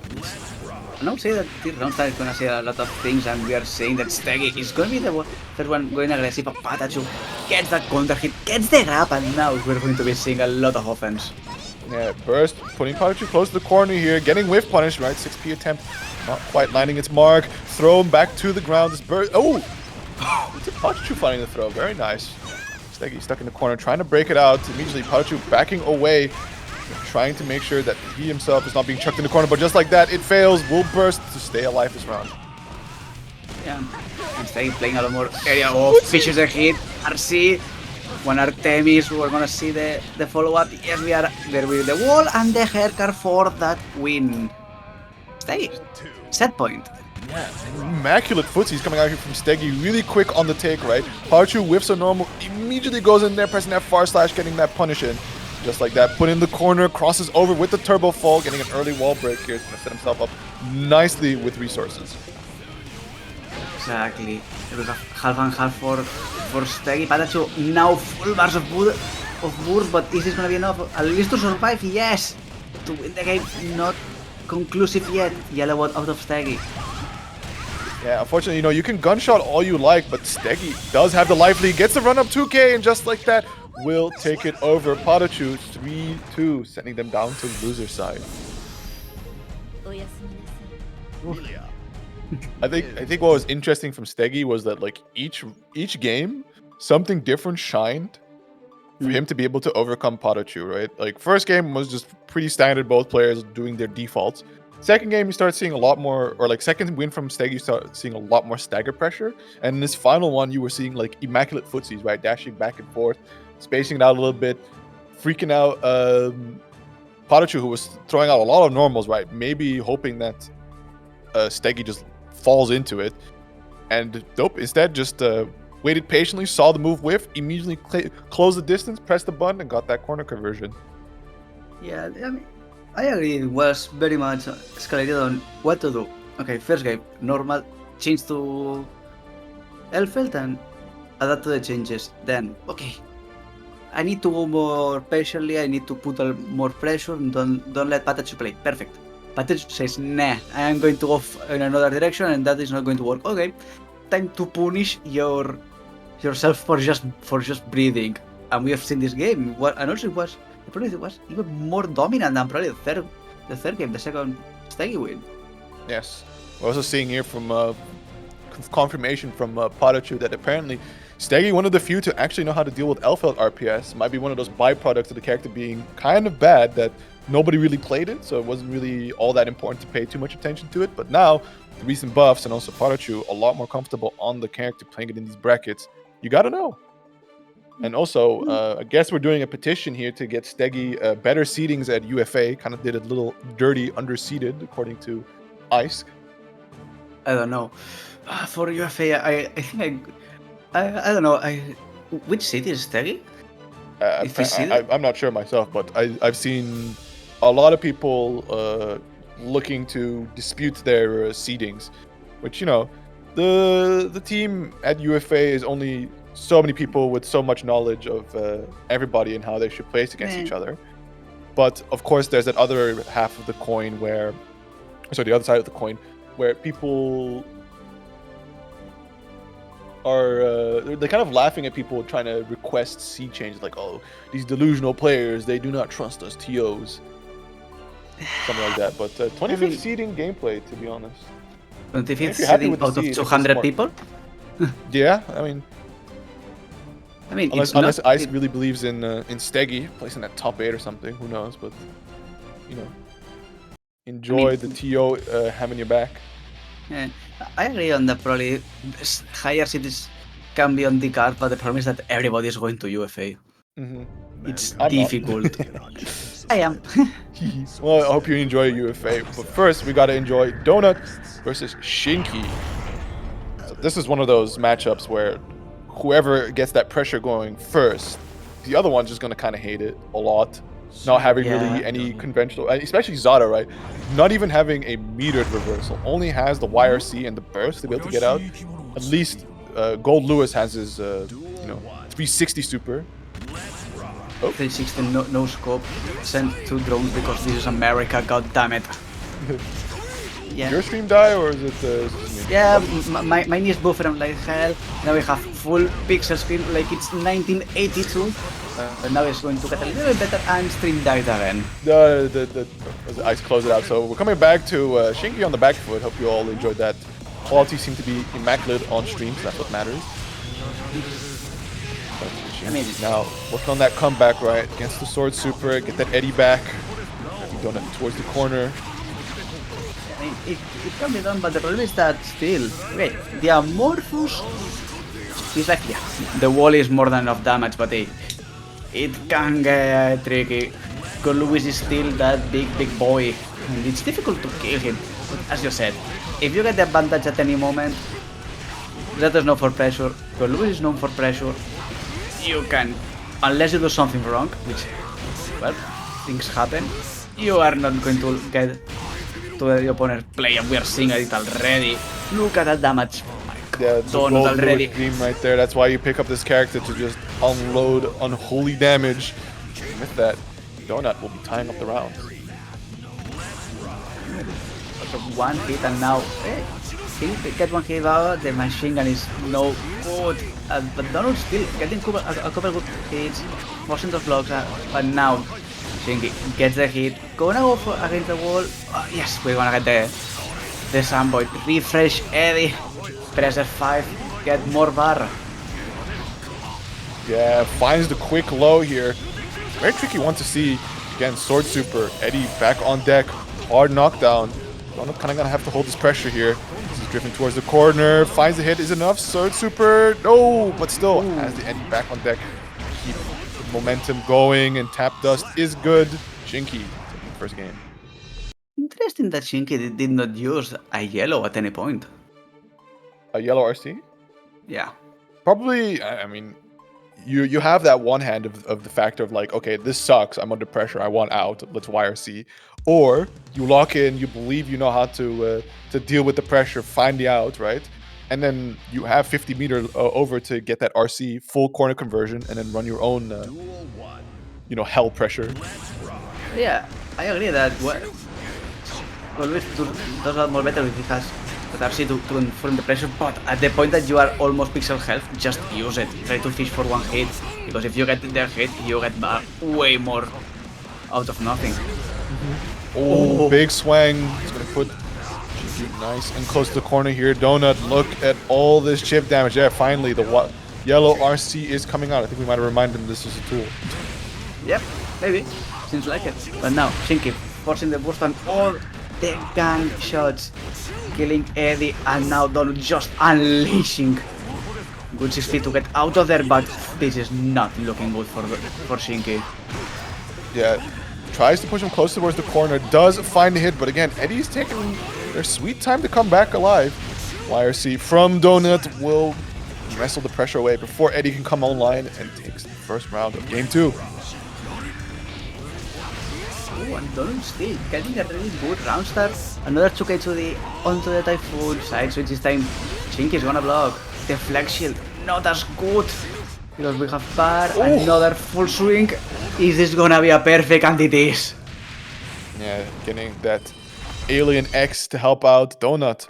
And I would say that this round is going to say a lot of things, and we are saying that sstegy is going to be the first one going aggressive, but PataChu gets that counter hit, gets the grab, and now we're going to be seeing a lot of offense. Yeah, burst, putting PataChu close to the corner here, getting whiff punish, right? 6P attempt, not quite landing its mark. Throw him back to the ground. This burst, oh! It's PataChu finding the throw, very nice. sstegy stuck in the corner, trying to break it out. Immediately, PataChu backing away, trying to make sure that he himself is not being chucked in the corner, but just like that, it fails. Will burst to stay alive this round. Yeah, and sstegy playing a lot more area. Oh, fishes the hit, RC. One Artemis, we're gonna see the follow-up. Yes, we are there with the wall and the haircut for that win. sstegy, set point. Yeah, immaculate footsies coming out here from sstegy, really quick on the take, right? PataChu whiffs a normal, immediately goes in there, pressing that far slash, getting that punish in. Just like that, put in the corner, crosses over with the turbo fall, getting an early wall break here. He's gonna set himself up nicely with resources. Exactly. It was a half and half for sstegy. PataChu now full bars of burst, but is this gonna be enough? At least to survive, yes! To win the game, not conclusive yet. Yellow out of sstegy. Yeah, unfortunately, you can gunshot all you like, but sstegy does have the life lead, gets the run up 2K, and just like that, will take it over. PataChu 3-2, sending them down to the loser side. Millia. I think what was interesting from sstegy was that like each game, something different shined for him to be able to overcome PataChu, right? Like first game was just pretty standard, both players doing their defaults. Second game, you start seeing a lot more, or like second win from sstegy, you start seeing a lot more stagger pressure. And in this final one, you were seeing like immaculate footsies, right? Dashing back and forth, spacing it out a little bit, freaking out PataChu, who was throwing out a lot of normals, right? Maybe hoping that sstegy just falls into it. And nope, instead just waited patiently, saw the move whiff, immediately closed the distance, pressed the button, and got that corner conversion. Yeah, I mean, I agree. It was very much escalated on what to do. Okay, first game, normal, change to Elfeld and adapt to the changes. Then, okay, I need to go more patiently, I need to put more pressure, and don't let PataChu play. Perfect. PataChu says, nah, I am going to go in another direction, and that is not going to work. Okay, time to punish yourself for just breathing. And we have seen this game, and also it was even more dominant than probably the third game, the second sstegy win. Yes. We're also seeing here from confirmation from PataChu that apparently sstegy, one of the few to actually know how to deal with Elfeld RPS, might be one of those byproducts of the character being kind of bad that nobody really played it, so it wasn't really all that important to pay too much attention to it. But now, the recent buffs and also PataChu a lot more comfortable on the character, playing it in these brackets, you gotta know. And also, I guess we're doing a petition here to get sstegy better seedings at UFA. Kind of did a little dirty underseeded, according to Ice. I don't know. For UFA, I think I don't know. Which city is sstegy? If we see that? I'm not sure myself, but I've seen a lot of people looking to dispute their seedings, which, you know, the team at UFA is only so many people with so much knowledge of everybody and how they should place against each other. But of course, there's that other half of the coin where, sorry, the other side of the coin, where people are they're kind of laughing at people trying to request seed changes, like, oh, these delusional players, they do not trust us TOs, something like that. But 25th seeding gameplay, to be honest. 25th seeding out of 200 people? Yeah, I mean, it's unless not, Ice really believes in sstegy, placing that top 8 or something, who knows? But, you know, enjoy the TO having your back. Yeah, I agree on that. Probably higher cities can be on the card, but the problem is that everybody is going to UFA. It's difficult. I am. Well, I hope you enjoy UFA. But first, we gotta enjoy Donut versus Shinky. So this is one of those matchups where whoever gets that pressure going first, the other one's just gonna kind of hate it a lot. Not having really any conventional, especially Zato, right? Not even having a metered reversal. Only has the YRC and the burst to be able to get out. At least Goldlewis has his, 360 super. Oh. 360 no scope. Send 2 drones because this is America. God damn it. Yeah. Your stream die or is it? Yeah, mine is buffering like hell. Now we have full pixel screen like it's 1982. But now it's going to get a little bit better and stream died again. The Ice close it out. So we're coming back to Shinky on the back foot. Hope you all enjoyed that. Quality seemed to be immaculate on stream, so that's what matters. Now working on that comeback, right, against the sword super, get that Eddie back. Going towards the corner. I mean, it can be done, but the problem is that still, wait, the Amorphous is like, yeah, the wall is more than enough damage, but it can get tricky. Goldlewis is still that big boy, and it's difficult to kill him. But as you said, if you get the advantage at any moment, Zato is known for pressure, Goldlewis is known for pressure. You can, unless you do something wrong, which, well, things happen, you are not going to get to the opponent's play, and we are seeing it already. Look at that damage. Yeah, it's Donut already. Dream right there. That's why you pick up this character, to just unload unholy damage. And with that, Donut will be tying up the round. One hit and now, he get one hit out. The machine gun is no good, but Donut still getting a couple good hits, forcing those blocks. But now Shinky gets the hit. Gonna go for against the wall. Yes, we're gonna get the Sunboy. Refresh Eddie. Press F5, get more bar. Yeah, finds the quick low here. Very tricky one to see. Again, sword super. Eddie back on deck. Hard knockdown. Donut kind of gonna have to hold this pressure here. He's drifting towards the corner. Finds the hit. Is enough. Sword super. No, but still has the Eddie back on deck. Keep the momentum going, and tap dust is good. Shinky taking the first game. Interesting that Shinky did not use a yellow at any point. A yellow RC? Yeah. Probably, I mean, you have that one hand of the factor of like, okay, this sucks, I'm under pressure, I want out, let's YRC. Or you lock in, you believe you know how to deal with the pressure, find the out, right? And then you have 50 meter over to get that RC, full corner conversion, and then run your own, hell pressure. Yeah, I agree that always does a lot more better if he has the RC to inform the pressure, but at the point that you are almost pixel health, just use it. Try to fish for one hit, because if you get the hit, you get way more out of nothing. Oh, big swing. He's going to put Shinky nice and close to the corner here. Donut, look at all this chip damage. Yeah, finally, the yellow RC is coming out. I think we might have reminded him this is a tool. Yep, maybe. Seems like it. But now, Shinky forcing the burst on all the gang shots, killing Eddie, and now Donut just unleashing Good 6 feet to get out of there, but this is not looking good for Shinky. Yeah, tries to push him close towards the corner, does find the hit, but again, Eddie's taking their sweet time to come back alive. YRC from Donut will wrestle the pressure away before Eddie can come online and takes the first round of game 2. Ooh, and Donut still getting a really good round start. Another 2K to the onto the Typhoon side switch this time. Shinky's gonna block. The flex shield, not as good. Because we have bar, another full swing. Is this gonna be a perfect? And it is. Yeah, getting that Alien X to help out Donut.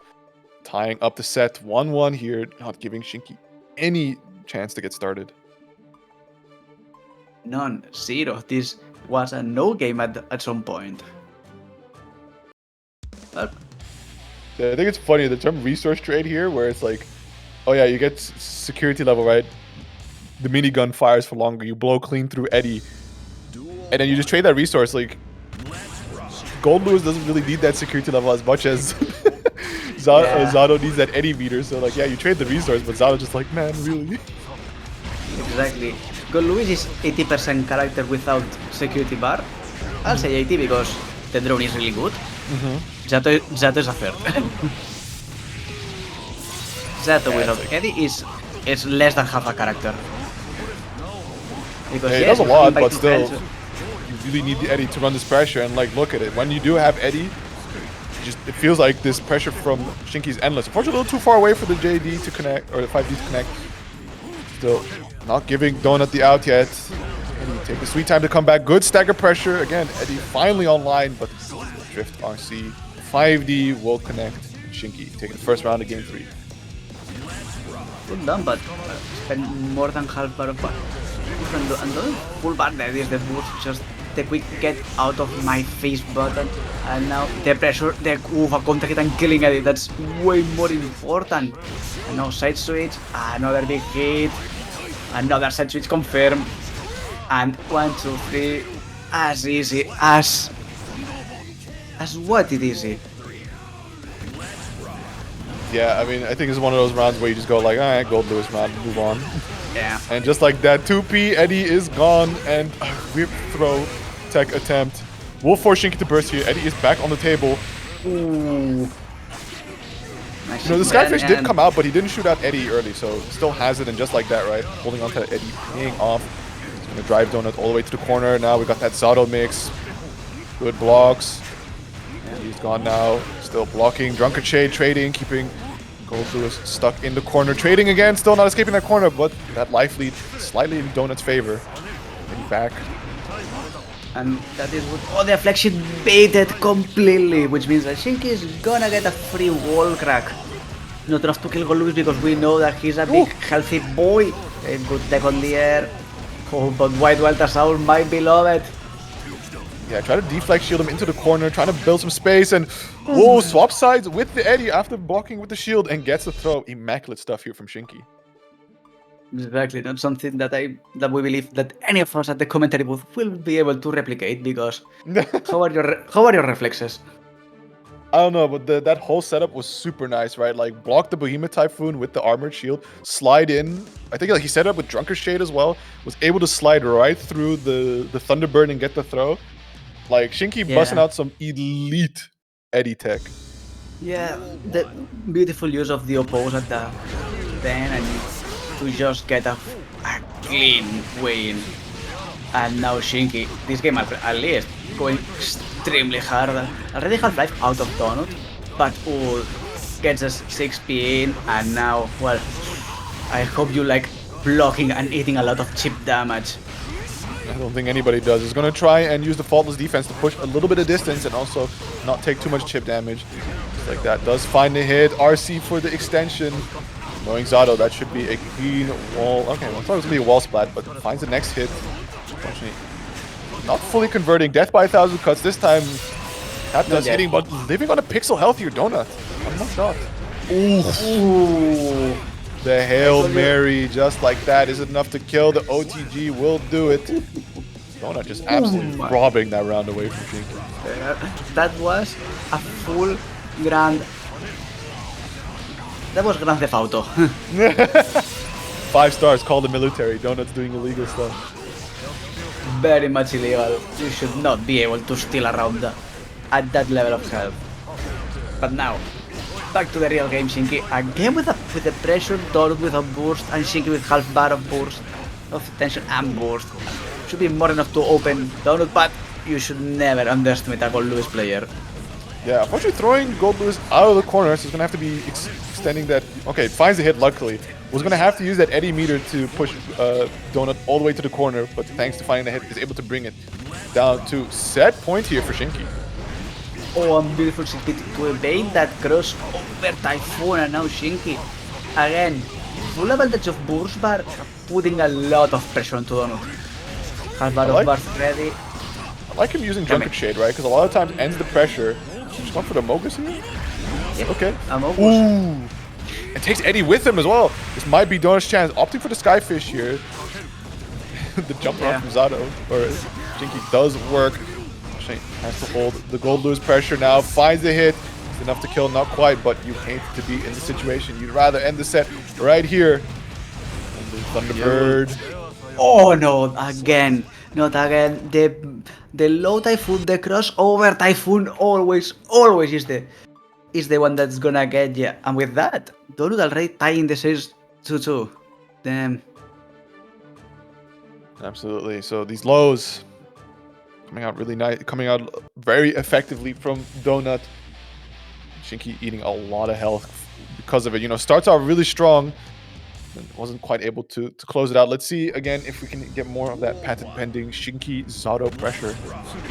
Tying up the set 1-1 here, not giving Shinky any chance to get started. None, zero. This was a no game at some point. But Yeah, I think it's funny, the term resource trade here, where it's like, oh yeah, you get security level, right? The minigun fires for longer, you blow clean through Eddie, and then you just trade that resource. Like, Goldlewis doesn't really need that security level as much as Zato needs that Eddie meter. So like, yeah, you trade the resource, but Zato's just like, man, really? exactly. Goldlewis is 80% character without security bar. I'll say 80 because the drone is really good. Zato is a third. Zato without Eddie is less than half a character. Because Yeah, he does a lot, but still, you really need the Eddie to run this pressure. And like, look at it. When you do have Eddie, it feels like this pressure from Shinky is endless. Unfortunately, a little too far away for the JD to connect, or the 5D to connect. Still not giving Donut the out yet. Eddie take a sweet time to come back. Good stagger pressure. Again, Eddie finally online, but Drift RC. 5D will connect Shinky, taking the first round of game 3. Good done, but spend more than half bar of bar. And the full bar there is the boost, just the quick get out of my face button. And now the pressure, the a contact hit and killing Eddie, that's way more important. And now side switch, another big hit, another side switch confirmed. And 1, 2, 3, as easy as what it is. Yeah, I mean, I think it's one of those rounds where you just go like, alright, Goldlewis round, move on. Yeah. And just like that, 2P, Eddie is gone, and whip throw tech attempt will force Shinky to burst here. Eddie is back on the table. Ooh. Nice. You know, the Skyfish did come out, but he didn't shoot out Eddie early, so still has it, and just like that, right? Holding on to Eddie, paying off. He's gonna drive Donut all the way to the corner. Now we got that Zato mix. Good blocks. And he's gone now. Still blocking. Drunkard Shade trading, keeping Goldlewis stuck in the corner. Trading again, still not escaping that corner, but that life lead slightly in Donut's favor. Getting back. And that is what. Oh, the deflection baited completely, which means that Shinky is gonna get a free wall crack. Not enough to kill Goldlewis because we know that he's a big, healthy boy. A good tech on the air. Oh, but White Weltersaur, my beloved. Yeah, try to deflect shield him into the corner, trying to build some space, and whoa, swap sides with the Eddie after blocking with the shield and gets the throw. Immaculate stuff here from Shinky. Exactly, not something that we believe that any of us at the commentary booth will be able to replicate because how are your reflexes? I don't know, but that whole setup was super nice, right? Like, block the Behemoth Typhoon with the armored shield, slide in. I think like he set it up with Drunkard Shade as well. Was able to slide right through the Thunderbird and get the throw. Like, Shinky busting out some elite Eddie tech. Yeah, the beautiful use of the oppose at the then and to just get a clean win. And now Shinky, this game at least, going extremely hard. Already Half-Life out of Donut, but gets us 6p in, and now, well, I hope you like blocking and eating a lot of chip damage. I don't think anybody does. He's going to try and use the faultless defense to push a little bit of distance and also not take too much chip damage. Just like that. Does find the hit. RC for the extension. Knowing Zato, that should be a clean wall. Okay, well, I thought it was going to be a wall splat, but finds the next hit. Unfortunately, not fully converting. Death by 1,000 cuts. This time, that does hitting, but living on a pixel health here. Donut. One more shot. Ooh. The Hail Mary, just like that. Is it enough to kill? The OTG will do it. Donut just absolutely robbing that round away from Shinky. That was a full grand... That was Grand Theft Auto. 5 stars, call the military. Donut's doing illegal stuff. Very much illegal. You should not be able to steal around at that level of health. But now, back to the real game, Shinky. Again with the pressure, Donut with a burst, and Shinky with half bar of burst, of tension and burst. Should be more enough to open Donut, but you should never underestimate a Goldlewis player. Yeah, unfortunately throwing Goldlewis out of the corner, so he's going to have to be extending that. Okay, finds the hit luckily. Was going to have to use that Eddie meter to push Donut all the way to the corner, but thanks to finding the hit, is able to bring it down to set point here for Shinky. Oh, and beautiful Shinky to evade that cross over Typhoon, and now Shinky. Again, full advantage of burst bar, putting a lot of pressure onto Donut. Half bar of bars ready. I like him using Junket Shade, right? Because a lot of times ends the pressure. Just going for the Mogus here? Yeah, Okay. Mogus. Ooh. And takes Eddie with him as well. This might be Donut's chance. Opting for the Skyfish here. The jump around from Zato, or Shinky, does work. Shane has to hold the Goldlewis pressure now. Finds the hit. It's enough to kill, not quite, but you hate to be in the situation. You'd rather end the set right here. And the Thunderbird. Oh no, again. Not again. The low Typhoon, the crossover Typhoon always is the one that's gonna get you. And with that, Donut already tying the series 2-2. Damn. Absolutely. So these lows coming out really nice, coming out very effectively from Donut. Shinky eating a lot of health because of it. You know, starts out really strong. Wasn't quite able to close it out. Let's see again if we can get more of that patent pending Shinky Zato pressure.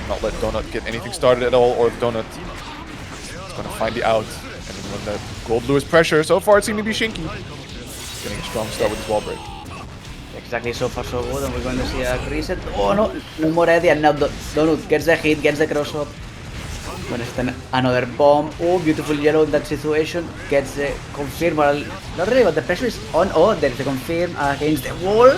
Not let Donut get anything started at all, or if Donut is going to find the out. And then when the Goldlewis pressure, so far it seemed to be Shinky. Getting a strong start with his wall break. Exactly, so far so good, and we're going to see a reset. Oh no, no more Eddie, and now Donut gets the hit, gets the cross up. Gonna stand another bomb. Oh, beautiful yellow in that situation. Gets the confirm. Well, not really, but the pressure is on. Oh, there's the confirm against the wall.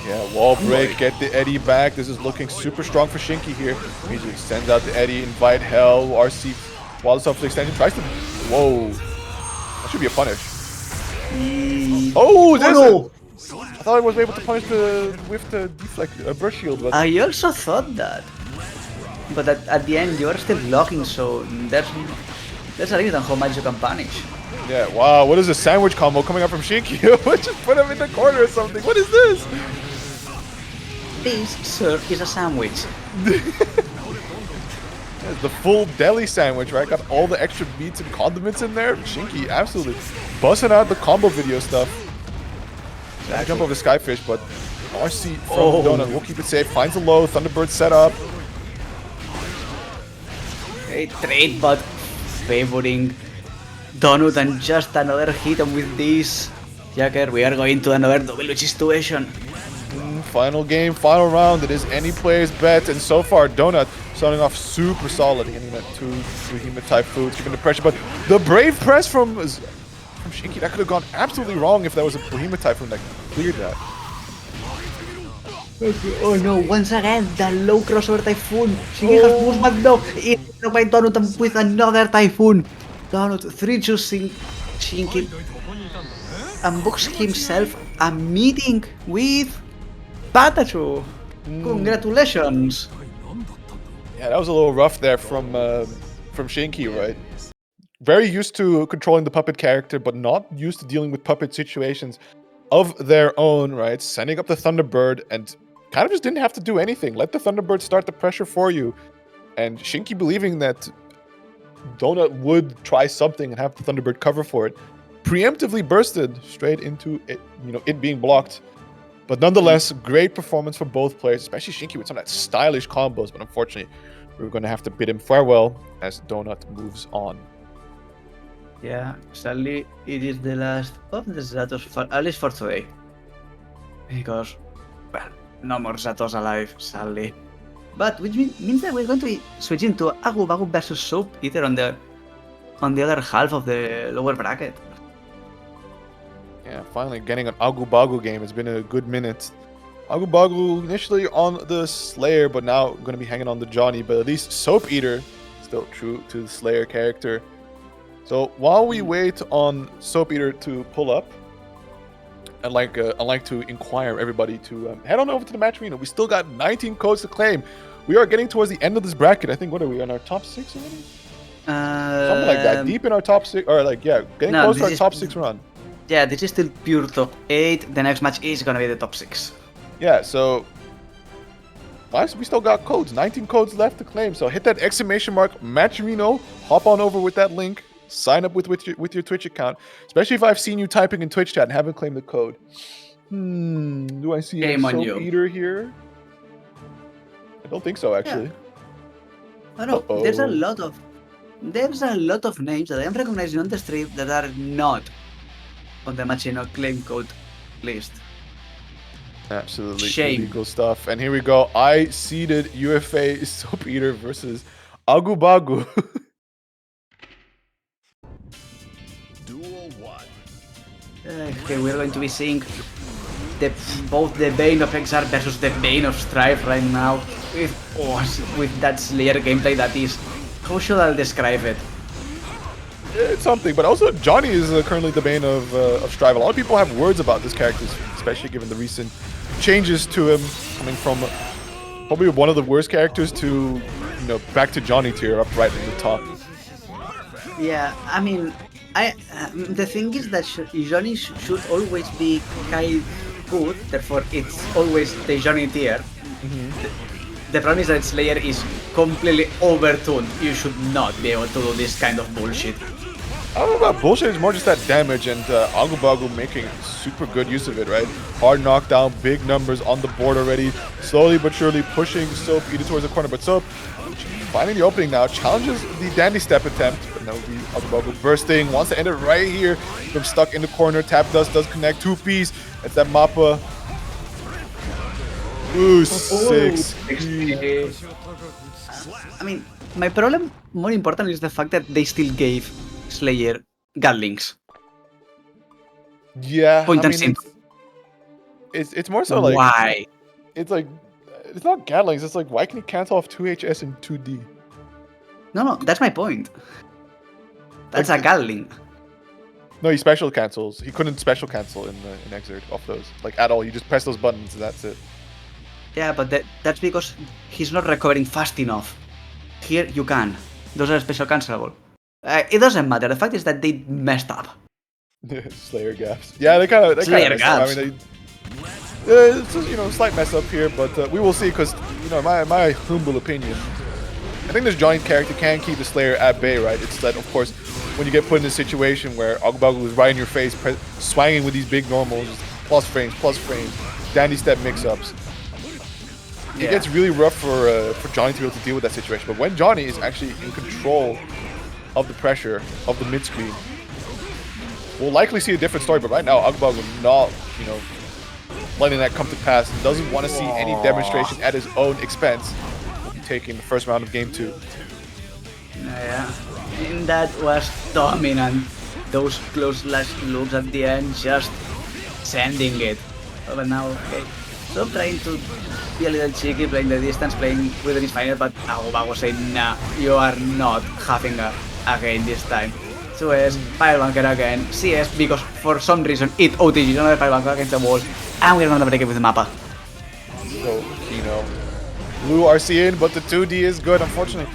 Yeah, wall break, get the Eddie back. This is looking super strong for Shinky here. He just sends out the Eddie, invite hell. RC, while the extension tries to. Whoa. That should be a punish. Oh, there's no. I thought I was able to punish with the deflect burst shield, but I also thought that. But at the end, you're still blocking, so there's a limit on how much you can punish. yeah, wow, what is a sandwich combo coming up from Shinky? Just put him in the corner or something. What is this? This, sir, is a sandwich. It's the full deli sandwich, right? Got all the extra meats and condiments in there. Shinky absolutely busting out the combo video stuff. Yeah, jump over the Skyfish, but RC from Donut will keep it safe. Finds the low, Thunderbird set up. Great trade, but favoring Donut, and just another hit, and with this, Jacker, we are going to another double situation. Final game, final round. It is any player's bet, and so far Donut starting off super solid, getting that 2 Behemoth Typhoons, keeping the pressure. But the brave press from Shinky, that could have gone absolutely wrong if that was a Behemoth Typhoon that cleared that. Oh no, once again, the low crossover Typhoon. Shinky has boost, but no, it's blocked by Donut with another Typhoon. Donut 3-2 Shinky unboxed himself a meeting with PataChu. Congratulations. Yeah, that was a little rough there from Shinky, right? Very used to controlling the puppet character, but not used to dealing with puppet situations of their own, right? Sending up the Thunderbird and kind of just didn't have to do anything. Let the Thunderbird start the pressure for you. And Shinky believing that Donut would try something and have the Thunderbird cover for it, preemptively bursted straight into it, it being blocked. But nonetheless, great performance for both players, especially Shinky with some of that stylish combos. But unfortunately, we're going to have to bid him farewell as Donut moves on. Yeah, sadly, it is the last of the Zatos, at least for today. Because, well, no more Zatos alive, sadly. But which means that we're going to be switching to AgguBaggu versus Soap Eater on the other half of the lower bracket. Yeah, finally getting an AgguBaggu game. It's been a good minute. AgguBaggu initially on the Slayer, but now going to be hanging on the Johnny. But at least Soap Eater still true to the Slayer character. So while we wait on Soap Eater to pull up, I'd like to inquire everybody to head on over to the match arena. We still got 19 codes to claim. We are getting towards the end of this bracket. I think, what are we, on our top 6 already? Something like that. Deep in our top 6, or like, yeah, getting close to our top 6 run. Yeah, this is still pure top 8. The next match is gonna be the top 6. Yeah, so we still got codes. 19 codes left to claim. So hit that exclamation mark, Matcherino, hop on over with that link, sign up with your Twitch account. Especially if I've seen you typing in Twitch chat and haven't claimed the code. Do I see a Soap Eater here? I don't think so, actually. Yeah. No, there's a lot of names that I am recognizing on the stream that are not on the Matcherino claim code list. Absolutely Shame. illegal stuff. And here we go. I seeded UFA Soap Eater versus AgguBaggu. Duel 1. Okay, we're going to be seeing both the Bane of Xrd versus the Bane of Strife right now. With that Slayer gameplay that is... How should I describe it? It's something, but also Johnny is currently the Bane of Strife. A lot of people have words about this character, especially given the recent changes to him, coming from probably one of the worst characters to, back to Johnny tier, up right in the top. Yeah, I mean, the thing is that Johnny should always be kind good, therefore it's always the Johnny tier. The problem is that Slayer is completely overtuned. You should not be able to do this kind of bullshit. I don't know about bullshit, it's more just that damage, and AgguBaggu making super good use of it, right? Hard knockdown, big numbers on the board already, slowly but surely pushing Soap Eater towards the corner, but Soap finding the opening now, challenges the dandy step attempt, but now the AgguBaggu bursting, wants to end it right here, from stuck in the corner, tap dust does connect, 2-piece, it's that Mappa. Ooh, 6. I mean, my problem, more important, is the fact that they still gave Slayer Gatlings. Yeah, Point and simple. It's more so like... Why? It's like... It's not Gatlings, it's like, why can he cancel off 2HS and 2D? No, that's my point. That's a Gatling. No, he special cancels. He couldn't special cancel in Xrd off those. Like, at all. You just press those buttons and that's it. Yeah, but that's because he's not recovering fast enough. Here, you can. Those are special cancelable. It doesn't matter. The fact is that they messed up. Slayer gaps. Yeah, they kind of Slayer gaps. I mean, it's a, slight mess up here, but we will see. Because my humble opinion, I think this Johnny character can keep the Slayer at bay, right? It's that, of course, when you get put in a situation where AgguBaggu is right in your face, swanging with these big normals, plus frames, dandy step mix-ups. It gets really rough for Johnny to be able to deal with that situation. But when Johnny is actually in control of the pressure of the mid-screen, we'll likely see a different story. But right now, AgguBaggu not, letting that come to pass. Doesn't want to see any demonstration at his own expense. Will be taking the first round of game 2. Yeah, and that was dominant. Those close last loops at the end, just sending it. But now, okay. So trying to be a little cheeky, playing the distance, playing with his final, but AgguBaggu saying, nah, you are not having a game this time. 2S, Firebunker again, CS, because for some reason it OTG another Firebunker against the wall, and we're gonna break it with the Mappa. So, Blue RC in, but the 2D is good, unfortunately.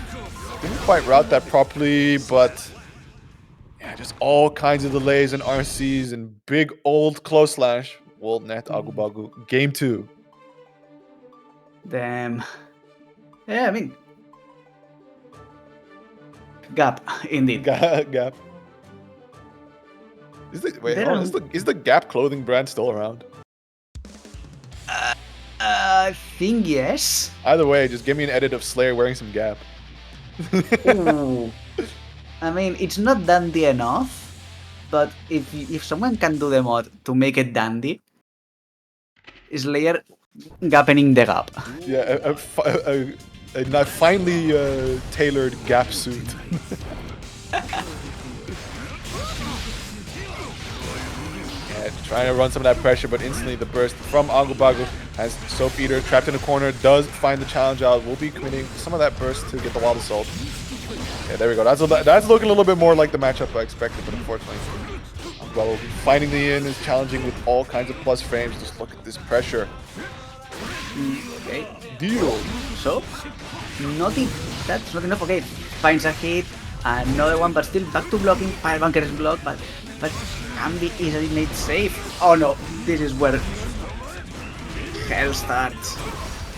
Didn't quite route that properly, but yeah, just all kinds of delays and RCs and big old close slash. Will net AgguBaggu game 2. Damn. Yeah, I mean, gap indeed. Gap. Is the Gap clothing brand still around? I think yes. Either way, just give me an edit of Slayer wearing some Gap. Ooh. I mean, it's not dandy enough, but if someone can do the mod to make it dandy, Slayer gappening the Gap. Yeah, a finely tailored Gap suit. Trying to run some of that pressure, but instantly the burst from AgguBaggu as Soap Eater trapped in the corner does find the challenge out. Will be committing some of that burst to get the wall assault. Yeah, there we go. That's looking a little bit more like the matchup I expected, but unfortunately AgguBaggu finding the in, is challenging with all kinds of plus frames. Just look at this pressure. Okay. Deal. So, that's not enough. Okay, finds a hit, another one, but still back to blocking. Fire bunker is blocked, but can be easily made safe. Oh no, this is where hell starts.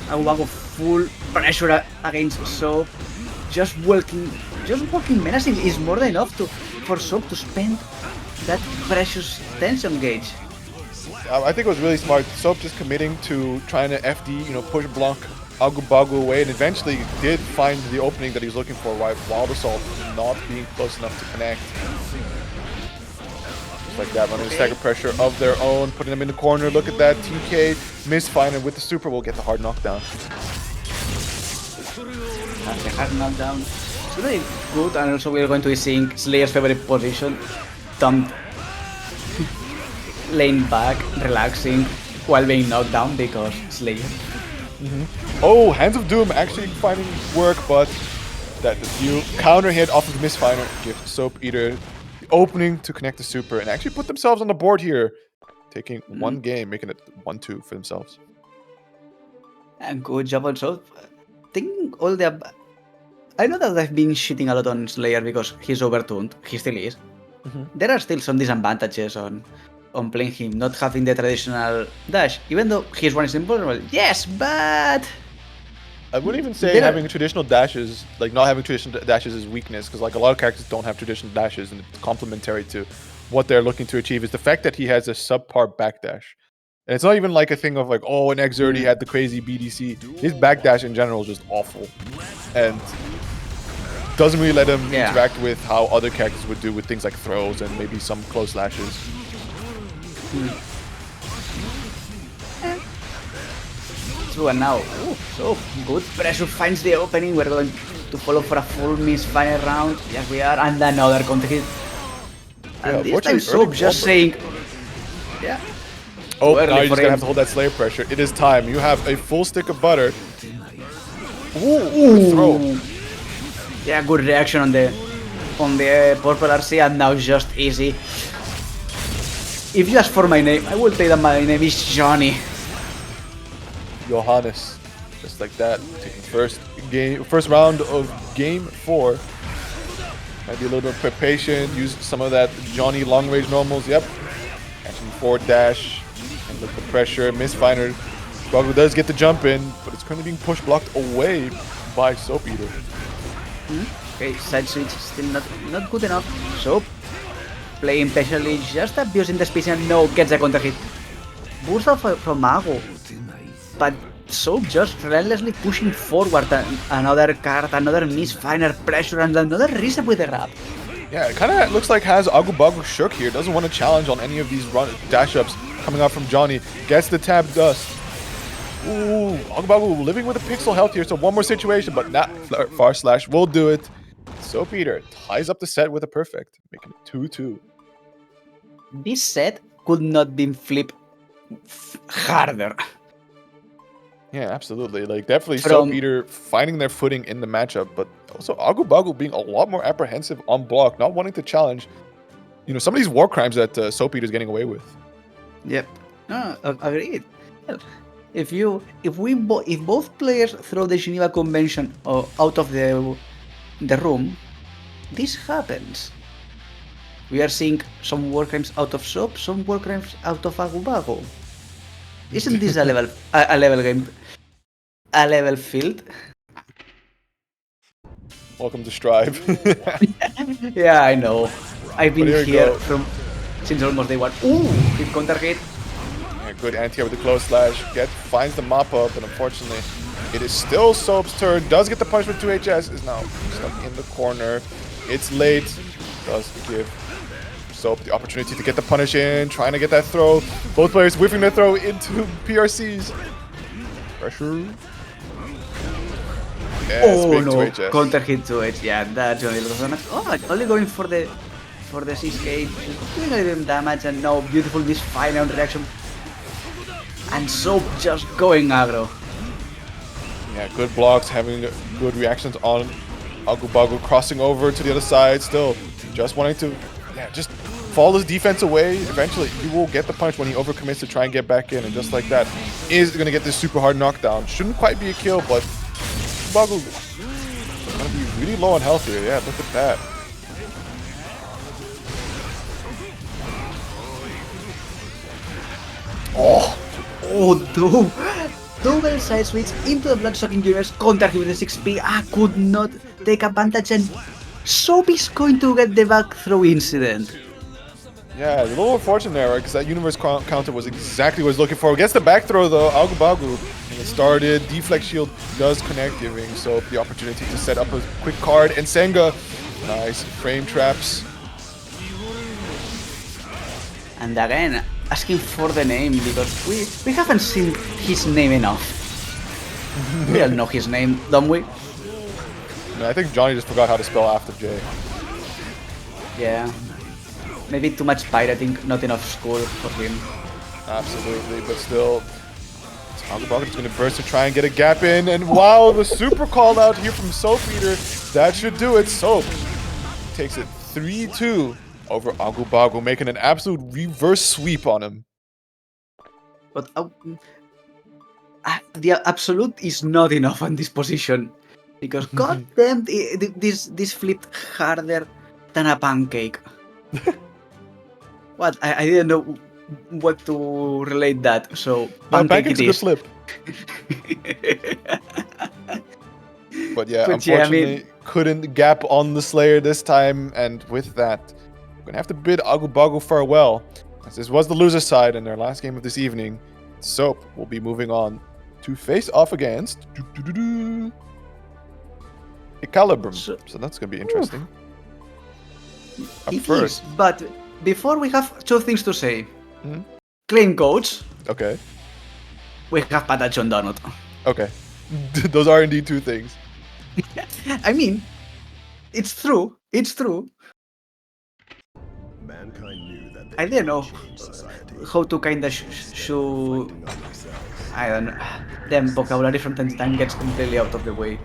AgguBaggu full pressure against Soap. Just walking menacing is more than enough for Soap to spend that precious tension gauge. I think it was really smart. Soap just committing to trying to FD, push block AgguBaggu away, and eventually did find the opening that he was looking for, right? Wild Assault not being close enough to connect. Just like that, running a stagger pressure of their own, putting them in the corner. Look at that, TK misfiring with the super will get the hard knockdown. The hard knockdown. It's really good, and also we're going to be seeing Slayer's favorite position, dumped laying back, relaxing, while being knocked down because Slayer. Oh, Hands of Doom actually finding work, but that the counter hit off of the misfire gives Soap Eater the opening to connect the super and actually put themselves on the board here, taking one game, making it 1-2 for themselves. And good job also. I know that I've been shitting a lot on Slayer because he's overtuned. He still is. There are still some disadvantages on playing him, not having the traditional dash, even though his one is impossible. Yes, but I wouldn't even say having traditional dashes, like not having traditional dashes is weakness, because like a lot of characters don't have traditional dashes, and it's complementary to what they're looking to achieve. Is the fact that he has a subpar backdash. And it's not even like a thing of like, oh, in Xrd he had the crazy BDC. His backdash in general is just awful. And doesn't really let him interact with how other characters would do with things like throws and maybe some close lashes. True, and now, so good pressure finds the opening. We're going to follow for a full misfire round. Yes, we are, and another counter hit. And this time, Soap just saying, yeah. Oh, now you're just gonna have to hold that Slayer pressure. It is time. You have a full stick of butter. Ooh, throw. Yeah, good reaction on the purple RC, and now just easy. If you ask for my name, I will tell that my name is Johnny. Johannes, just like that, taking first round of game 4. Might be a little bit patient, use some of that Johnny long range normals. Yep, catching forward dash, and look at the pressure. Misfinder, AgguBaggu does get the jump in, but it's currently being push blocked away by Soap Eater. Okay, side switch still not good enough. Soap playing patiently, just abusing the speed, and no, gets a counter hit. Boost off from Aggu, but Soap just relentlessly pushing forward another card, another misfire pressure, and another reset with the grab. Yeah, it kind of looks like has AgguBaggu shook here. Doesn't want to challenge on any of these dash ups coming out from Johnny. Gets the tab dust. Ooh, AgguBaggu living with a pixel health here, so one more situation, but not far slash will do it. Soap Eater ties up the set with a perfect, making it 2-2. This set could not be flipped harder. Yeah, absolutely. Like, definitely Soap Eater finding their footing in the matchup, but also AgguBaggu being a lot more apprehensive on block, not wanting to challenge, some of these war crimes that Soap Eater is getting away with. Yep. No, agreed. If both players throw the Geneva Convention out of the room, this happens. We are seeing some war crimes out of Soap, some war crimes out of AgguBaggu. Isn't this a level game, a level field? Welcome to Strive. Yeah, I know. I've been here since almost day 1. Ooh, hit counter hit. Yeah, good anti-air with the close slash. Finds the mop up, but unfortunately, it is still Soap's turn. Does get the punch with 2HS. Is now stuck in the corner. It's late. Does give Soap the opportunity to get the punish in, trying to get that throw. Both players whiffing their throw into PRCs. Pressure. Yes, oh big no, 2HS. counter hit 2H. Yeah, that's only damage. Oh, only going for the 6k, doing a little bit of damage, and no, beautiful misfire on reaction. And Soap just going aggro. Yeah, good blocks, having good reactions on AgguBaggu, crossing over to the other side, still just wanting to just follows defense away. Eventually, you will get the punch when he overcommits to try and get back in, and just like that, is gonna get this super hard knockdown. Shouldn't quite be a kill, but AgguBaggu gonna be really low on health here. Yeah, look at that. Oh, double side switch into the blood-sucking universe, counter him with the 6P. I could not take advantage, and Soap is going to get the back throw incident. Yeah, a little unfortunate there, because that universe counter was exactly what he was looking for. Gets the back throw though, AgguBaggu. And it started, deflect shield does connect, giving Soap the opportunity to set up a quick card. And Senga, nice frame traps. And again, asking for the name, because we haven't seen his name enough. We all know his name, don't we? No, I think Johnny just forgot how to spell after J. Yeah. Maybe too much pirating, not enough school for him. Absolutely, but still, AgguBaggu is going to burst to try and get a gap in, and wow, the super call out here from Soap Eater, that should do it. Soap takes it 3-2 over AgguBaggu, making an absolute reverse sweep on him. But the absolute is not enough on this position, because goddamn, this flipped harder than a pancake. What? I didn't know what to relate that, so pancake it is. A good flip. But yeah, But yeah, unfortunately, couldn't gap on the Slayer this time, and with that, we're gonna have to bid AgguBaggu farewell, as this was the loser side in their last game of this evening. Soap will be moving on to face off against ecalebrum. So that's gonna be interesting. Up It first. is, but before we have two things to say. Claim codes. Okay. We have PataChu and Donut. Okay. Those are indeed two things. I mean, it's true. It's true. Mankind knew that I didn't know society. how to kind of show. I don't know. Then vocabulary from time to time gets completely out of the way.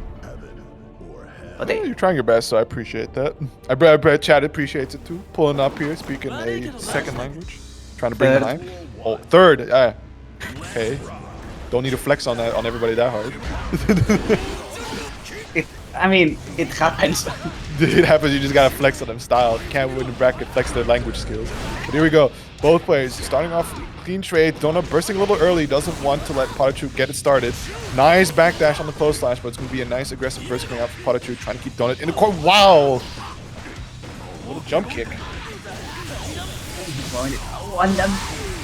But You're trying your best, so I appreciate that. I bet Chad appreciates it too. Pulling up here, speaking a second language. Trying to bring it behind. Oh, third. Yeah. Okay. Don't need to flex on that on everybody that hard. I mean, it happens. It happens, you just gotta flex on them style. You can't win the bracket, flex their language skills. But here we go. Both players starting off clean trade. Donut bursting a little early, doesn't want to let PataChu get it started. Nice backdash on the close slash, but it's gonna be a nice aggressive burst coming out for PataChu, trying to keep Donut in the court. Wow! Little jump kick.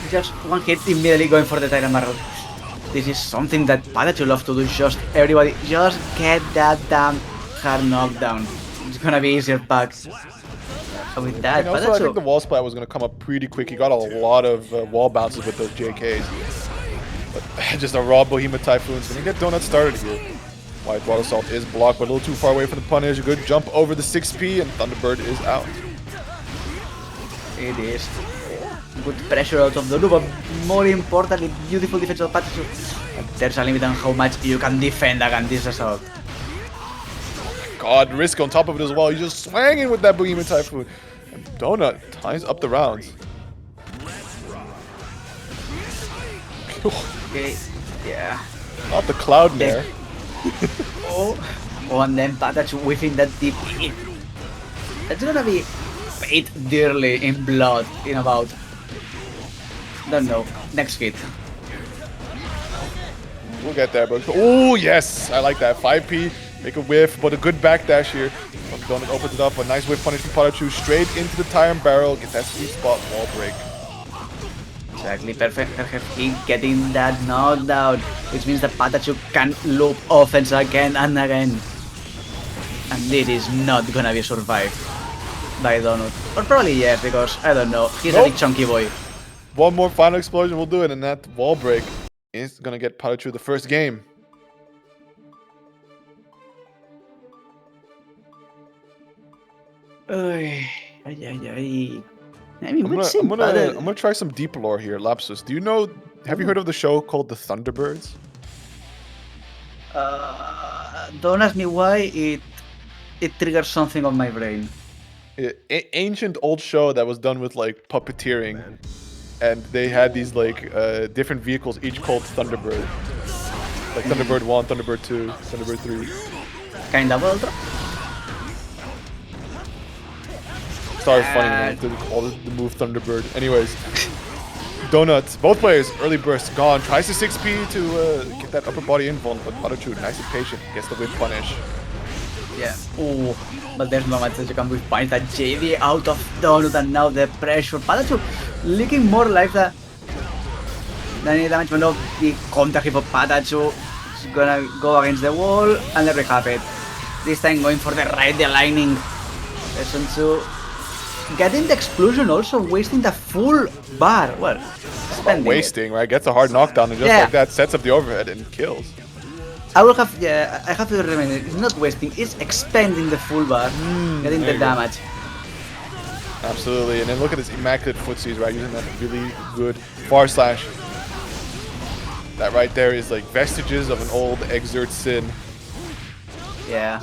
Just one hit immediately going for the Titan Barrel. This is something that PataChu loves to do. Just everybody, just get that damn hard knockdown. It's gonna be easier back. So with that, And also, I think the PataChu. wall splat was going to come up pretty quick. He got a lot of wall bounces with those JKs. But just a raw Bohemian Typhoon's going to get Donut started here. White Water Salt is blocked, but a little too far away from the punish. A good jump over the 6P, and Thunderbird is out. It is. Good pressure out of the loop, but more importantly, beautiful defense of PataChu. And there's a limit on how much you can defend against this assault. God, Risk on top of it as well. He's just swanging with that Bohemian Typhoon. And Donut ties up the rounds. Okay, yeah. Not the cloud there. Oh, and then PataChu within that DP. That's gonna be paid dearly in blood in about, don't know, next hit. We'll get there, but oh yes, I like that. 5P, make a whiff, but a good backdash here. Donut opens it up, a nice whiff punish from PataChu straight into the tire and barrel. Get that sweet spot wall break. Exactly, perfectly getting that knockdown, which means that PataChu can loop offense again and again. And this is not gonna be survived by Donut. Or probably yes, because I don't know, he's a big chunky boy. One more final explosion will do it, and that wall break is gonna get PataChu the first game. Ay. I mean, I'm gonna try some deep lore here, Lapsus. Do you know? Have you heard of the show called The Thunderbirds? Don't ask me why it triggers something on my brain. ancient old show that was done with like puppeteering, and they had these like different vehicles, each called Thunderbird, like Thunderbird 1, Thunderbird 2, Thunderbird 3. Kind of ultra. Started funny when they all the move Thunderbird. Anyways, Donuts, both players, early burst gone. Tries to 6P to get that upper body invuln, but PataChu, nice and patient, gets the whip punish. Yeah. Oh, but there's no much that you can whip punish that JD out of Donut, and now the pressure. PataChu looking more like than any damage, but no, the counter hit of PataChu is gonna go against the wall, and there we have it. This time going for the right, the aligning. Lesson 2. Getting the explosion, also wasting the full bar. Well, spending wasting, right? Gets a hard knockdown and just like that sets up the overhead and kills. I have to remember, it's not wasting, it's expanding the full bar, getting the damage. Absolutely, and then look at this immaculate footsies, right? Using that really good far slash. That right there is like vestiges of an old Xrd Sin. Yeah,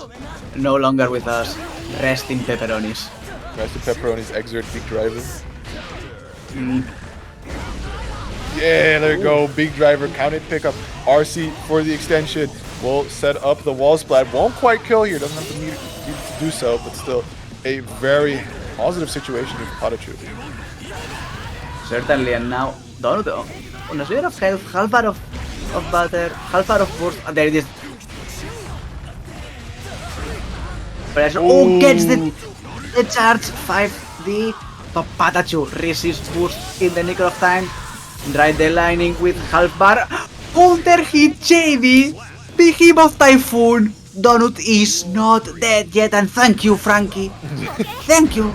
no longer with us. Rest in pepperonis. Rest in pepperonis, Xrd big driver. Yeah, there you go. Big driver, counted pickup. RC for the extension. Will set up the wall splat. Won't quite kill here. Doesn't have to need to do so, but still a very positive situation with PataChu. Certainly, and now Donut on a zero of health, half bar of butter, half bar of burst. There it is. Pressure. Oh, gets the charge 5D. But PataChu resists burst in the nick of time. Right the lining with half bar. Counter hit JD. Behemoth Typhoon. Donut is not dead yet, and thank you, Frankie. Thank you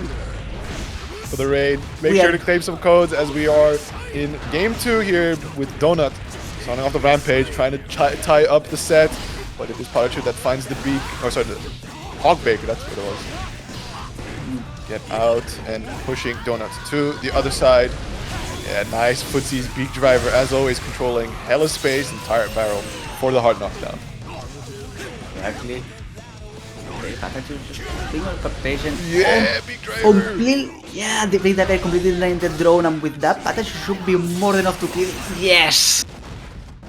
for the raid. Make sure to claim some codes as we are in game 2 here with Donut. Starting off the rampage, trying to tie up the set. But it is PataChu that finds the beak. Oh, sorry, the Hogbaker, that's what it was. Get out and pushing Donuts to the other side. Yeah, nice footsies, beak driver as always, controlling hella space and tire barrel for the hard knockdown. Exactly. PataChu just being on patient. Yeah, beak driver. The big driver completely lined the drone, and with that PataChu should be more than enough to kill. Yes!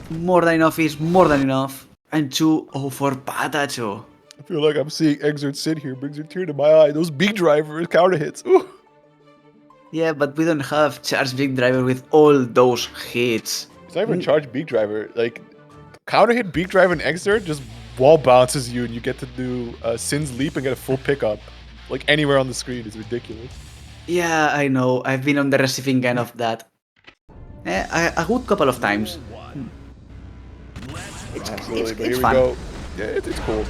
More than enough is more than enough. And 2-0 for PataChu. I feel like I'm seeing Xrd sit here, brings a tear to my eye. Those beak driver counter hits. Ooh. Yeah, but we don't have charged big driver with all those hits. It's not even charged beak driver. Like, counter hit beak driver and Xrd just wall bounces you, and you get to do Sin's leap and get a full pickup. Like anywhere on the screen. It's ridiculous. Yeah, I know. I've been on the receiving end of that. A good couple of times. Absolutely, but it's here fun. we go. Yeah, it's cool.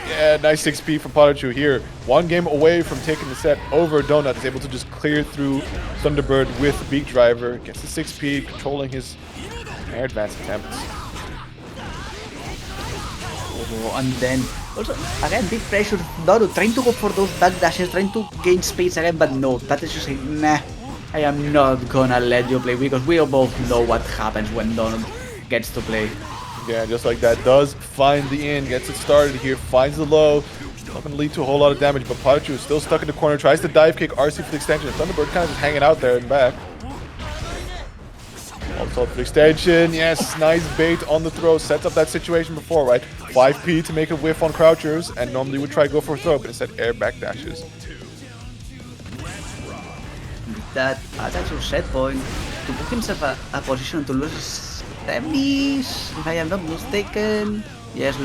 Yeah, nice 6P from PataChu here. One game away from taking the set over. Donut is able to just clear through Thunderbird with Beak Driver. Gets the 6P, controlling his air advance attempts. Oh, and then, also, again, big pressure. Donut trying to go for those back dashes, trying to gain space again, but no. PataChu saying, nah, I am not gonna let you play, because we both know what happens when Donut gets to play. Yeah, just like that, does find the in, gets it started here, finds the low. Not going to lead to a whole lot of damage, but PataChu is still stuck in the corner, tries to dive kick RC for the extension. Thunderbird kind of just hanging out there and back. Also for the extension, yes, nice bait on the throw, sets up that situation before, right? 5P to make a whiff on crouchers, and normally would try to go for a throw, but instead air back dashes. That PataChu set point to put himself a position to lose semis, if I am not mistaken. Yes,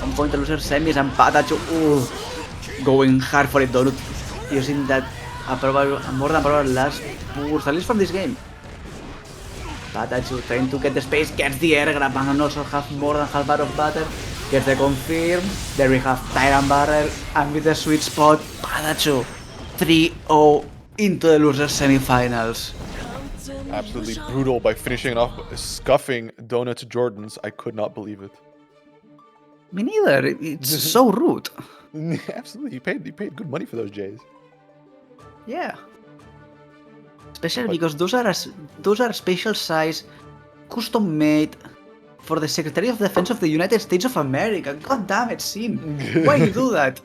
on point to lose semis, and PataChu going hard for it. Donut using that more than probable last burst, at least from this game. PataChu trying to get the space, gets the air grab, and also have more than half bar of butter. Gets the confirm. There we have Tyrant Barrel, and with the sweet spot, PataChu 3-0 into the losers semifinals. Absolutely brutal by finishing it off, scuffing Donut's Jordans. I could not believe it. Me neither. It's so rude. Absolutely, he paid good money for those J's. Yeah. Especially because those are special size, custom made for the Secretary of Defense of the United States of America. God damn it, Shin. Why you do that?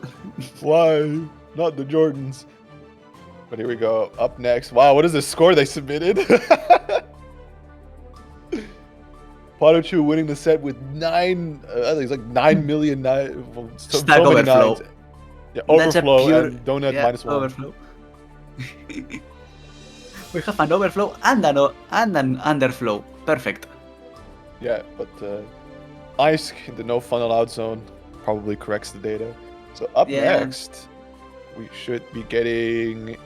Why? Not the Jordans. But here we go. Up next. Wow, what is the score they submitted? PataChu winning the set with I think it's like 9 million. So Stack many overflow. nines. Yeah, That's a overflow pure- and donut Yeah, -1. overflow. We have an overflow and an underflow. Perfect. Yeah, but Ice in the no fun allowed zone probably corrects the data. So up Yeah. next, we should be getting.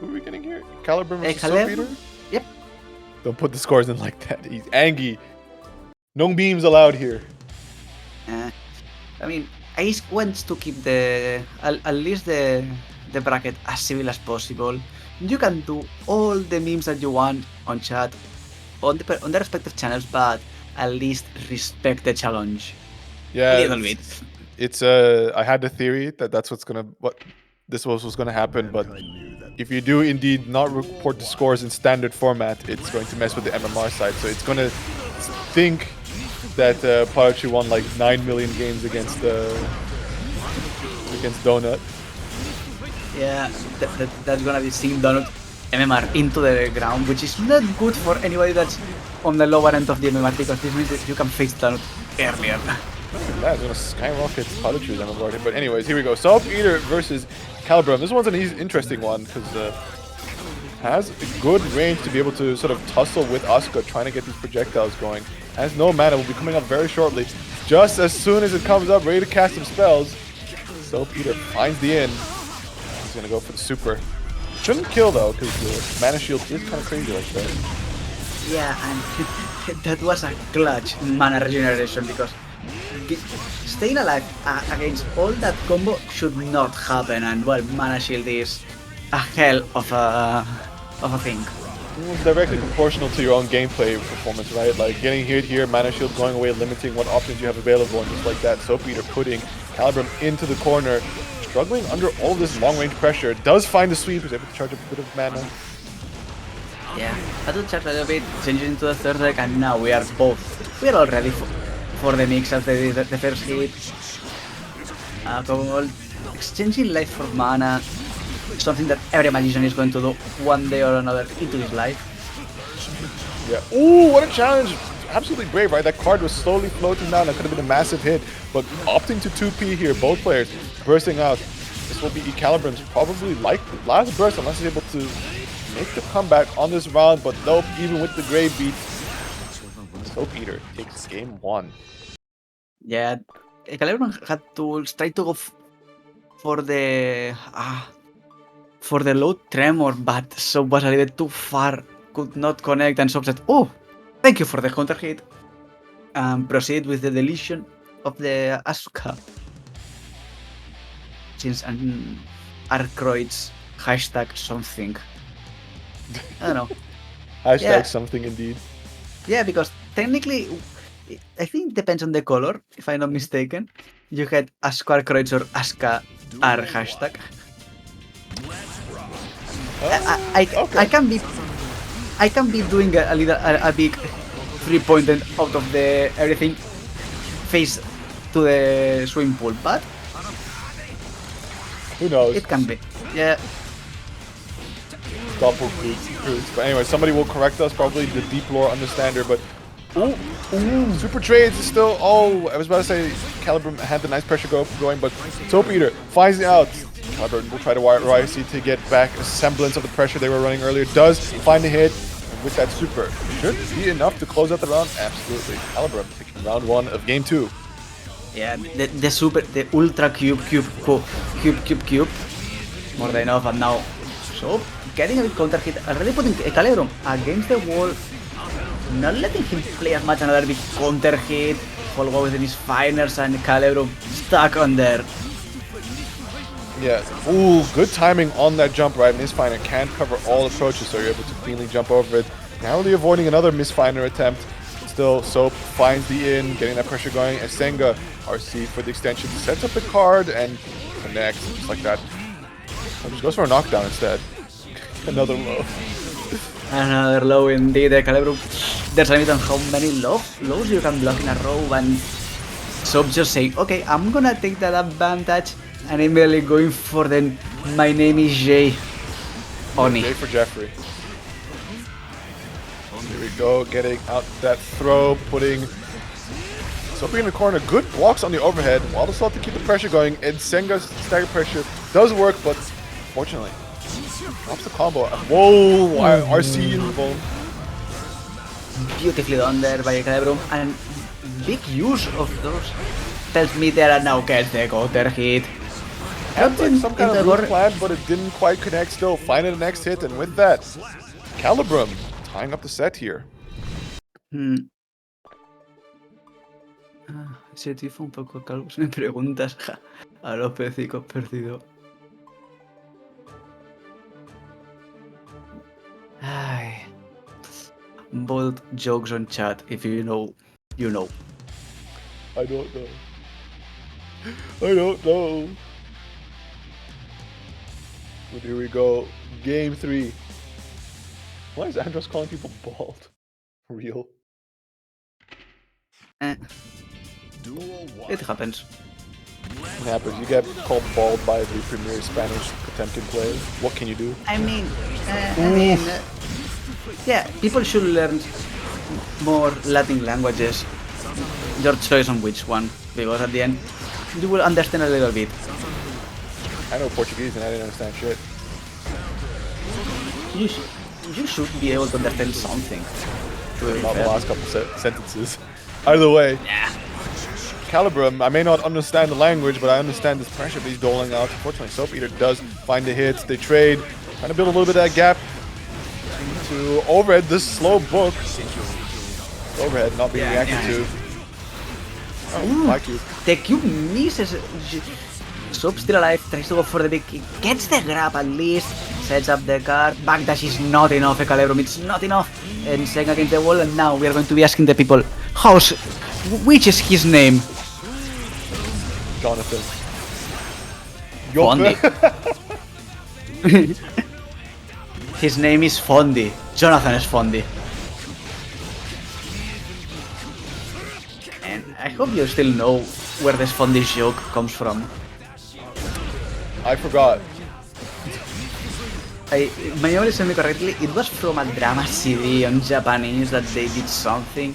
Who are we getting here? Ecalebrum versus Ecalebrum? Soapbeater? Yep. Don't put the scores in like that. He's angry. No beams allowed here. I mean, Ice wants to keep at least the bracket as civil as possible. You can do all the memes that you want on chat, on the respective channels, but at least respect the challenge. Yeah, A little bit. It's I had the theory that that's what's gonna happen, but if you do indeed not report the scores in standard format, it's going to mess with the MMR side. So it's gonna think that PataChu won like 9 million games against Donut. Yeah, that's gonna be seeing Donut MMR into the ground, which is not good for anybody that's on the lower end of the MMR, because this means that you can face Donut earlier. Yeah, it's gonna skyrocket PataChu's MMR hit. But anyways, here we go. Soapbeater versus ecalebrum. This one's an interesting one because has a good range to be able to sort of tussle with Asuka, trying to get these projectiles going. Has no mana, will be coming up very shortly. Just as soon as it comes up, ready to cast some spells, Soapbeater finds the in. He's gonna go for the super. Shouldn't kill though, because the mana shield is kind of crazy like that. Yeah, and that was a clutch mana regeneration, because staying alive against all that combo should not happen, and well, mana shield is a hell of a thing. It's directly proportional to your own gameplay performance, right? Like getting hit here, mana shield going away, limiting what options you have available, and just like that, Soapbeater putting ecalebrum into the corner, struggling under all this long-range pressure. Does find the sweep, is able to charge up a bit of mana. Yeah, I do charge a little bit, change it into the third deck, and now we are all ready for the mix after the first hit. Exchanging life for mana, something that every magician is going to do one day or another into his life. Yeah. Ooh, what a challenge! Absolutely brave, right? That card was slowly floating down. That could have been a massive hit, but opting to 2P here, both players bursting out. This will be ecalebrum's probably like last burst unless he's able to make the comeback on this round, but nope, even with the grave beat, Soapbeater takes game 1. Yeah, ecalebrum had to try to go for the low tremor, but Soap was a little bit too far, could not connect, and Soap said, "Oh, thank you for the counter hit." Proceed with the deletion of the Asuka. Since an Arcroids hashtag something. I don't know. Hashtag something indeed. Yeah, because technically, I think it depends on the color, if I'm not mistaken. You had Asuka Arcroids or Asuka R hashtag. I can be doing a big 3-pointer out of the everything face to the swimming pool, but Who knows? it can be. Yeah. Doppel fruits. But anyway, somebody will correct us, probably the deep lore understander, but super trades is still, I was about to say ecalebrum had the nice pressure going, but Soapbeater finds it out. Ecalebrum will try to wire YC to get back a semblance of the pressure they were running earlier. Does find the hit, and with that super, should be enough to close out the round. Absolutely. Ecalebrum taking round 1 of game 2. Yeah, the super, the ultra cube, more than enough, and now Soap getting a bit counter hit, already putting ecalebrum against the wall, not letting him play as much another big counter hit, follow with his finers, and ecalebrum stuck on there. Yeah. Ooh, good timing on that jump, right? Misfiner can't cover all approaches, so you're able to cleanly jump over it. Narrowly avoiding another Misfiner attempt. Still, Soap finds the in, getting that pressure going. Esenga, RC for the extension, sets up the card and connects, just like that. Just goes for a knockdown instead. Another low. Another low indeed, ecalebrum. There's a limit on how many lows you can block in a row, and Soap just saying, okay, I'm gonna take that advantage, and immediately going for the my name is Jay. Oni. J for Jeffrey. Here we go, getting out that throw, putting Soapy in the corner. Good blocks on the overhead. While the Salt to keep the pressure going, and Senga's stagger pressure does work, but fortunately, drops the combo. Whoa, RC involved. Beautifully done there by ecalebrum, and big use of those. Tells me there are now gets the counter hit. Had like some kind of route plan, but it didn't quite connect still. Finding the next hit, and with that, ecalebrum tying up the set here. Ese tío fue un poco calvo. Si me preguntas a los pecicos perdidos. Ay. Bold jokes on chat. If you know, you know. I don't know. I don't know. But here we go. Game 3. Why is Andros calling people bald? Real. It happens. What happens? You get called bald by the premier Spanish Potemkin player. What can you do? I mean, yeah, people should learn more Latin languages. Your choice on which one, because at the end, you will understand a little bit. I know Portuguese and I didn't understand shit. You should be able to understand something. Not the last couple sentences. Either way, ecalebrum, I may not understand the language, but I understand this pressure that he's doling out. Unfortunately, Soap Eater does find the hits. They trade, trying to build a little bit of that gap to overhead this slow book. Overhead not being reacted to. Oh, like you. The cube misses. Soap still alive, tries to go for the big kick, gets the grab at least, sets up the card, backdash is not enough, ecalebrum, it's not enough, and Seng against the wall, and now we are going to be asking the people, which is his name? Jonathan. Fondi. His name is Fondi. Jonathan is Fondi. And I hope you still know where this Fondi joke comes from. I forgot. My memory serves me correctly, it was from a drama CD on Japanese that they did something.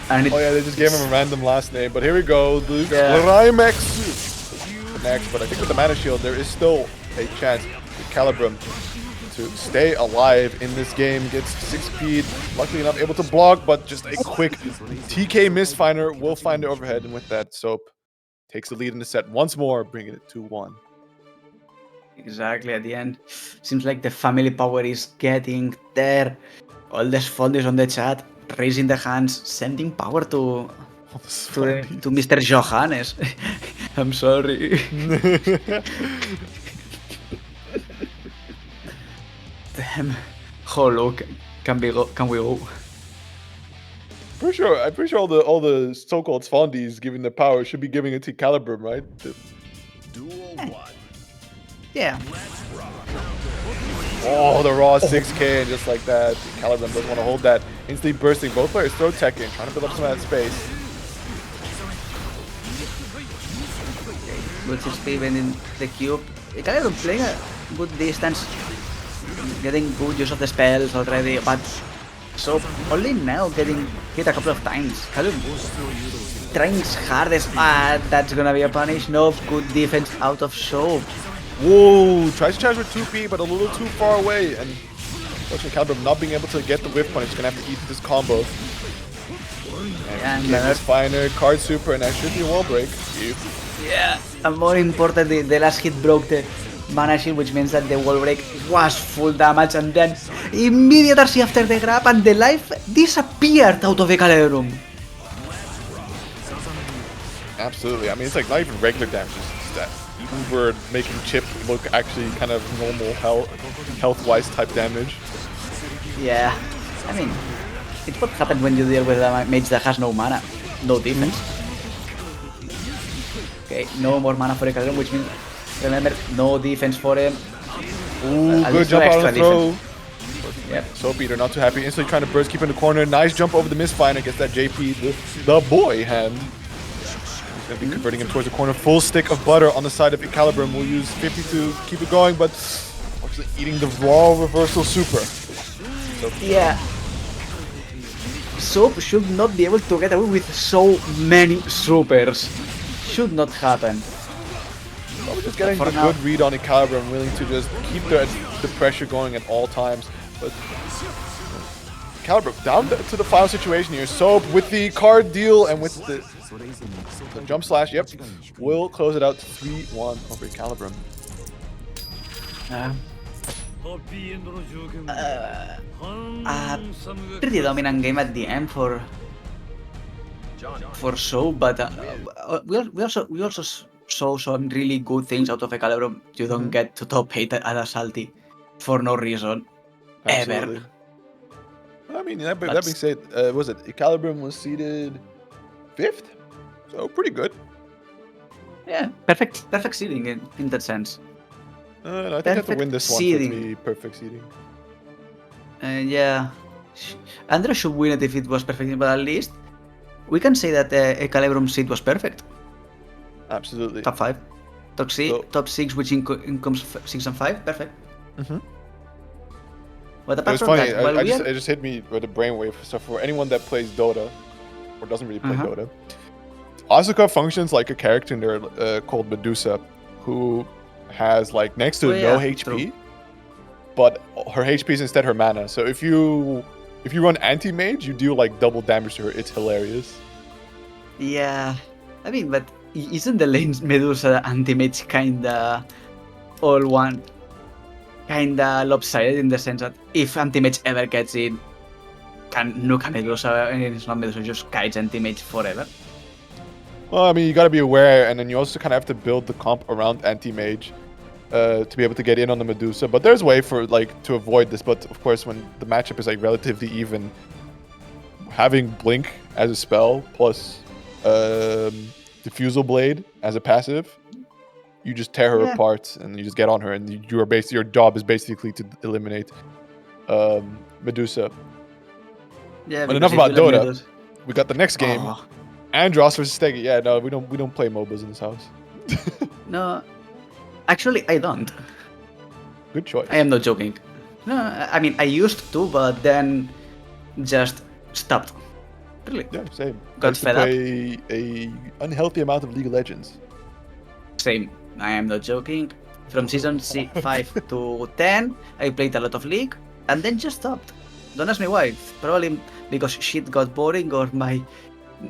And Oh yeah, they just gave him a random last name, but here we go, the next, but I think with the Mana Shield there is still a chance for ecalebrum to stay alive in this game. Gets 6 speed, luckily enough able to block, but just a quick TK misfinder will find the overhead, and with that, Soap takes the lead in the set once more, bringing it 2-1. Exactly, at the end, seems like the family power is getting there. All the Fondis on the chat, raising the hands, sending power to Mr. Johannes. I'm sorry. Damn. Hello, can we go? I'm pretty sure all the so-called Fondis giving the power should be giving it to ecalebrum, right? Duel 1. Yeah. Oh, the raw 6k, and just like that, ecalebrum doesn't want to hold that. Instantly bursting. Both players throw Tekken, trying to build up some of that space. Good 6 even in the cube. ecalebrum playing a good distance, getting good use of the spells already, but so only now getting hit a couple of times. ecalebrum trying his hardest. That's gonna be a punish. No good defense out of Soap. Whoa, tries to charge with 2P, but a little too far away, and unfortunately ecalebrum not being able to get the whiff punish, gonna have to eat this combo. And this finer, card super, and that should be a wall break. Yeah, and more importantly, the last hit broke the mana shield, which means that the wall break was full damage, and then immediate RC after the grab, and the life disappeared out of ecalebrum. Absolutely, I mean, it's like not even regular damage, it's just that Uber making Chip look actually kind of normal health-wise type damage. Yeah, I mean, it's what happens when you deal with a mage that has no mana, no defense. Okay, no more mana for ecalebrum, which means, remember, no defense for him. Ooh, good jump out on the throw. Yep. Soap Eater not too happy, instantly trying to burst, keep in the corner. Nice jump over the misfinder, gets that JP, the boy hand. Gonna be converting him towards the corner. Full stick of butter on the side of ecalebrum. We'll use 50 to keep it going, but actually eating the raw reversal super. So, Yeah. Soap should not be able to get away with so many supers. Should not happen. we're just getting For the now. good read on ecalebrum, willing to just keep the pressure going at all times. But ecalebrum down to the final situation here. Soap with the card deal and with the jump slash, yep, will close it out 3-1 over ecalebrum. Pretty dominant game at the end for Soap, but we also saw some really good things out of ecalebrum. You don't get to top 8 at a Salty for no reason. Absolutely. Ever. I mean, that being said, was it ecalebrum was seeded 5th? So pretty good. Yeah, perfect seeding in that sense. I think I have to win this one for it to be perfect seeding. Yeah, Andrea should win it if it was perfect, but at least we can say that ecalebrum seed was perfect. Absolutely. Top 5, top 6, which comes 6 and 5, perfect. But It apart was from funny, that, it just hit me with a brainwave. So for anyone that plays Dota, or doesn't really play Dota, Asuka functions like a character in there called Medusa, who has like next to no HP, true. but her HP is instead her mana. So if you run anti-mage, you deal like double damage to her. It's hilarious. yeah, I mean, but isn't the lane Medusa anti-mage kinda all one? Kinda lopsided in the sense that if anti-mage ever gets in, can nuke a Medusa, and it's not Medusa, just kites anti-mage forever. Well, I mean, you gotta be aware, and then you also kind of have to build the comp around anti-mage to be able to get in on the Medusa. But there's a way for like to avoid this. But of course, when the matchup is like relatively even, having Blink as a spell plus Diffusal Blade as a passive, you just tear her apart and you just get on her, and your job is basically to eliminate Medusa. Yeah, But enough about Dota. We got the next game. Andros versus sstegy. Yeah, no, we don't play MOBAs in this house. No, actually, I don't. Good choice. I am not joking. No, I mean, I used to, but then just stopped. Really? Yeah, same. Got I used to fed up. play a unhealthy amount of League of Legends. Same. I am not joking. From season 5 to 10, I played a lot of League, and then just stopped. Don't ask me why. Probably because shit got boring, or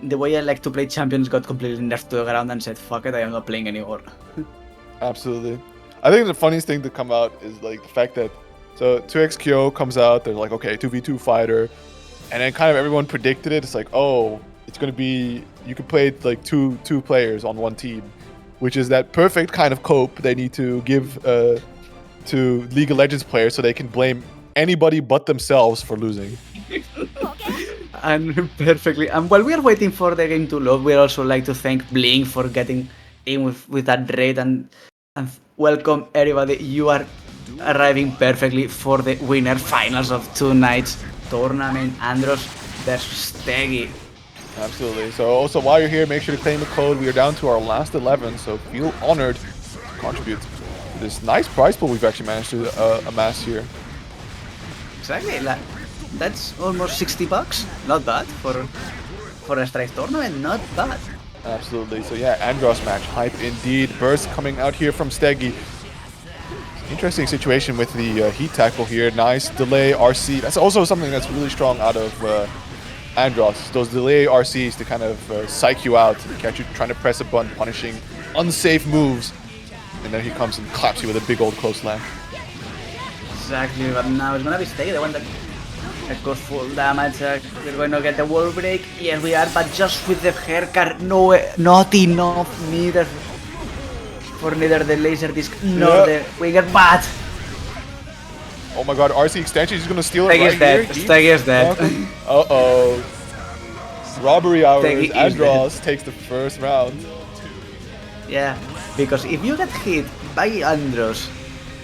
the way I like to play champions got completely nerfed to the ground and said, fuck it, I am not playing anymore. Absolutely. I think the funniest thing to come out is like the fact that 2xKyo comes out, they're like, okay, 2v2 fighter, and then kind of everyone predicted it. It's like, oh, it's gonna be, you can play like two players on one team, which is that perfect kind of cope they need to give to League of Legends players so they can blame anybody but themselves for losing. And perfectly. And while we are waiting for the game to load, we also like to thank Blink for getting in with that raid, and welcome everybody. You are arriving perfectly for the winner finals of tonight's tournament, Andros versus sstegy. Absolutely. So also while you're here, make sure to claim the code. We are down to our last 11, so feel honored to contribute to this nice prize pool we've actually managed to amass here. Exactly. That's almost $60. Not bad for a strike tournament. Not bad. Absolutely. So yeah, Andros match hype indeed. Burst coming out here from sstegy. Interesting situation with the heat tackle here. Nice delay RC. That's also something that's really strong out of Andros. Those delay RCs to kind of psych you out, catch you trying to press a button, punishing unsafe moves, and then he comes and claps you with a big old close slam. Exactly. But now it's gonna be sstegy, the one that goes full damage. We're going to get the wall break. Yes, we are, but just with the haircut. No, not enough neither for neither the laser disc nor the winger. But oh my god, RC extension, he's gonna steal it sstegy is dead. Sstegy is dead. Uh-oh. Robbery hours, Sstegy is Andros takes the first round. Yeah, because if you get hit by Andros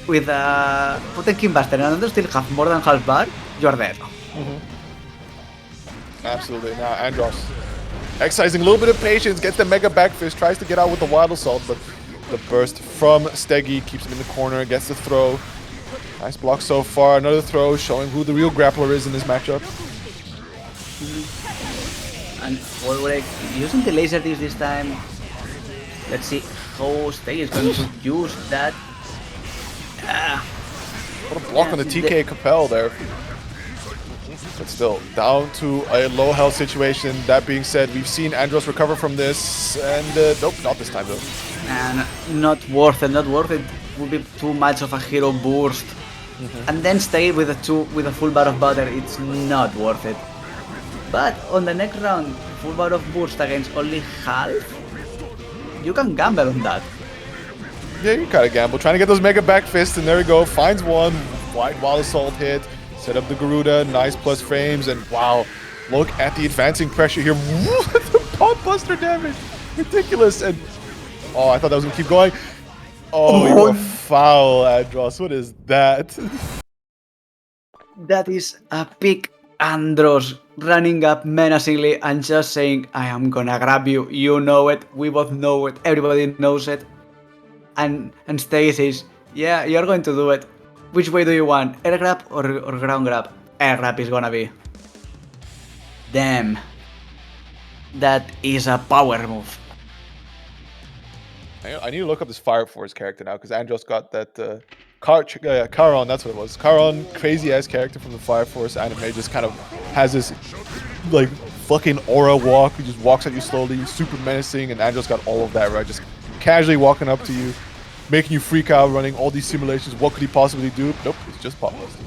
with a Potemkin Buster and Andros still have more than half bar, you are dead. Absolutely. Now Andros exercising a little bit of patience, gets the Mega Back Fist, tries to get out with the Wild Assault, but the burst from sstegy keeps him in the corner, gets the throw. Nice block so far, another throw, showing who the real grappler is in this matchup. And Goldlewis using the laser disc this time. Let's see how sstegy is going to use that. What a block on the TK Capel there. But still, down to a low health situation. That being said, we've seen Andros recover from this, and nope, not this time though. And not worth it, not worth it. Would be too much of a hero burst. And then stay with a full bar of butter, it's not worth it. But on the next round, full bar of burst against only half, you can gamble on that. Yeah, you gotta gamble. Trying to get those Mega Back Fists, and there we go. Finds one. Wide Wild Assault hit. Set up the Garuda. Nice plus frames, and wow. Look at the advancing pressure here. The Pop Buster damage. Ridiculous. And oh, I thought that was gonna keep going. Oh, you're a foul, Andros. What is that? That is a big Andros running up menacingly and just saying, I am gonna grab you. You know it. We both know it. Everybody knows it. And sstegy says, yeah, you're going to do it. Which way do you want? Air grab or ground grab? Air grab is gonna be. Damn. That is a power move. I need to look up this Fire Force character now, because Andros got that Charon, that's what it was. Charon, crazy ass character from the Fire Force anime, just kind of has this like fucking aura walk. He just walks at you slowly, super menacing, and Andros got all of that right. Just casually walking up to you, making you freak out, running all these simulations. What could he possibly do? Nope, it's just Pop Buster.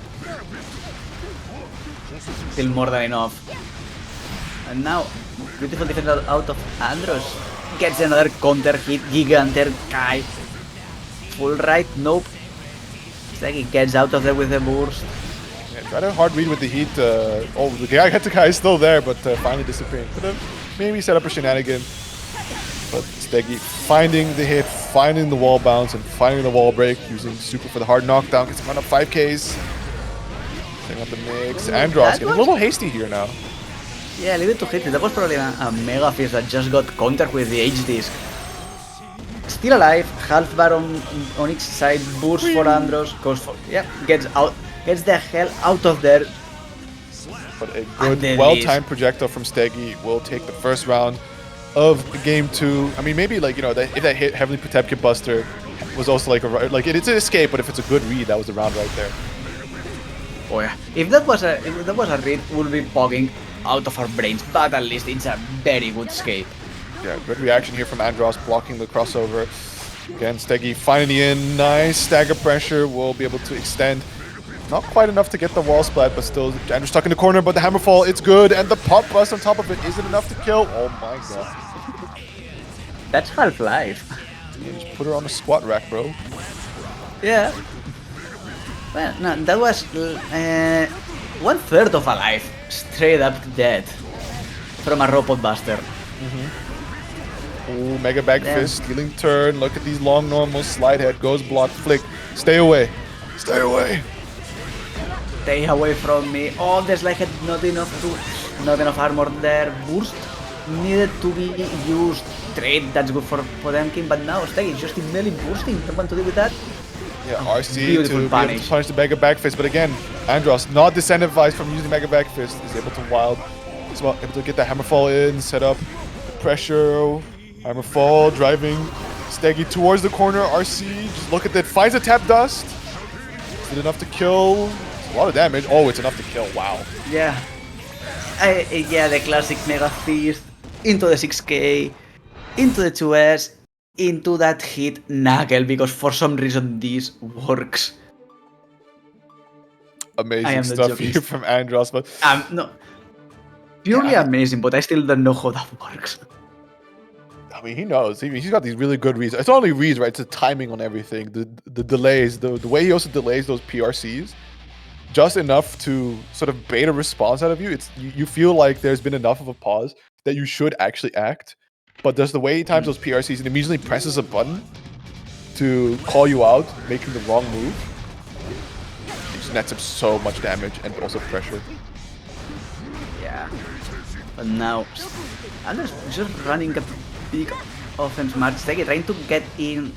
Still more than enough. And now, beautiful defense out of Andros. Gets another counter hit, Giganter Kai. Full right, nope. sstegy gets out of there with a burst. Yeah, tried a hard read with the heat. Oh, the Kai is still there, but finally disappearing. Could have maybe set up a shenanigan. But sstegy finding the hit, finding the wall bounce, and finding the wall break, using super for the hard knockdown. Gets him on up 5Ks. Setting up the mix. Andros getting a little hasty here now. Yeah, a little bit too hasty. That was probably a Mega Fist that just got countered with the H-Disc. Still alive, half bar on each side, burst for Andros, goes for, yeah, gets the hell out of there. But a good, well-timed projectile from sstegy will take the first round of game 2. I mean, maybe like, you know, if that hit heavily Potemkin Buster was also like it's an escape, but if it's a good read, that was the round right there. Oh yeah, if that was a read, we'll be pogging out of our brains, but at least it's a very good escape. Yeah, good reaction here from Andros, blocking the crossover. Again, sstegy finding the in, nice stagger pressure, will be able to extend. Not quite enough to get the wall splat, but still Andros stuck in the corner, but the hammerfall, it's good, and the pop bust on top of it isn't enough to kill. Oh my god. That's Half-Life. Yeah, just put her on a squat rack, bro. Yeah. Well, no, that was 1/3 of a life, straight up dead from a robot buster. Ooh, Mega Back Fist, stealing turn. Look at these long normals. Slide head, goes block, flick. Stay away. Stay away. Stay away from me. Oh, there's like not enough armor there. Burst needed to be used. Trade, that's good for Potemkin, but now sstegy is just immediately bursting. Don't want to deal with that. Yeah, RC Beautiful to be able to punish the Mega Back Fist, but again, Andros not disincentivized from using Mega Back Fist. Is able to wild. He's able to get the hammerfall in, set up the pressure. Hammerfall driving sstegy towards the corner. RC, just look at that. Finds a tap dust. Is it enough to kill? It's a lot of damage. Oh, it's enough to kill. Wow. Yeah. Yeah, the classic Mega Fist into the 6K, into the 2S, into that hit knuckle, because for some reason this works. Amazing stuff here from Andros, but no, purely amazing, but I still don't know how that works. I mean, he knows. He's got these really good reads. It's not only reads, right? It's the timing on everything. The delays, the way he also delays those PRCs, just enough to sort of bait a response out of you. You feel like there's been enough of a pause that you should actually act. But there's the way he times those PRCs and immediately presses a button to call you out, making the wrong move. It just nets him so much damage and also pressure. Yeah. But now, Anders just running a big offense match. Steggy trying to get in.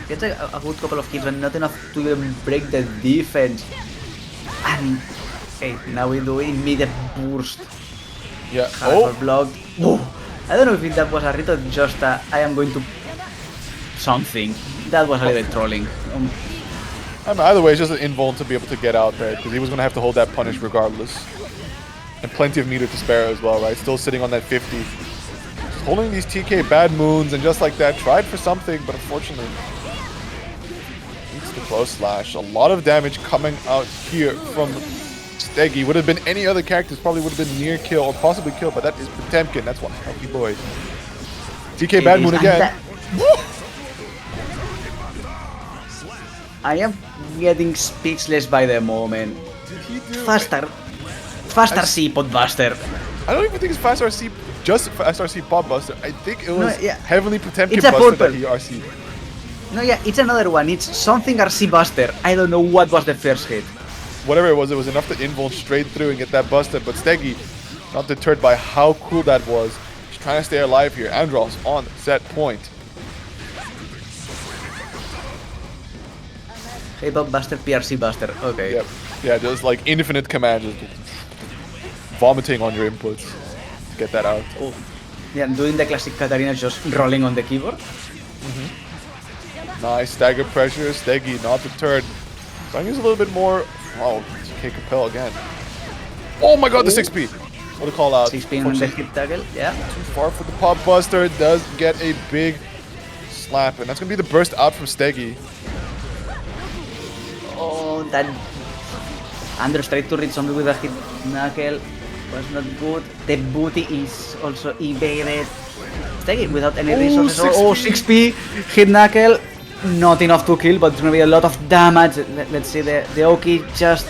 Gets a good couple of kills, but not enough to even break the defense. And hey, now we do immediate burst. Yeah. Hardcore block. Whoa. I don't know if that was a read or just I am going to something. That was a little trolling. I mean, either way, it's just an invuln to be able to get out there, because he was going to have to hold that punish regardless. And plenty of meter to spare as well, right? Still sitting on that 50. Just holding these TK bad moons, and just like that, tried for something, but unfortunately needs the close slash. A lot of damage coming out here from sstegy. Would have been any other characters, probably would have been near kill or possibly kill, but that is Potemkin. That's one healthy boy. TK bad moon again. I am getting speechless by the moment. Did he do Faster C Podbuster. I don't even think it's fast RC, just fast RC Pop Buster. I think it was heavily Potemkin It's a Buster purple. that he RC'd. No, yeah, it's another one. It's something RC Buster. I don't know what was the first hit. Whatever it was enough to invuln straight through and get that busted. But sstegy, not deterred by how cool that was. He's trying to stay alive here. Andros on set point. Hey Bob Buster, PRC Buster. Okay. Yep. Yeah, just like infinite commands. Just vomiting on your inputs. Get that out. Oh. Yeah, doing the classic Katarina, just rolling on the keyboard. Nice stagger pressure. sstegy not deterred. Trying to use a little bit more. Oh, TK Capel again. Oh my god, the 6P. What a call out. 6 on the hit tackle, yeah. Too far for the pop buster. Does get a big slap, and that's gonna be the burst out from sstegy. Oh, that Andros tried to read something with a hit knuckle. Was not good. The booty is also evaded. Steggy without any resources. 6P. Hit knuckle. Not enough to kill, but it's gonna be a lot of damage. Let's see the Oki just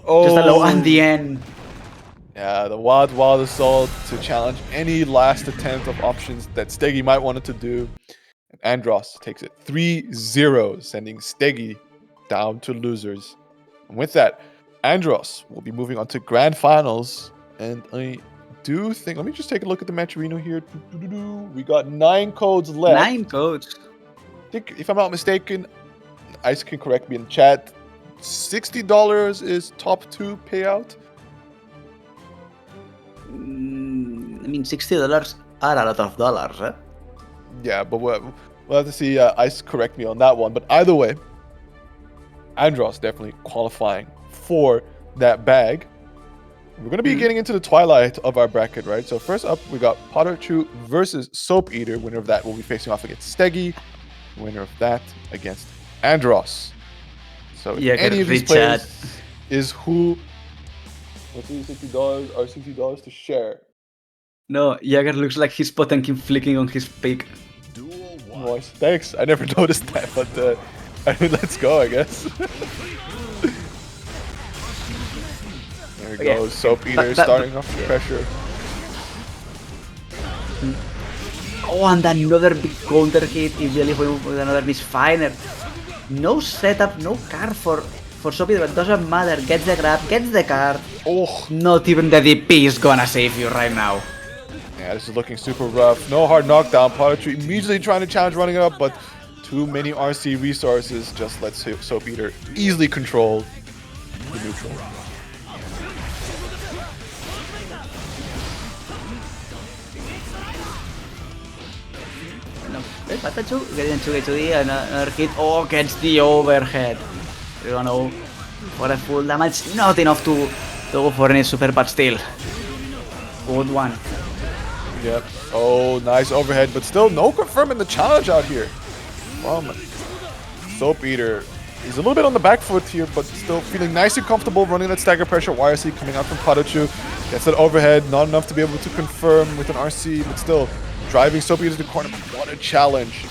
a low at the end. Yeah, the wild assault to challenge any last attempt of options that sstegy might wanted to do. And Andros takes it 3-0, sending sstegy down to losers. And with that, Andros will be moving on to grand finals. And I do think, let me just take a look at the match arena here. We got 9 codes left. 9 codes. I think, if I'm not mistaken, Ice can correct me in chat, $60 is top 2 payout. I mean, $60 are a lot of dollars, eh? Yeah, but we'll have to see Ice correct me on that one. But either way, Andros definitely qualifying for that bag. We're going to be getting into the twilight of our bracket, right? So first up, we got PataChu versus Soap Eater. Winner of that will be facing off against sstegy. Winner of that against Andros. So if any of these players is who... What's these $60 or $60 to share? No, Jaeger looks like he's Potemkin flicking on his pick. Nice. Thanks. I never noticed that, but I mean, let's go, I guess. There we go. Soap Eater starting off the pressure. Oh, and another big counter hit immediately with another misfire. No setup, no card for Soap Eater, but doesn't matter. Gets the grab, gets the card. Oh, not even the DP is gonna save you right now. Yeah, this is looking super rough. No hard knockdown. PataChu immediately trying to challenge running up, but too many RC resources just lets Soap Eater easily control the neutral. PataChu getting to H2D, another hit. Oh, gets the overhead. We don't know for a full damage. Not enough to go for any super, but still. Good one. Yep. Oh, nice overhead, but still no confirming the challenge out here. Soap Eater. He's a little bit on the back foot here, but still feeling nice and comfortable running that stagger pressure. YRC coming out from PataChu. Gets that overhead, not enough to be able to confirm with an RC, but still driving Soap Eater to the corner. What a challenge.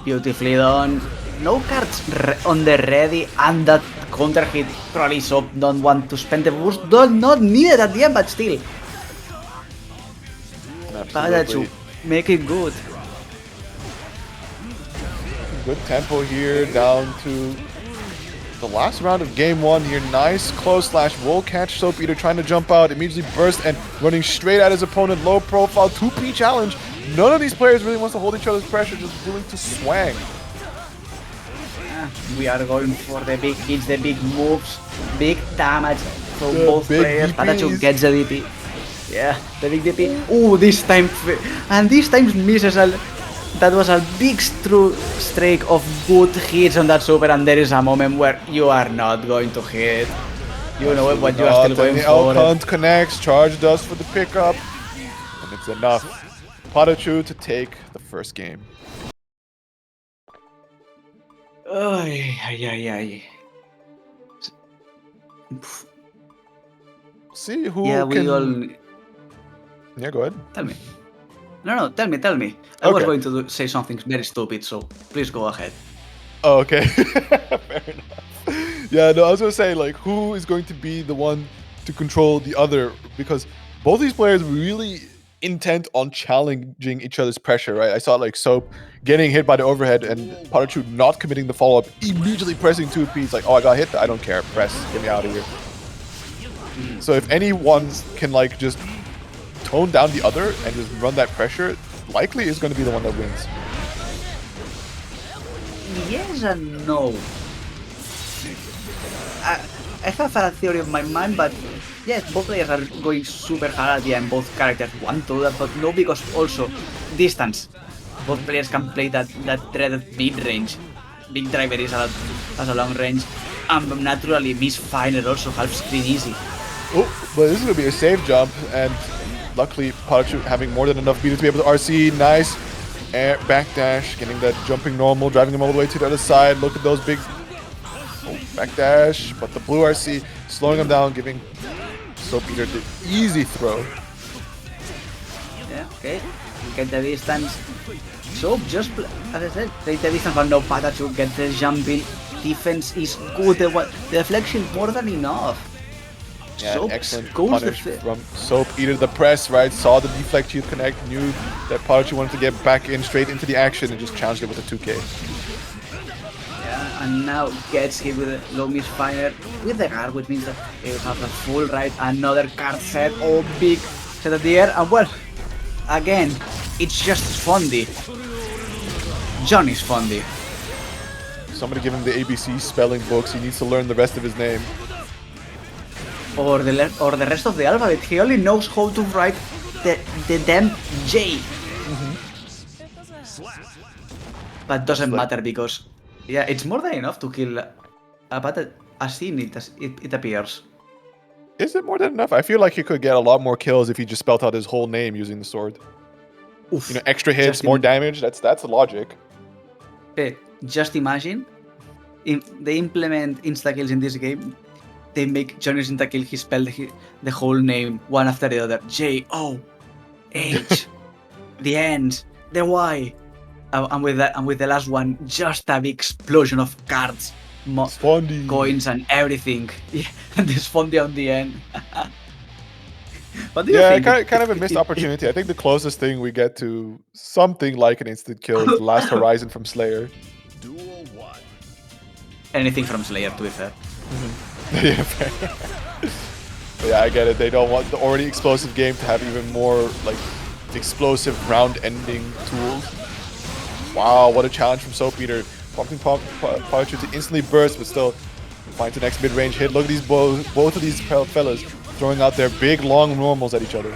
Beautifully done. No cards on the ready, and that counter hit. Probably Soap don't want to spend the boost. Not needed at the end, but still. PataChu, make it good. Good tempo here, down to the last round of game 1 here. Nice close slash. Will catch Soap Eater trying to jump out. Immediately burst and running straight at his opponent. Low profile 2P challenge. None of these players really wants to hold each other's pressure. Just willing to swang. We are going for the big hits, the big moves, big damage. So both players. PataChu gets the DP. Yeah, the big DP. Ooh, this time. And this time misses a... That was a big streak of good hits on that super, and there is a moment where you are not going to hit. You know what you are still going for. L-Count connects, charge dust for the pickup, and it's enough. PataChu to take the first game. See who Yeah, we can... all... Yeah, go ahead. Tell me. No, tell me. I was going to say something very stupid, so please go ahead. Oh, okay. Fair enough. Yeah, no, I was gonna say, like, who is going to be the one to control the other? Because both these players really intent on challenging each other's pressure, right? I saw, like, Soap getting hit by the overhead and PataChu not committing the follow-up, immediately pressing 2Ps, like, oh, I got hit? I don't care. Press. Get me out of here. So if anyone can, like, just tone down the other and just run that pressure, likely is going to be the one that wins. Yes and no. I have a theory of my mind, but yes, both players are going super hard at the end. Both characters want to do that, but no, because also distance. Both players can play that dreaded mid-range. Big Driver is has a long range, and naturally Misfiner also half screen easy. Oh, but this is going to be a safe jump, and luckily PataChu having more than enough beat to be able to RC. Nice air backdash, getting that jumping normal, driving him all the way to the other side. Look at those big backdash, but the blue RC slowing him down, giving Soap Eater the easy throw. Yeah, okay. Get the distance. Soap just, as I said, take the distance, but no, PataChu get the jumping. Defense is good. The deflection more than enough. Yeah, Soap excellent goes punish from Soap Eater. The press, right? Saw the deflect shield connect, knew that PataChu wanted to get back in straight into the action and just challenged it with a 2K. Yeah, and now gets hit with a low misfire with the guard, which means that he will have a full right, another card set, oh big set at the air, and well, again, it's just Fondy. Johnny's Fondy. Somebody give him the ABC spelling books. He needs to learn the rest of his name. Or the rest of the alphabet. He only knows how to write the damn J. But doesn't matter because, yeah, it's more than enough to kill a Shin, it appears. Is it more than enough? I feel like he could get a lot more kills if he just spelled out his whole name using the sword. Oof. You know, extra hits, more damage. That's the logic. Okay, just imagine if they implement insta-kills in this game. They make Johnny's insta-kill, he spelled the whole name one after the other. J-O-H, the N's, the Y. And with the last one, just a big explosion of cards, coins and everything. Yeah, and this Fondy on the end. What do you think? Kind of a missed opportunity. I think the closest thing we get to something like an instant kill is the last Horizon from Slayer. Duel 1. Anything from Slayer, to be fair. Yeah, fair. Yeah, I get it. They don't want the already explosive game to have even more like explosive round-ending tools. Wow, what a challenge from Soap Eater. Prompting PataChu to instantly burst, but still finds the next mid-range hit. Look at these both of these fellas throwing out their big, long normals at each other.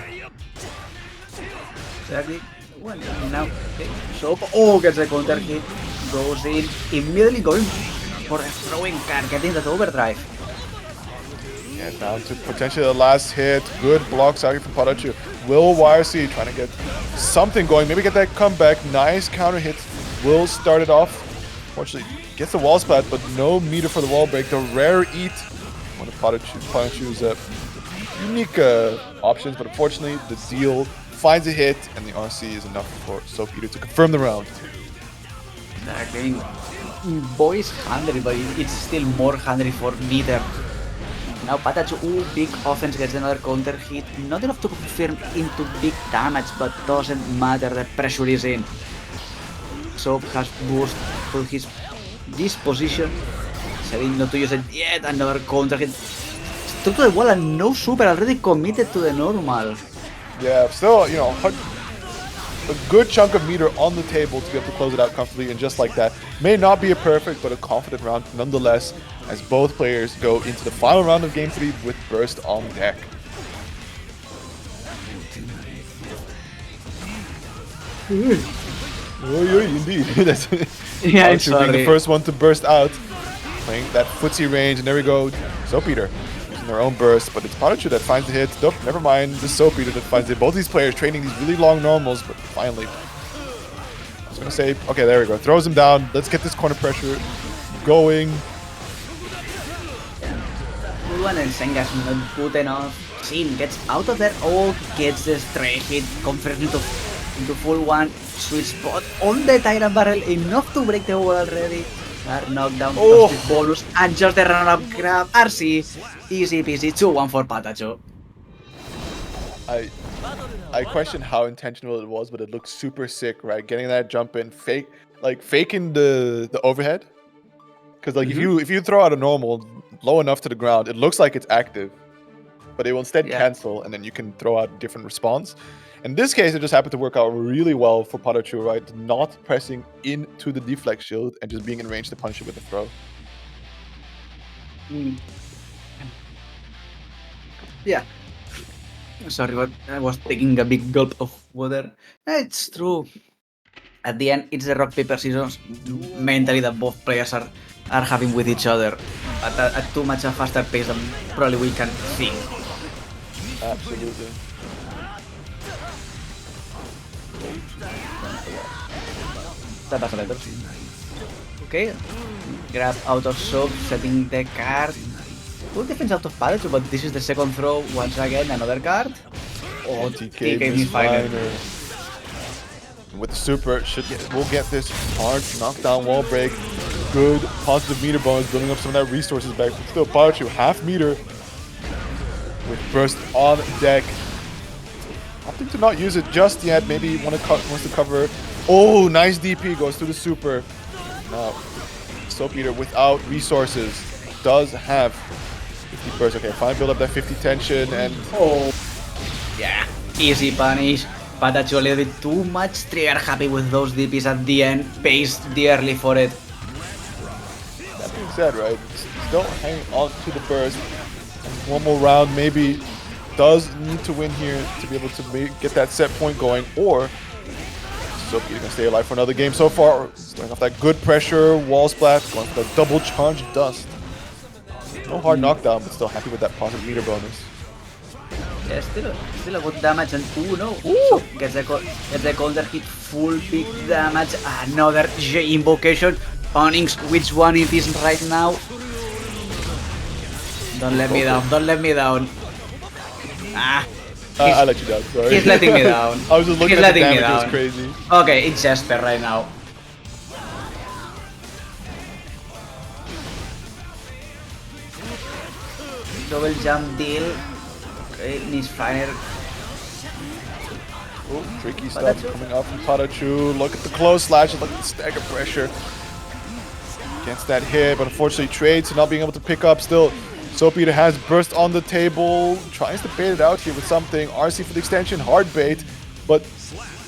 Exactly. Well, now, okay. Soap, gets a counter hit, goes in, immediately going for a throwing card, getting that overdrive. Yeah, down to potentially the last hit. Good blocks out here from PataChu. Will YRC trying to get something going. Maybe get that comeback. Nice counter hit. Will start it off. Fortunately, gets the wall splat, but no meter for the wall break. The rare eat. One of PataChu's unique options, but unfortunately, the deal finds a hit, and the RC is enough for Soap Eater to confirm the round. Exactly. Boys hungry, but it's still more hungry for meter. Now PataChu, big offense, gets another counter hit. Not enough to confirm into big damage, but doesn't matter, the pressure is in. Soap has boost to this position. deciding not to use it yet. Another counter hit. Stuck to the wall and no super, already committed to the normal. Yeah, still, you know, a good chunk of meter on the table to be able to close it out comfortably, and just like that, may not be a perfect, but a confident round nonetheless, as both players go into the final round of Game 3 with Burst on deck. Oh, indeed. That's Yeah, I'm PataChu being sorry. the first one to burst out, playing that footsie range, and there we go, Soap Eater using their own burst, but it's PataChu that finds the hit. Nope, never mind, the Soap Eater that finds it. Both these players training these really long normals, but finally, I was gonna say, okay, there we go, throws him down. Let's get this corner pressure going. Good one, and Senga's not good enough. Shin gets out of there. Oh, gets the stray hit, converts into full one. Sweet spot on the Tyrant Barrel, enough to break the wall already. Are knocked down Oh. with bonus, and just the run-up grab. RC, easy peasy, 2-1 for PataChu. I question how intentional it was, but it looked super sick, right? Getting that jump in, faking the overhead. Because like if you throw out a normal low enough to the ground, it looks like it's active, but it will instead cancel, and then you can throw out a different response. In this case, it just happened to work out really well for PataChu, right? Not pressing into the deflect shield and just being in range to punch it with a throw. Yeah. Sorry, but I was taking a big gulp of water. It's true. At the end, it's the rock, paper, scissors mentally that both players are having with each other at too much a faster pace than probably we can think. Absolutely. That doesn't matter. Okay. Grab out of soap, setting the card. Good defense out of PataChu, but this is the second throw. Once again, another card. Oh, TK TK Final. With the super, we'll get this hard knockdown wall break. Good positive meter bonus, building up some of that resources back. But still, PataChu half meter with burst on deck. Opting to not use it just yet. Maybe wants to cover. Oh, nice DP goes through the super. Now, Soap Eater without resources does have 50 burst. Okay, fine, build up that 50 tension and Oh, yeah, easy punish. PataChu a little bit too much trigger happy with those DPs at the end. Pays dearly for it. that being said, right, still hanging on to the burst. One more round, maybe does need to win here to be able to get that set point going, or Soap Eater can stay alive for another game. So far, starting off that good pressure, wall splat, going for the double charge dust. No hard knockdown, but still happy with that positive meter bonus. Yeah, still a good damage, and no. So gets the counter hit, full big damage. Another J invocation. Onyx, which one it is right now? Don't let me down, don't let me down. I let you down, sorry. He's letting me down. I was just looking He's at the letting me damage, it was down. crazy. Okay, it's Jesper right now. Double jump deal. Okay, needs fire. Oh, tricky stuff PataChu. coming out from PataChu. Look at the close slashes, look at the stagger pressure. Against that hit, but unfortunately trades, so not being able to pick up still. Soap Eater has burst on the table, tries to bait it out here with something. RC for the extension, hard bait, but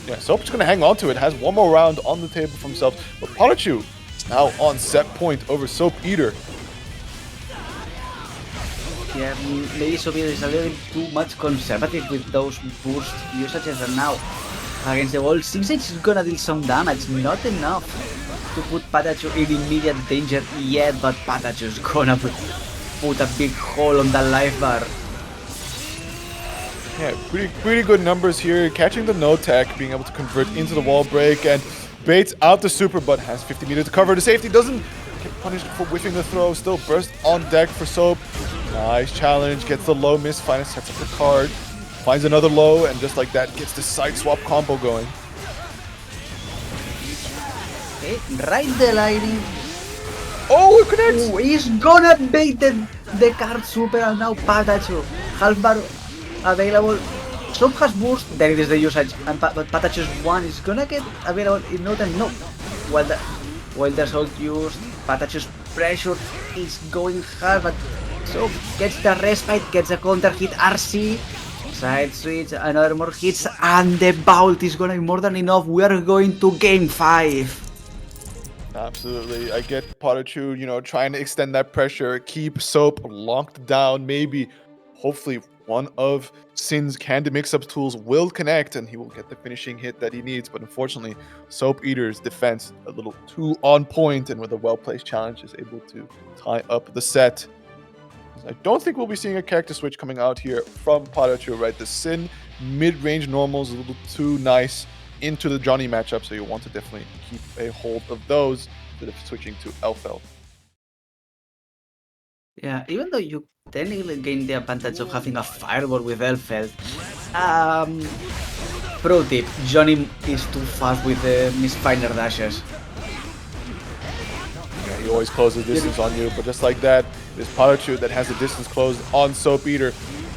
yeah, Soap's gonna hang on to it. Has one more round on the table for himself, but PataChu now on set point over Soap Eater. Yeah, maybe Soviet is a little too much conservative with those burst usages, and now against the wall seems like it's gonna deal some damage. Not enough to put PataChu in immediate danger yet, but PataChu's gonna put a big hole on the life bar. Yeah, pretty good numbers here. Catching the no tech, being able to convert into the wall break, and baits out the super, but has 50 meters to cover. The safety doesn't get punished for whiffing the throw. Still burst on deck for Soap. Nice challenge, gets the low miss, finally sets up the card, finds another low, and just like that, gets the side swap combo going. Okay, right the lightning. Oh, it connects! Oh, he's gonna bait the card super, and now PataChu. Half bar available. Soap has burst, then it is the usage, and but PataChu's one is gonna get available in no time. No. While the Salt used, PataChu's pressure is going hard, but so gets the respite, gets a counter hit, RC, side switch, another more hits, and the bolt is gonna be more than enough. We are going to game 5. Absolutely. I get PataChu, you know, trying to extend that pressure, keep Soap locked down. Maybe, hopefully, one of Sin's candid mix-up tools will connect and he will get the finishing hit that he needs. But unfortunately, Soap Eater's defense a little too on point, and with a well-placed challenge is able to tie up the set. I don't think we'll be seeing a character switch coming out here from PataChu, right? The Sin mid-range normals a little too nice into the Johnny matchup, so you want to definitely keep a hold of those instead of switching to Elfel. Yeah, even though you technically gain the advantage of having a fireball with Elfeld, pro tip, Johnny is too fast with the misfinder dashes. Yeah, he always closes distance on you, but just like that, there's PataChu that has the distance closed on Soap Eater,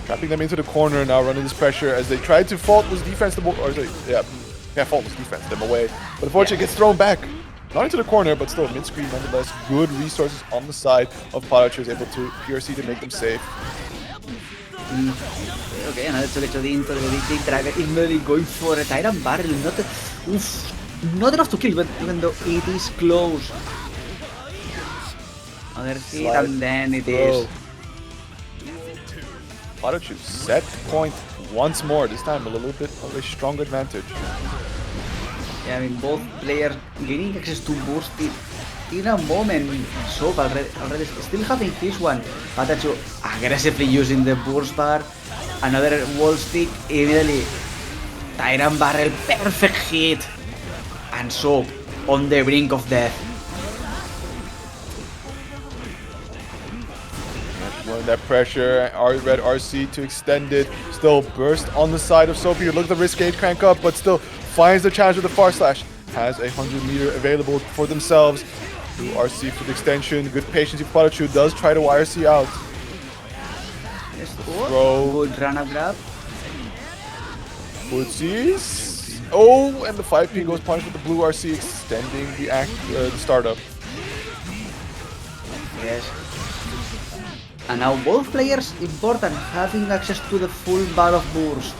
trapping them into the corner now, running this pressure as they try to faultless defense them, or faultless defense them away, but unfortunately gets thrown back. Not into the corner, but still mid-screen nonetheless. Good resources on the side of PataChu is able to PRC to make them safe. Okay, another Cholechodin into the big driver, immediately going for a Tyrant Barrel, not enough to kill, but even though it is close. Another hit, and then it is. PataChu set point once more, this time a little bit of a strong advantage. Yeah, I mean, both players gaining access to burst in a moment. Soap already still having his one. PataChu aggressively using the burst bar. Another wall stick, immediately Tyrant Barrel, perfect hit. And Soap on the brink of death. That pressure, red RC to extend it. Still burst on the side of Soap here. Look at the risk gauge crank up, but still finds the challenge with the far slash. Has a 100-meter available for themselves. Do RC for the extension. Good patience if PataChu does try to YRC out. Throw. Good run up grab. Footsies. Oh, and the 5P goes punished with the blue RC, extending the startup. Yes. And now both players important having access to the full bar of burst.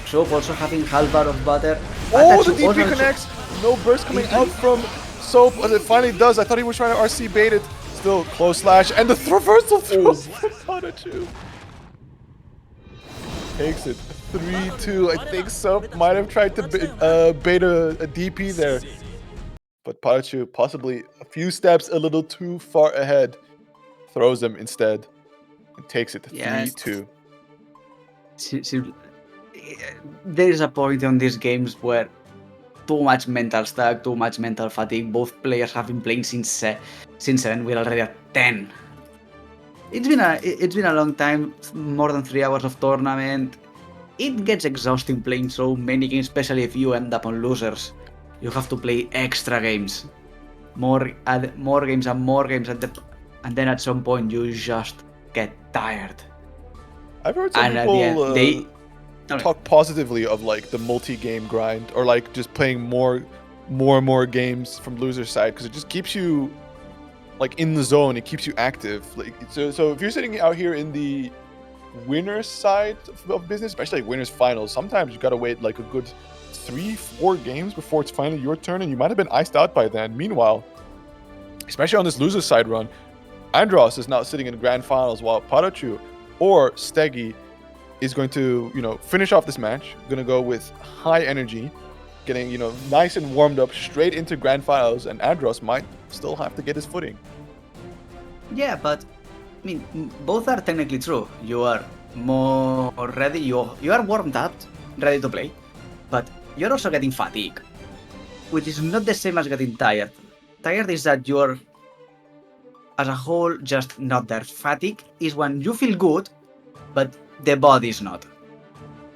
Soap also having half bar of butter. Oh, the DP connects. No burst coming out from Soap, as it finally does. I thought he was trying to RC bait it. Still close slash, and the reversal throw from PataChu. Takes it 3-2. I think Soap might have tried to bait a DP there. But PataChu possibly a few steps a little too far ahead. Throws them instead and takes it to 3-2. There's a point on these games where too much mental stack, too much mental fatigue. Both players have been playing since 7. We're already at 10. It's been a long time, more than 3 hours of tournament. It gets exhausting playing so many games, especially if you end up on losers. You have to play extra games, more games and more games, and then at some point you just get tired. I've heard some people talk positively of like the multi-game grind, or like just playing more and more games from loser side, because it just keeps you like in the zone. It keeps you active. Like so if you're sitting out here in the winner's side of business, especially like winners finals, sometimes you gotta wait like a good 3-4 games before it's finally your turn, and you might have been iced out by then. Meanwhile, especially on this loser side run, Andros is now sitting in grand finals, while PataChu or sstegy is going to, finish off this match. Going to go with high energy, getting, nice and warmed up straight into grand finals, and Andros might still have to get his footing. Yeah, but I mean, both are technically true. You are more ready, you are warmed up, ready to play, but you're also getting fatigue, which is not the same as getting tired. Tired is that you're, as a whole, just not there. Fatigue is when you feel good, but the body is not.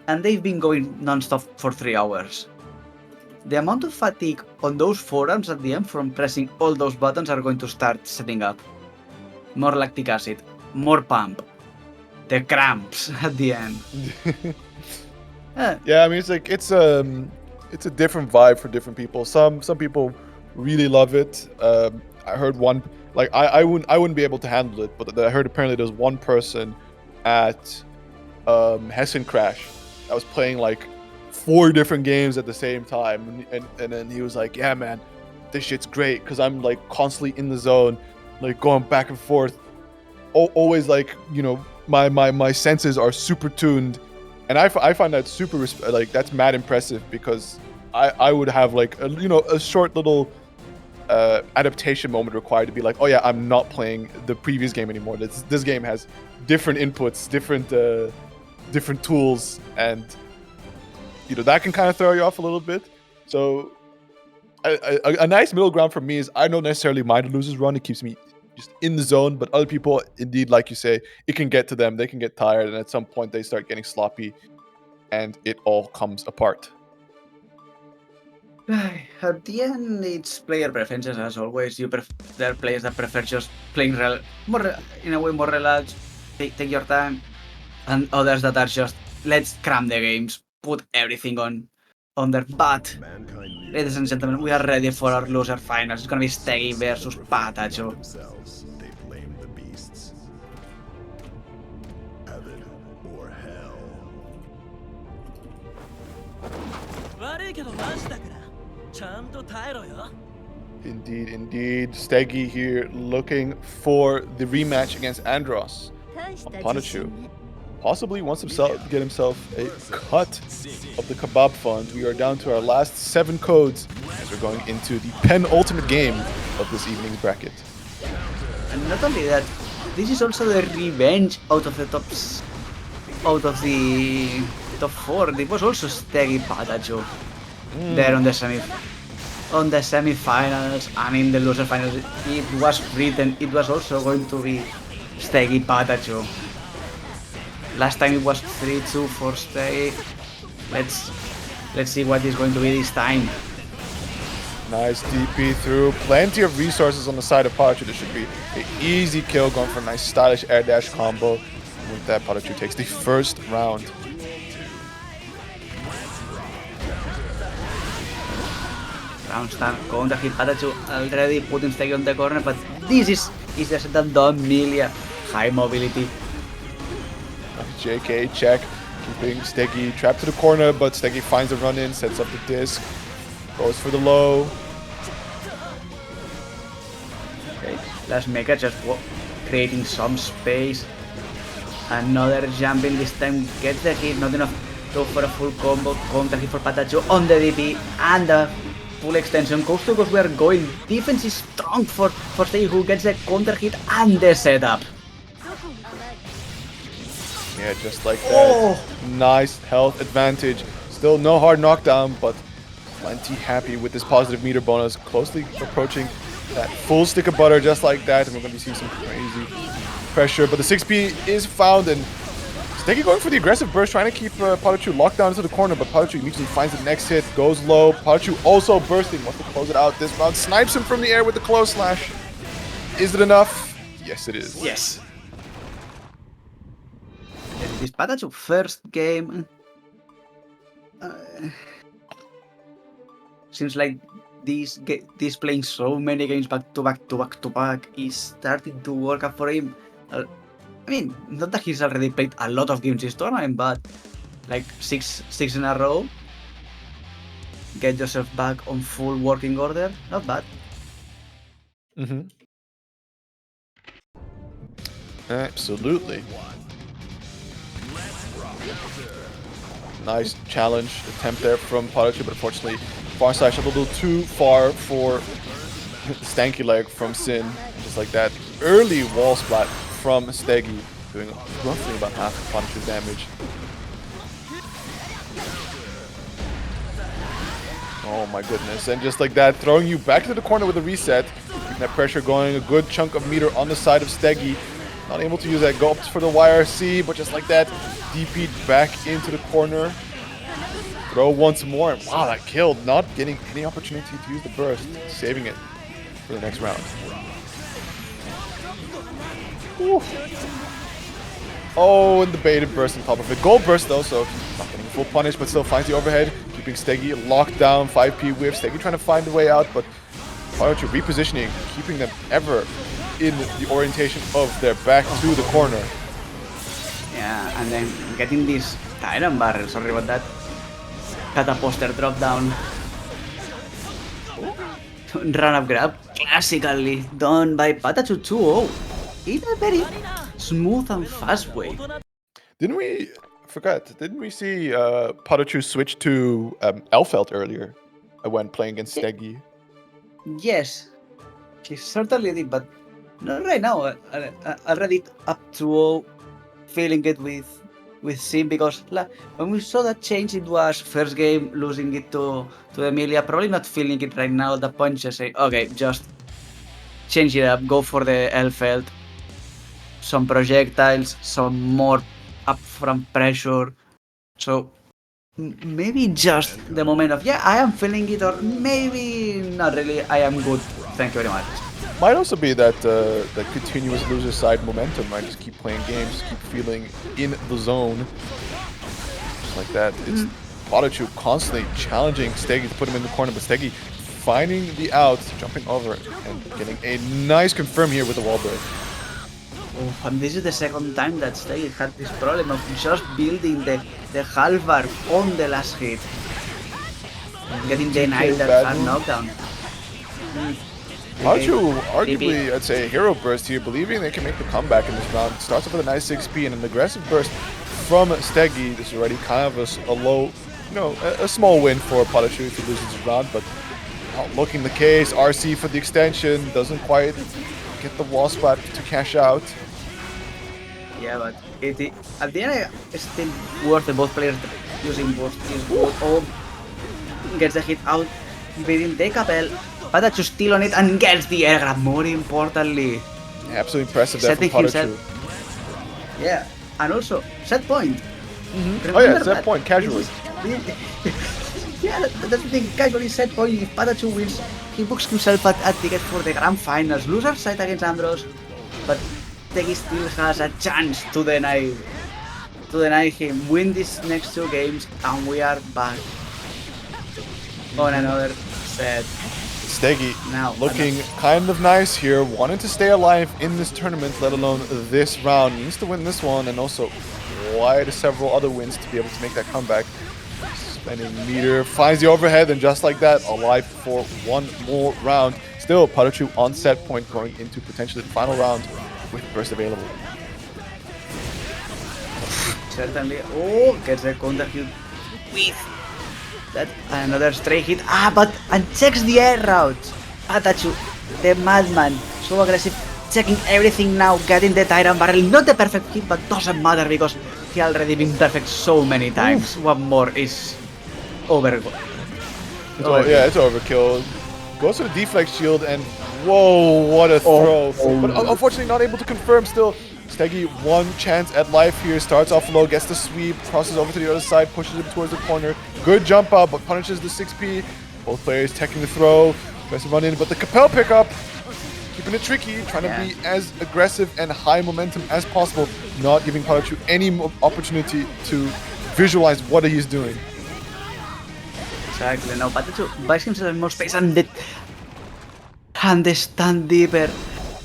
And they've been going non-stop for 3 hours. The amount of fatigue on those forearms at the end from pressing all those buttons are going to start setting up. More lactic acid, more pump, the cramps at the end. Yeah, I mean, it's a different vibe for different people. Some people really love it. I heard one, like I wouldn't be able to handle it, but I heard apparently there's one person at Hessen Crash that was playing like 4 different games at the same time, and then he was like, yeah man, this shit's great because I'm like constantly in the zone, like going back and forth, always like, you know, my senses are super tuned, and I find that super like that's mad impressive because I would have like a short little adaptation moment required to be like, oh yeah, I'm not playing the previous game anymore. This game has different inputs, different tools, and you know that can kind of throw you off a little bit. So a nice middle ground for me is I don't necessarily mind a loser's run. It keeps me just in the zone, but other people, indeed, like you say, it can get to them. They can get tired, and at some point they start getting sloppy, and it all comes apart. At the end, it's player preferences as always. There are players that prefer just playing in a way more relaxed, take your time, and others that are just let's cram the games, put everything on there. But ladies and gentlemen, we are ready for our loser finals. It's gonna be sstegy versus PataChu. They blame the beasts. Heaven or hell. 悪いけどマジだからちゃんと耐えろよ Indeed. sstegy here looking for the rematch against Andros on PataChu. Possibly wants to get himself a cut of the kebab fund. We are down to our last 7 codes as we're going into the penultimate game of this evening's bracket. And not only that, this is also the revenge out of the top 4. It was also sstegy PataChu there on the semifinals, and in the loser finals it was written it was also going to be sstegy PataChu. Last time it was 3-2 for sstegy. Let's see what is going to be this time. Nice DP through, plenty of resources on the side of PataChu. This should be an easy kill, going for a nice stylish air dash combo. And with that, PataChu takes the first round. Round start, counter hit PataChu already putting sstegy on the corner, but this is easier said than done. Millia, high mobility. JK check, keeping sstegy trapped to the corner, but sstegy finds the run in, sets up the disc, goes for the low. Okay, last Mecha just creating some space. Another jumping, this time gets the hit, not enough to go for a full combo. Counter hit for PataChu on the DP, and the full extension goes to we are going. Defense is strong for sstegy, who gets the counter hit and the setup. Yeah, just like that. Nice health advantage. Still no hard knockdown, but plenty happy with this positive meter bonus. Closely approaching that full stick of butter just like that, and we're going to be seeing some crazy pressure. But the 6P is found, and sstegy going for the aggressive burst, trying to keep PataChu locked down into the corner, but PataChu immediately finds the next hit, goes low. PataChu also bursting, wants to close it out this round, snipes him from the air with the close slash. Is it enough? Yes, it is. Yes. This PataChu first game seems like this playing so many games back to back is starting to work out for him. I mean, not that he's already played a lot of games this tournament, but like six in a row. Get yourself back on full working order. Not bad. Absolutely. Nice challenge attempt there from PataChu, but unfortunately far slash a little too far for stanky leg from Shin. Just like that. Early wall splat from sstegy, doing roughly about half of PataChu's damage. Oh my goodness, and just like that, throwing you back to the corner with a reset. Keeping that pressure going, a good chunk of meter on the side of sstegy. Not able to use that go up for the YRC, but just like that, DP'd back into the corner. Throw once more, and wow, that killed. Not getting any opportunity to use the burst, saving it for the next round. Ooh. Oh, and the baited burst on top of it. Gold burst though, so not getting full punish, but still finds the overhead, keeping sstegy locked down. 5P whiff, sstegy trying to find a way out, but PataChu repositioning, keeping them ever in the orientation of their back to the corner. Yeah, and then getting these Tyrant barrel, sorry about that. Cataposter drop down. Run up grab, classically done by PataChu 2-0 in a very smooth and fast way. Didn't we see PataChu switch to Elfelt earlier when playing against sstegy? Yes, he certainly did, but not right now. Already up 2-0, feeling it with Shin, because when we saw that change, it was first game losing it to EMEA. Probably not feeling it right now. The punches say, okay, just change it up, go for the Elfelt, some projectiles, some more upfront pressure. So maybe just the moment of, yeah, I am feeling it, or maybe not really, I am good, thank you very much. Might also be that that continuous loser side momentum, right? Just keep playing games, keep feeling in the zone. Just like that. It's PataChu constantly challenging sstegy to put him in the corner, but sstegy finding the outs, jumping over, and getting a nice confirm here with the wall break. Oh, and this is the second time that sstegy had this problem of just building the half bar on the last hit. Getting denied that hard knockdown. PataChu, arguably, I'd say, a hero burst here, believing they can make the comeback in this round. Starts off with a nice 6P and an aggressive burst from sstegy. This is already kind of a low, a small win for PataChu if he loses this round, but not looking the case. RC for the extension, doesn't quite get the wall spot to cash out. Yeah, but at the end, it's still worth it. Both players using both skills. Oh, gets the hit out, beating the Capel. PataChu still on it and gets the air grab, more importantly. Yeah, absolutely impressive there from PataChu. Yeah, and also, set point. Oh yeah, set point, casually. Yeah, that's the thing, casually set point. If PataChu wins, he books himself a ticket for the grand finals. Loser side against Andros, but sstegy still has a chance to deny him. Win these next two games, and we are back on another set. sstegy Now, looking kind of nice here, wanting to stay alive in this tournament, let alone this round. Needs to win this one and also quite several other wins to be able to make that comeback. Spending meter, finds the overhead, and just like that, alive for one more round. Still, PataChu on set point going into potentially the final round with burst available. Certainly. Oh, gets the counter hit with that another straight hit. But and checks the air route. PataChu, the madman, so aggressive, checking everything now, getting the Tyrant barrel. Not the perfect hit, but doesn't matter because he already been perfect so many times. One more is overkill. Yeah, it's overkill. Goes to the deflect shield and whoa, what a throw. But unfortunately not able to confirm still. sstegy, one chance at life here. Starts off low, gets the sweep, crosses over to the other side, pushes him towards the corner. Good jump up, but punishes the 6P. Both players taking the throw. Tries to run in, but the Capel pickup, keeping it tricky, trying to be as aggressive and high momentum as possible, not giving PataChu any opportunity to visualize what he's doing. Exactly. Now PataChu buys himself more space, and the stand deeper.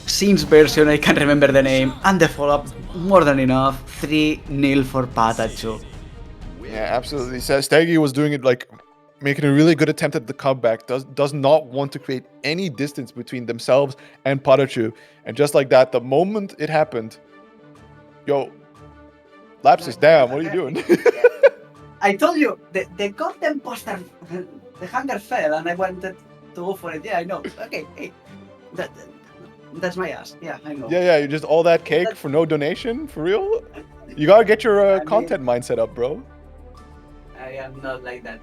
Shin's version, I can't remember the name, and the follow-up, more than enough. 3-0 for PataChu. Yeah, absolutely. sstegy was doing it like making a really good attempt at the comeback. Does not want to create any distance between themselves and PataChu. And just like that, the moment it happened, yo, Lapsus, damn, what are you doing? I told you, the goddamn poster, the hanger fell, and I wanted to go for it. Yeah, I know. Okay, hey, that's my ass. Yeah, I know. Yeah, you just all that cake for no donation? For real? You gotta get your content mindset up, bro. I am not like that.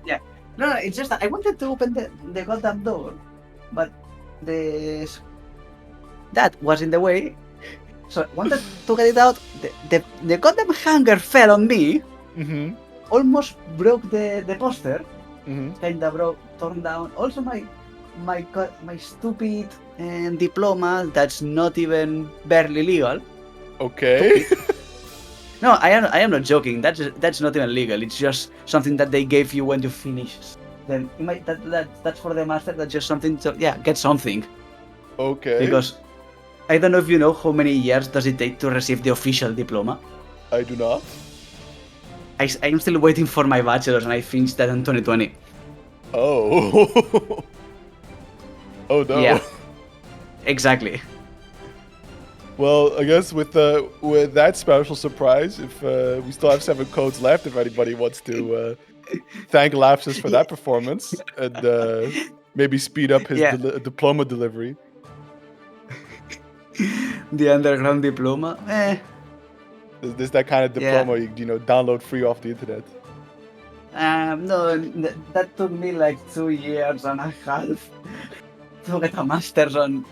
Yeah. No, it's just that I wanted to open the goddamn door, but that was in the way. So I wanted to get it out. The goddamn hanger fell on me. Almost broke the poster. Kinda broke, torn down. Also my stupid diploma that's not even barely legal. Okay. No, I am not joking. That's not even legal. It's just something that they gave you when you finish then that's for the master. That's just something to get something. Okay. Because I don't know if you know how many years does it take to receive the official diploma. I do not. I'm still waiting for my bachelor's, and I finished that in 2020. Oh. Oh no. Yeah, exactly. Well, I guess with that special surprise, if we still have 7 codes left, if anybody wants to thank Lapsus for that performance and maybe speed up his diploma delivery. The underground diploma, Is this that kind of diploma you download free off the internet? No, that took me like 2 years and a half to get a master's on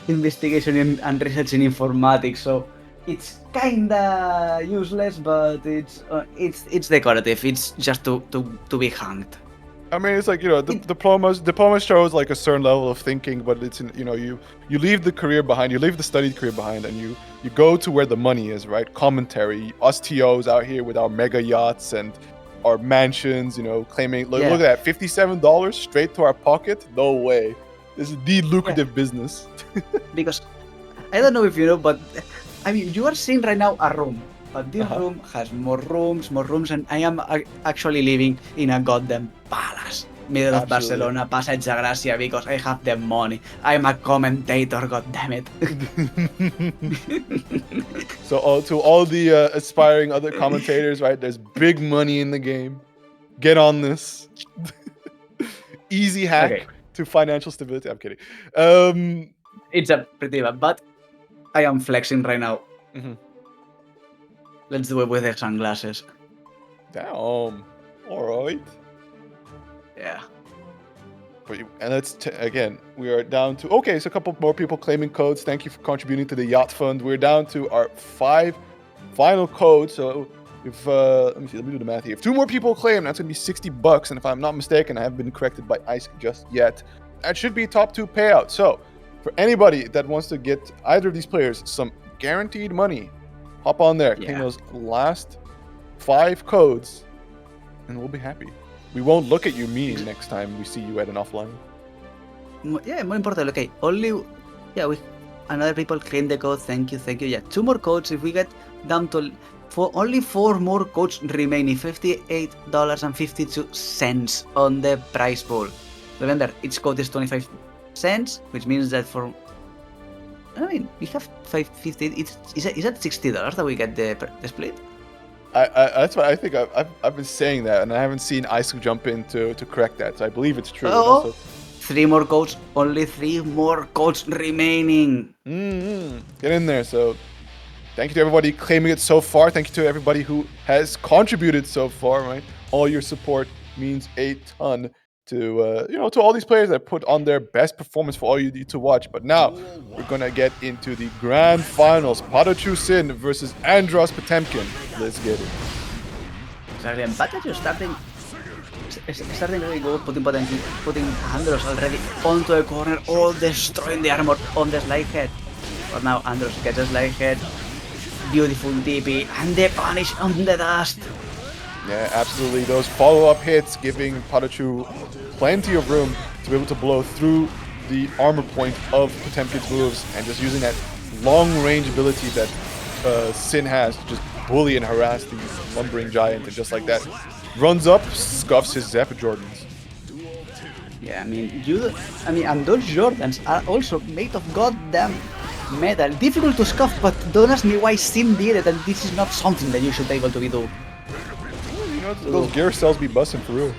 investigation and research in informatics. So it's kinda useless, but it's decorative. It's just to be hanged. I mean, it's like, diploma shows like a certain level of thinking, but it's you leave the career behind, you leave the studied career behind, and you go to where the money is, right? Commentary, us TOs out here with our mega yachts and our mansions, claiming look at that, $57 straight to our pocket. No way. This is the lucrative business. Because I don't know if you know, but I mean, you are seeing right now a room. But this room has more rooms, and I am actually living in a goddamn palace. Middle of Barcelona, Passeig de Gràcia, because I have the money. I'm a commentator, goddammit. So to all the aspiring other commentators, right, there's big money in the game. Get on this. Easy hack to financial stability. I'm kidding. It's a pretty bad, but I am flexing right now. Let's do it with the sunglasses. Damn. All right. Yeah. And let's again, we are down to so a couple more people claiming codes. Thank you for contributing to the yacht fund. We're down to our 5 final codes. So if let me do the math here. If 2 more people claim, that's gonna be $60. And if I'm not mistaken, I haven't been corrected by ICE just yet. That should be top 2 payout. So for anybody that wants to get either of these players some guaranteed money, hop on there, claim those last 5 codes, and we'll be happy. We won't look at you mean next time we see you at an offline. Yeah, more important. Okay, we another people claim the code. Thank you. Yeah, 2 more codes. If we get down to only 4 more codes remaining, $58.52 on the prize pool. Remember, each code is 25 cents, which means that we have 550. Is that $60 that we get the split? That's why I think I've been saying that, and I haven't seen Isu jump in to correct that. So I believe it's true. Oh, 3 more codes. Only 3 more codes remaining. Get in there. So thank you to everybody claiming it so far. Thank you to everybody who has contributed so far. Right, all your support means a ton to to all these players that put on their best performance for all you need to watch. But now we're gonna get into the grand finals. PataChu Shin versus Andros Potemkin. Let's get it. Exactly, and PataChu starting really good, putting Andros already onto the corner, all destroying the armor on the slide head. But now Andros gets a slide head, beautiful DP, and the punish on the dust. Yeah, absolutely. Those follow-up hits giving PataChu plenty of room to be able to blow through the armor point of Potemkin's moves, and just using that long-range ability that Shin has to just bully and harass the lumbering giant, and just like that, runs up, scuffs his Zephyr Jordans. Yeah, and those Jordans are also made of goddamn metal. Difficult to scuff, but don't ask me why Shin did it, and this is not something that you should be able to do. Those gear cells be busting for real.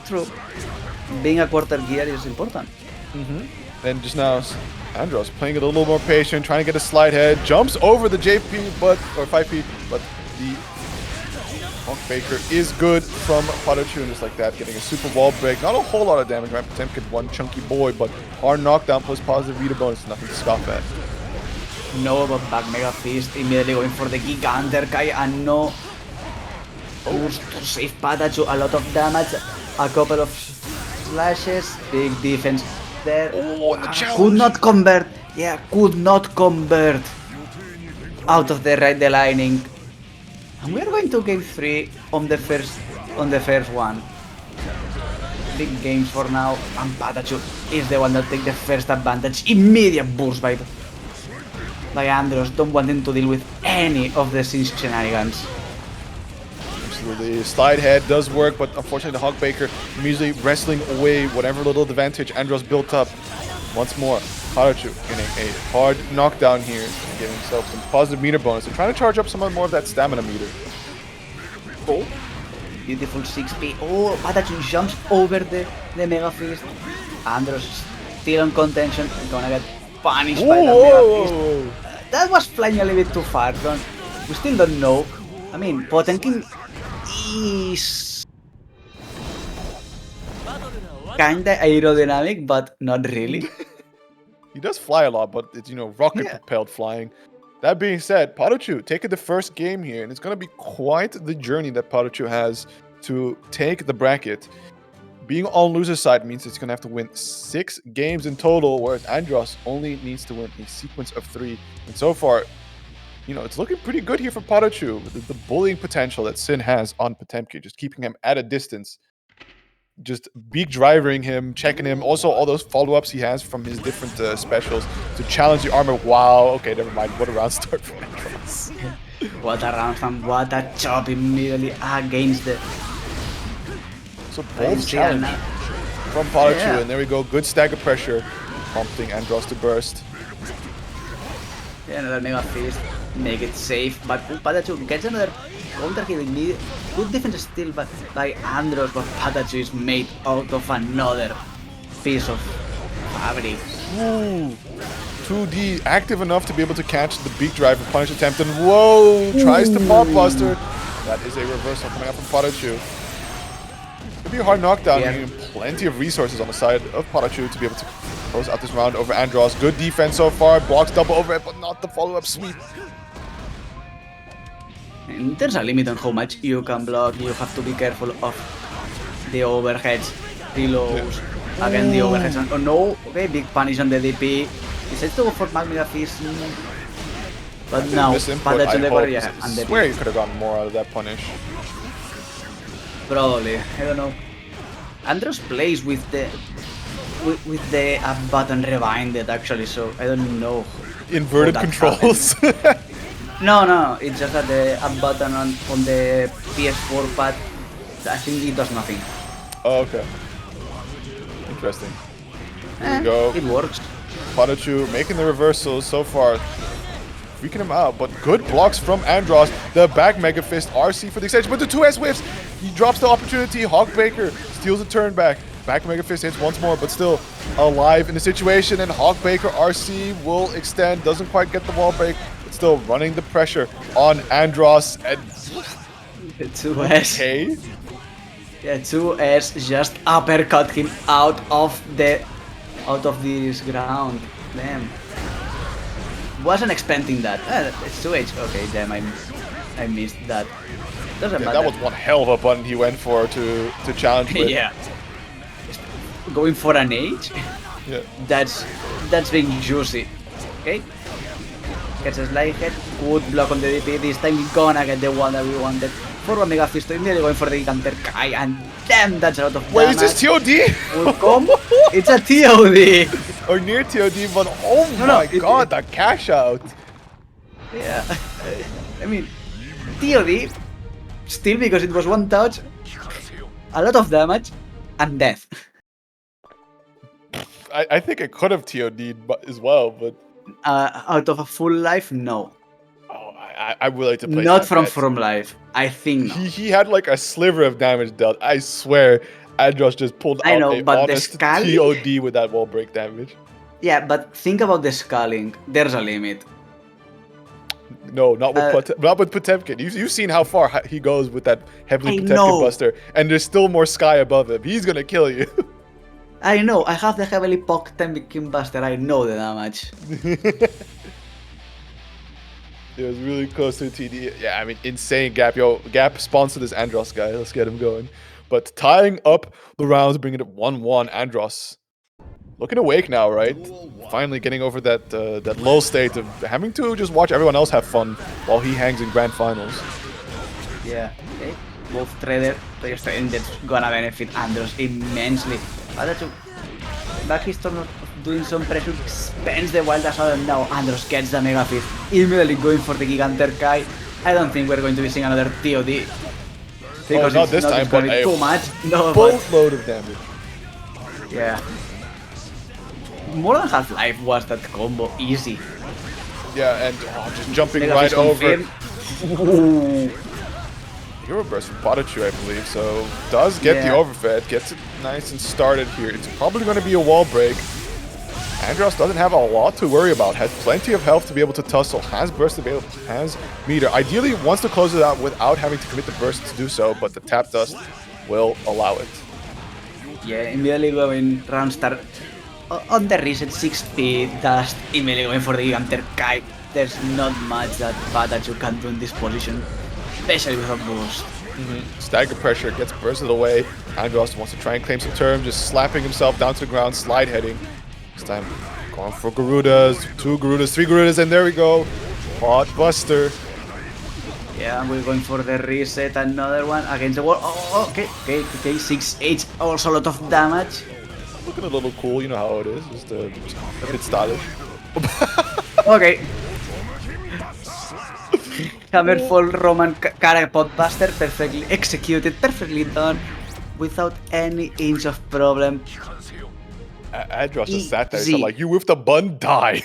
True. Being a quarter gear is important. And just now, Andros playing it a little more patient, trying to get a slide head, jumps over the JP, or 5P, but the Monk Baker is good from PataChu, and just like that, getting a super wall break. Not a whole lot of damage, right? Potemkin, one chunky boy, but hard knockdown plus positive Vita bonus, nothing to scoff at. No, but back Mega Fist, immediately going for the Giga Underkai, and no boost to save PataChu, a lot of damage, a couple of slashes, big defense there. Oh, the challenge! Could not convert. Yeah, could not convert out of the right aligning. And we're going to game 3 on the first one. big games for now, and PataChu is the one that takes the first advantage. Immediate burst by Andros. Don't want him to deal with any of the Shin shenanigans. Absolutely. Slide head does work, but unfortunately the RhagBaggu immediately wrestling away whatever little advantage Andros built up. Once more, PataChu getting a hard knockdown here and giving himself some positive meter bonus and trying to charge up some more of that stamina meter. Oh, beautiful 6p. Oh, PataChu jumps over the Mega Fist. Andros still in contention, gonna get punished by the Mega Fist. That was flying a little bit too far. We still don't know. I mean, Potemkin is kinda aerodynamic, but not really. He does fly a lot, but it's, you know, rocket-propelled flying. That being said, PataChu taking the first game here, and it's going to be quite the journey that PataChu has to take the bracket. Being on loser's side means it's going to have to win 6 games in total, whereas Andros only needs to win a sequence of 3. And so far, you know, it's looking pretty good here for PataChu. The bullying potential that Shin has on Potemkin, just keeping him at a distance. Just beak driving him, checking him. Also, all those follow-ups he has from his different specials to challenge the armor. Wow, okay, never mind. What a round start for Andros. What a round and what a chop immediately against the... So bold challenge from PataChu, and there we go. Good stagger pressure, prompting Andros to burst. Yeah, another Mega Fist. Make it safe, but PataChu gets another counter hit immediately. Good defense still by Andros, but PataChu is made out of another piece of fabric. Ooh, 2D active enough to be able to catch the beak drive and punish attempt, and whoa, tries to pop buster. That is a reversal coming up from PataChu. Could be a hard knockdown, needing plenty of resources on the side of PataChu to be able to close out this round over Andros. Good defense so far, blocks double overhead, but not the follow-up sweep. And there's a limit on how much you can block. You have to be careful of the overheads, reloads, again the overheads. And, oh no, okay, big punish on the DP. He said to go for Mega Fist, but now PataChu the corner, yeah, and I swear you could have gotten more out of that punish. Probably, I don't know. Andros plays with the up button rewinded actually, so I don't know. Inverted controls. No, it's just that the up button on the PS4 pad, I think it does nothing. Oh, okay. Interesting. Here we go. It works. PataChu making the reversals so far. Freaking him out, but good blocks from Andros. The back Mega Fist, RC for the extension, but the 2S whiffs. He drops the opportunity. RhagBaggu steals the turn back. Back Mega Fist hits once more, but still alive in the situation. And RhagBaggu RC will extend. Doesn't quite get the wall break, but still running the pressure on Andros. And The 2S. okay. Yeah, 2S just uppercut him out of this ground. Damn. Wasn't expecting that. It's 2H. Okay, damn, I missed that. Doesn't matter. That was one hell of a button he went for to challenge with. Yeah. Going for an H? Yeah. That's being juicy. Okay? Gets a slide head. Good block on the DP. This time he's gonna get the one that we wanted. For a Mega Fist, immediately going for the counter Kai, and damn, that's a lot of damage. Wait, is this TOD? Will come. It's a TOD. Or near TOD, but oh my god, that cash out. Yeah. I mean, TOD, still because it was one touch, a lot of damage, and death. I think it could have TOD'd as well, but Out of a full life, no. oh, I would like to play Not that from bet. life. I think no. He had like a sliver of damage dealt. I swear, Andros just pulled I out know, a but the honest scaling- TOD with that wall break damage. Yeah, but think about the scaling. There's a limit. No, not with Potemkin. You've seen how far he goes with that heavily I Potemkin know. buster, and there's still more sky above him. He's gonna kill you. I know, I have the heavily Potemkin buster, I know the damage. It was really close to TD. Yeah, I mean, insane Gap. Yo, Gap sponsored this Andros guy. Let's get him going. But tying up the rounds, bringing it 1-1. Andros looking awake now, right? Finally getting over that that low state of having to just watch everyone else have fun while he hangs in grand finals. Yeah, okay. Both Trader Restraint that's gonna benefit Andros immensely. PataChu, back his turn of doing some pressure, spends the wild assault, and now Andros gets the Mega Fist, immediately going for the Giganter Kai. I don't think we're going to be seeing another TOD. Because not it's this not time, gonna but be a too much. No, but boatload of damage. yeah. More than Half-Life was that combo easy. Yeah, and just jumping Mega right Fist over. confirmed. Hero burst from PataChu, I believe, so does get the Yeah. overfed, gets it nice and started here. It's probably going to be a wall break. Andros doesn't have a lot to worry about, has plenty of health to be able to tussle, has burst available, has meter. Ideally wants to close it out without having to commit the burst to do so, but the tap dust will allow it. Yeah, immediately going round start on the reset 6 speed, dust, immediately going for the Giganter Kai. There's not much that PataChu can do in this position, especially with a boost. Stagger pressure gets bursted away. Andros wants to try and claim some term, just slapping himself down to the ground, slide heading. This time going for Garudas, 2 Garudas, 3 Garudas, and there we go. Pot Buster. Yeah, and we're going for the reset, another one against the wall. Oh, okay, 6H, also a lot of damage. Looking a little cool, you know how it is, just a bit stylish. Okay. Hammerfall Roman Kara Potbuster, perfectly executed, perfectly done, without any inch of problem. Andros just sat there, Easy. so like, you with the bun, die.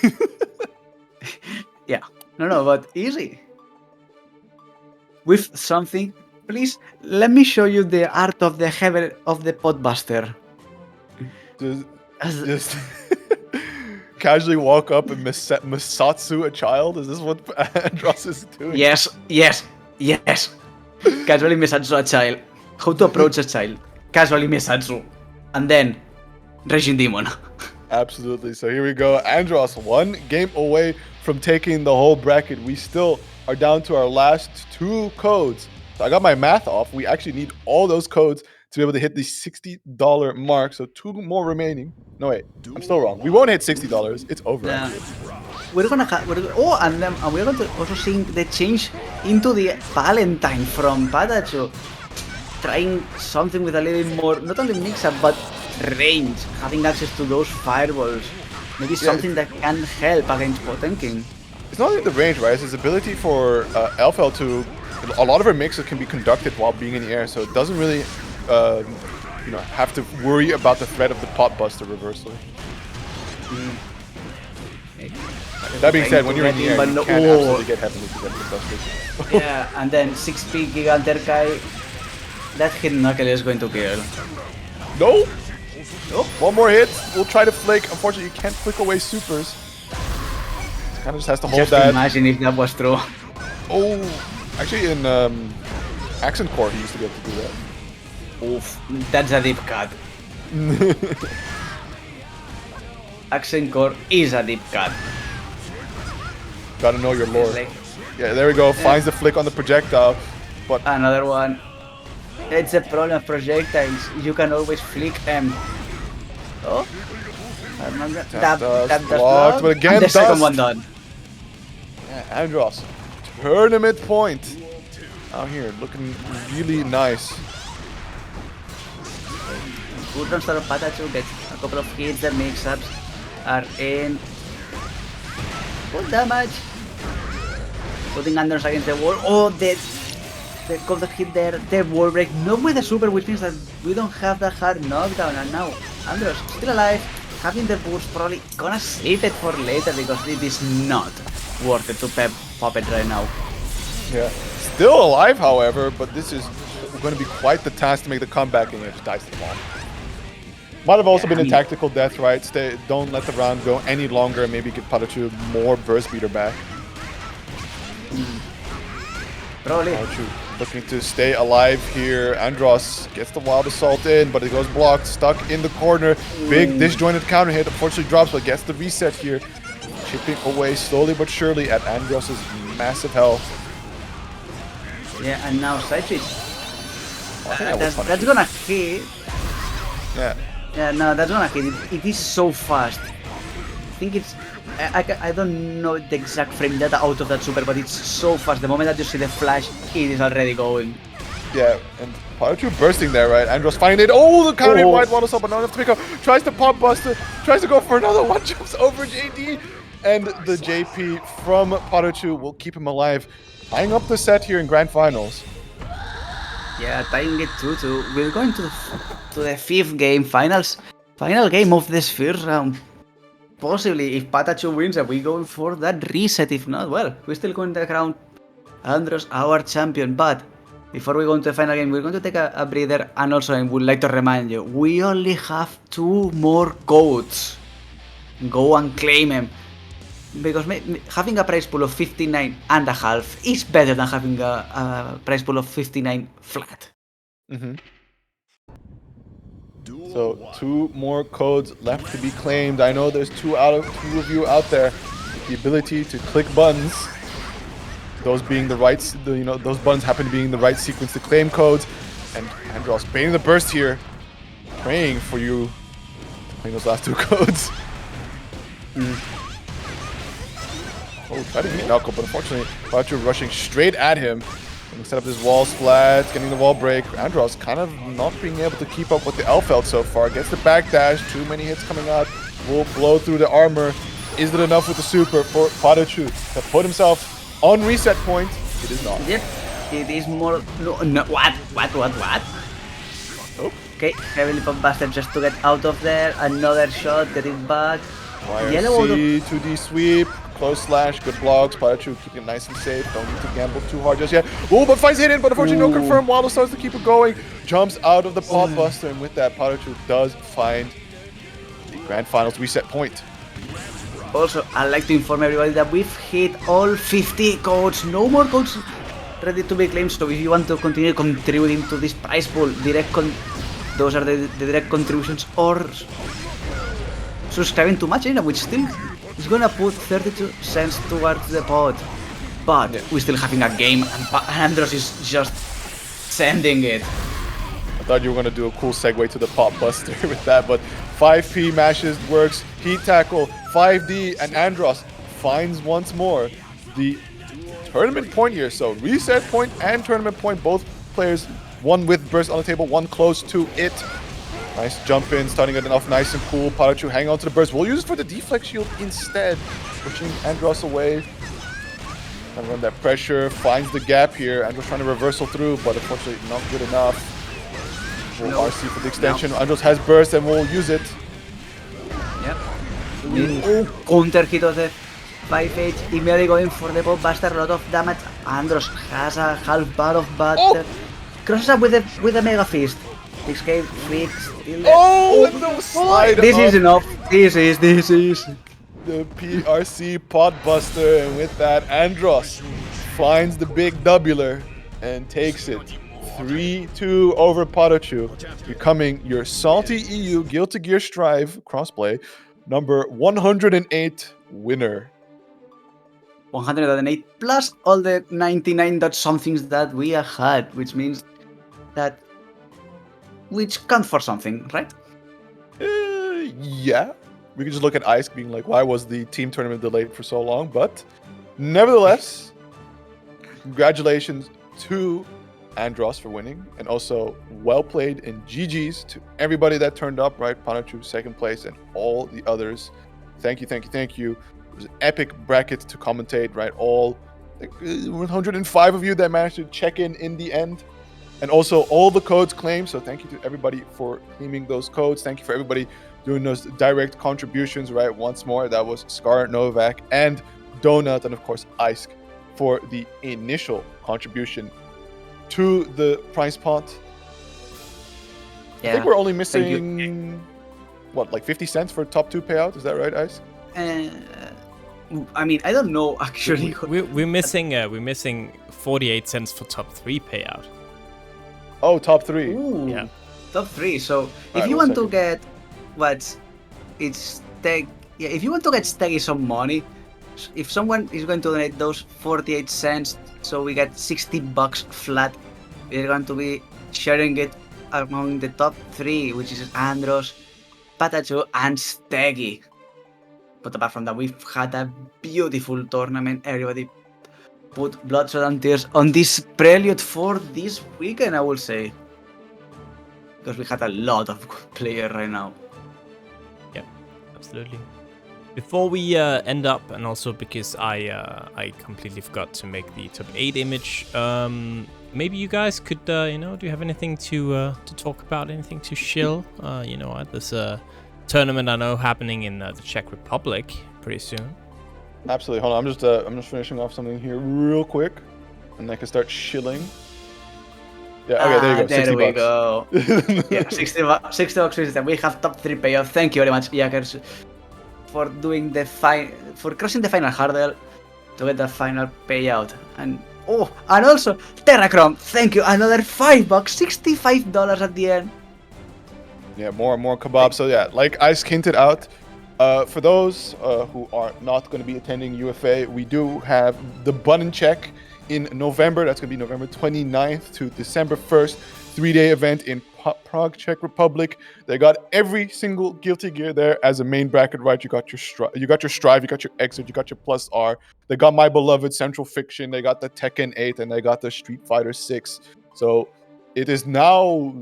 Yeah, no, but easy. With something, please let me show you the art of the heaven of the Potbuster. just casually walk up and Masatsu a child? Is this what Andros is doing? Yes. Casually Misatsu a child. How to approach a child. Casually Misatsu. And then, Raging Demon. Absolutely. So here we go. Andros 1 game away from taking the whole bracket. We still are down to our last 2 codes. So I got my math off. We actually need all those codes to be able to hit the $60 mark. So 2 more remaining. No, wait. I'm still wrong. We won't hit $60. It's over. Yeah. Actually. We're gonna and we're going to also see the change into the Valentine from PataChu. Trying something with a little bit more, not only mix-up, but range. Having access to those fireballs. Maybe something that can help against Potemkin. It's not only the range, right? It's his ability for LFL to... A lot of her mixes can be conducted while being in the air, so it doesn't really have to worry about the threat of the pot buster reversal. That being said, when you're in the air, you can absolutely get heavily to get the buster. Yeah, and then 6P Giganter Kai. That hit knuckle is going to kill. No! Nope. One more hit. We'll try to flick. Unfortunately, you can't flick away supers. Kind of just has to hold Just that. imagine if that was true. Oh, actually in Accent Core he used to be able to do that. Oof, that's a deep cut. Accent Core is a deep cut. Gotta know your lore. Like, Yeah, there we go. Finds the flick on the projectile, but another one. It's a problem of projectiles. You can always flick them. Oh, that does blocked, but again, and the second dust. one done. yeah, Andros, tournament point. Out here, looking really nice. Good run start of PataChu gets a couple of hits. The mix-ups are in. Full damage. Putting Andros against the wall. Oh, the counter hit there. The wall break. Not with the super, which means that we don't have that hard knockdown. And now Andros still alive. Having the boost probably gonna save it for later because it is not worth it to pop it right now. Yeah, still alive, however, but this is going to be quite the task to make the comeback, and he just dies to the bomb. Might have also been a tactical death, right? Don't let the round go any longer, and maybe give PataChu more burst beater back. Probably. PataChu looking to stay alive here. Andros gets the wild assault in, but it goes blocked, stuck in the corner. Big disjointed counter hit, unfortunately drops, but gets the reset here. Chipping away slowly but surely at Andros' massive health. Yeah, and now side switch. That's PataChu. gonna hit. Yeah. Yeah, no, that's gonna hit. It is so fast. I think it's. I don't know the exact frame data out of that super, but it's so fast. The moment that you see the flash, it is already going. Yeah, and PataChu bursting there, right? Andros finding it. Oh, the counter wide waddle stop, but not enough to pick up. Tries to pop buster, tries to go for another one, jumps over JD. And the JP from PataChu will keep him alive, tying up the set here in Grand Finals. Yeah, tying it 2-2. We're going to the fifth game, final game of this first round. Possibly, if PataChu wins, are we going for that reset? If not, well, we're still going to crown Andros our champion. But before we go into the final game, we're going to take a breather, and also I would like to remind you, we only have 2 more codes. Go and claim them. Because having a prize pool of 59.5 is better than having a prize pool of 59 flat. So 2 more codes left to be claimed. I know there's two of you out there with the ability to click buttons. Those being the right, those buttons happen to be in the right sequence to claim codes. And Andros baiting the burst here, praying for you to claim those last 2 codes. Oh, try to beat Knuckle, but unfortunately, PataChu rushing straight at him. And set up his wall splat, getting the wall break. Andros kind of not being able to keep up with the L-Felt so far. Gets the backdash, too many hits coming out. Will blow through the armor. Is it enough with the super for PataChu to put himself on reset point? It is not. Yep, it is more... No, what? Oh. Okay, heavily pop buster just to get out of there. Another shot, get it back. YRC, 2D sweep. Close slash, good blocks. PataChu keeping it nice and safe. Don't need to gamble too hard just yet. Oh, but finds hidden, but unfortunately no confirm. Waddle starts to keep it going. Jumps out of the pot buster, and with that, PataChu does find the Grand Finals reset point. Also, I'd like to inform everybody that we've hit all 50 codes. No more codes ready to be claimed. So if you want to continue contributing to this prize pool, those are the direct contributions, or subscribing to Match Arena, which still is gonna put 32 cents towards the pot. But we're still having a game, and Andros is just sending it. I thought you were gonna do a cool segue to the pot buster with that, but 5P mashes works, heat tackle, 5D, and Andros finds once more the tournament point here. So reset point and tournament point, both players, one with burst on the table, one close to it. Nice jump in, starting it off nice and cool. PataChu hang on to the burst. We'll use it for the deflect shield instead, pushing Andros away. And run that pressure, finds the gap here. Andros trying to reversal through, but unfortunately not good enough. We'll RC for the extension. Andros has burst and we'll use it. Yep. Oh, counter hit of the 5H. Immediately going for the pop buster, a lot of damage. Andros has a half bar of butter. Crosses up with a mega fist. Escape, fix, Oh, and no slide this up. is enough. This is. The PRC pot buster, and with that, Andros finds the big doubler and takes it 3-2 over PataChu, becoming your SaltyEU Guilty Gear Strive crossplay number 108 winner. 108 plus all the 99 dot somethings that we have had, which means that which count for something, right? Yeah. We could just look at Ice being like, why was the team tournament delayed for so long? But nevertheless, congratulations to Andros for winning, and also well played and GG's to everybody that turned up, right? PataChu second place and all the others. Thank you. It was an epic bracket to commentate, right? All 105 of you that managed to check in the end. And also all the codes claimed, so thank you to everybody for claiming those codes. Thank you for everybody doing those direct contributions, right? Once more, that was ScarNovak and Donut, and of course Ice for the initial contribution to the prize pot. Yeah. I think we're only missing, what, like 50 cents for top 2 payout? Is that right, Ice? I mean, I don't know actually. We're missing 48 cents for top 3 payout. Oh, top 3. Ooh, Yeah. top 3. So if Alright, you one want to second. get if you want to get steggy some money, if someone is going to donate those 48 cents, so we get $60 flat, we're going to be sharing it among the top 3, which is Andros, PataChu, and Steggy. But apart from that, we've had a beautiful tournament. Everybody put blood, sweat, and tears on this prelude for this weekend, I will say. Because we had a lot of good players right now. Yeah, absolutely. Before we end up, and also because I completely forgot to make the top 8 image, maybe you guys could, you know, do you have anything to talk about, anything to shill? You know, at this tournament I know happening in the Czech Republic pretty soon. Absolutely. Hold on. I'm just finishing off something here real quick, and I can start shilling. Yeah. Okay. There you go. There 60 we bucks. go. Yeah, 60 bucks. We have top 3 payoff. Thank you very much, Jackers, for doing the for crossing the final hurdle to get the final payout. And and also Terracrom. Thank you. Another $5, $65 at the end. Yeah, more and more kebab. So yeah, like I hinted out, for those who are not going to be attending UFA, we do have the button check in November. That's going to be November 29th to December 1st, 3-day event in Prague, Czech Republic. They got every single Guilty Gear there as a main bracket, right? You got your Strive, you got your Xrd, you got your Plus R. They got my beloved Central Fiction. They got the Tekken 8, and they got the Street Fighter 6. So it is now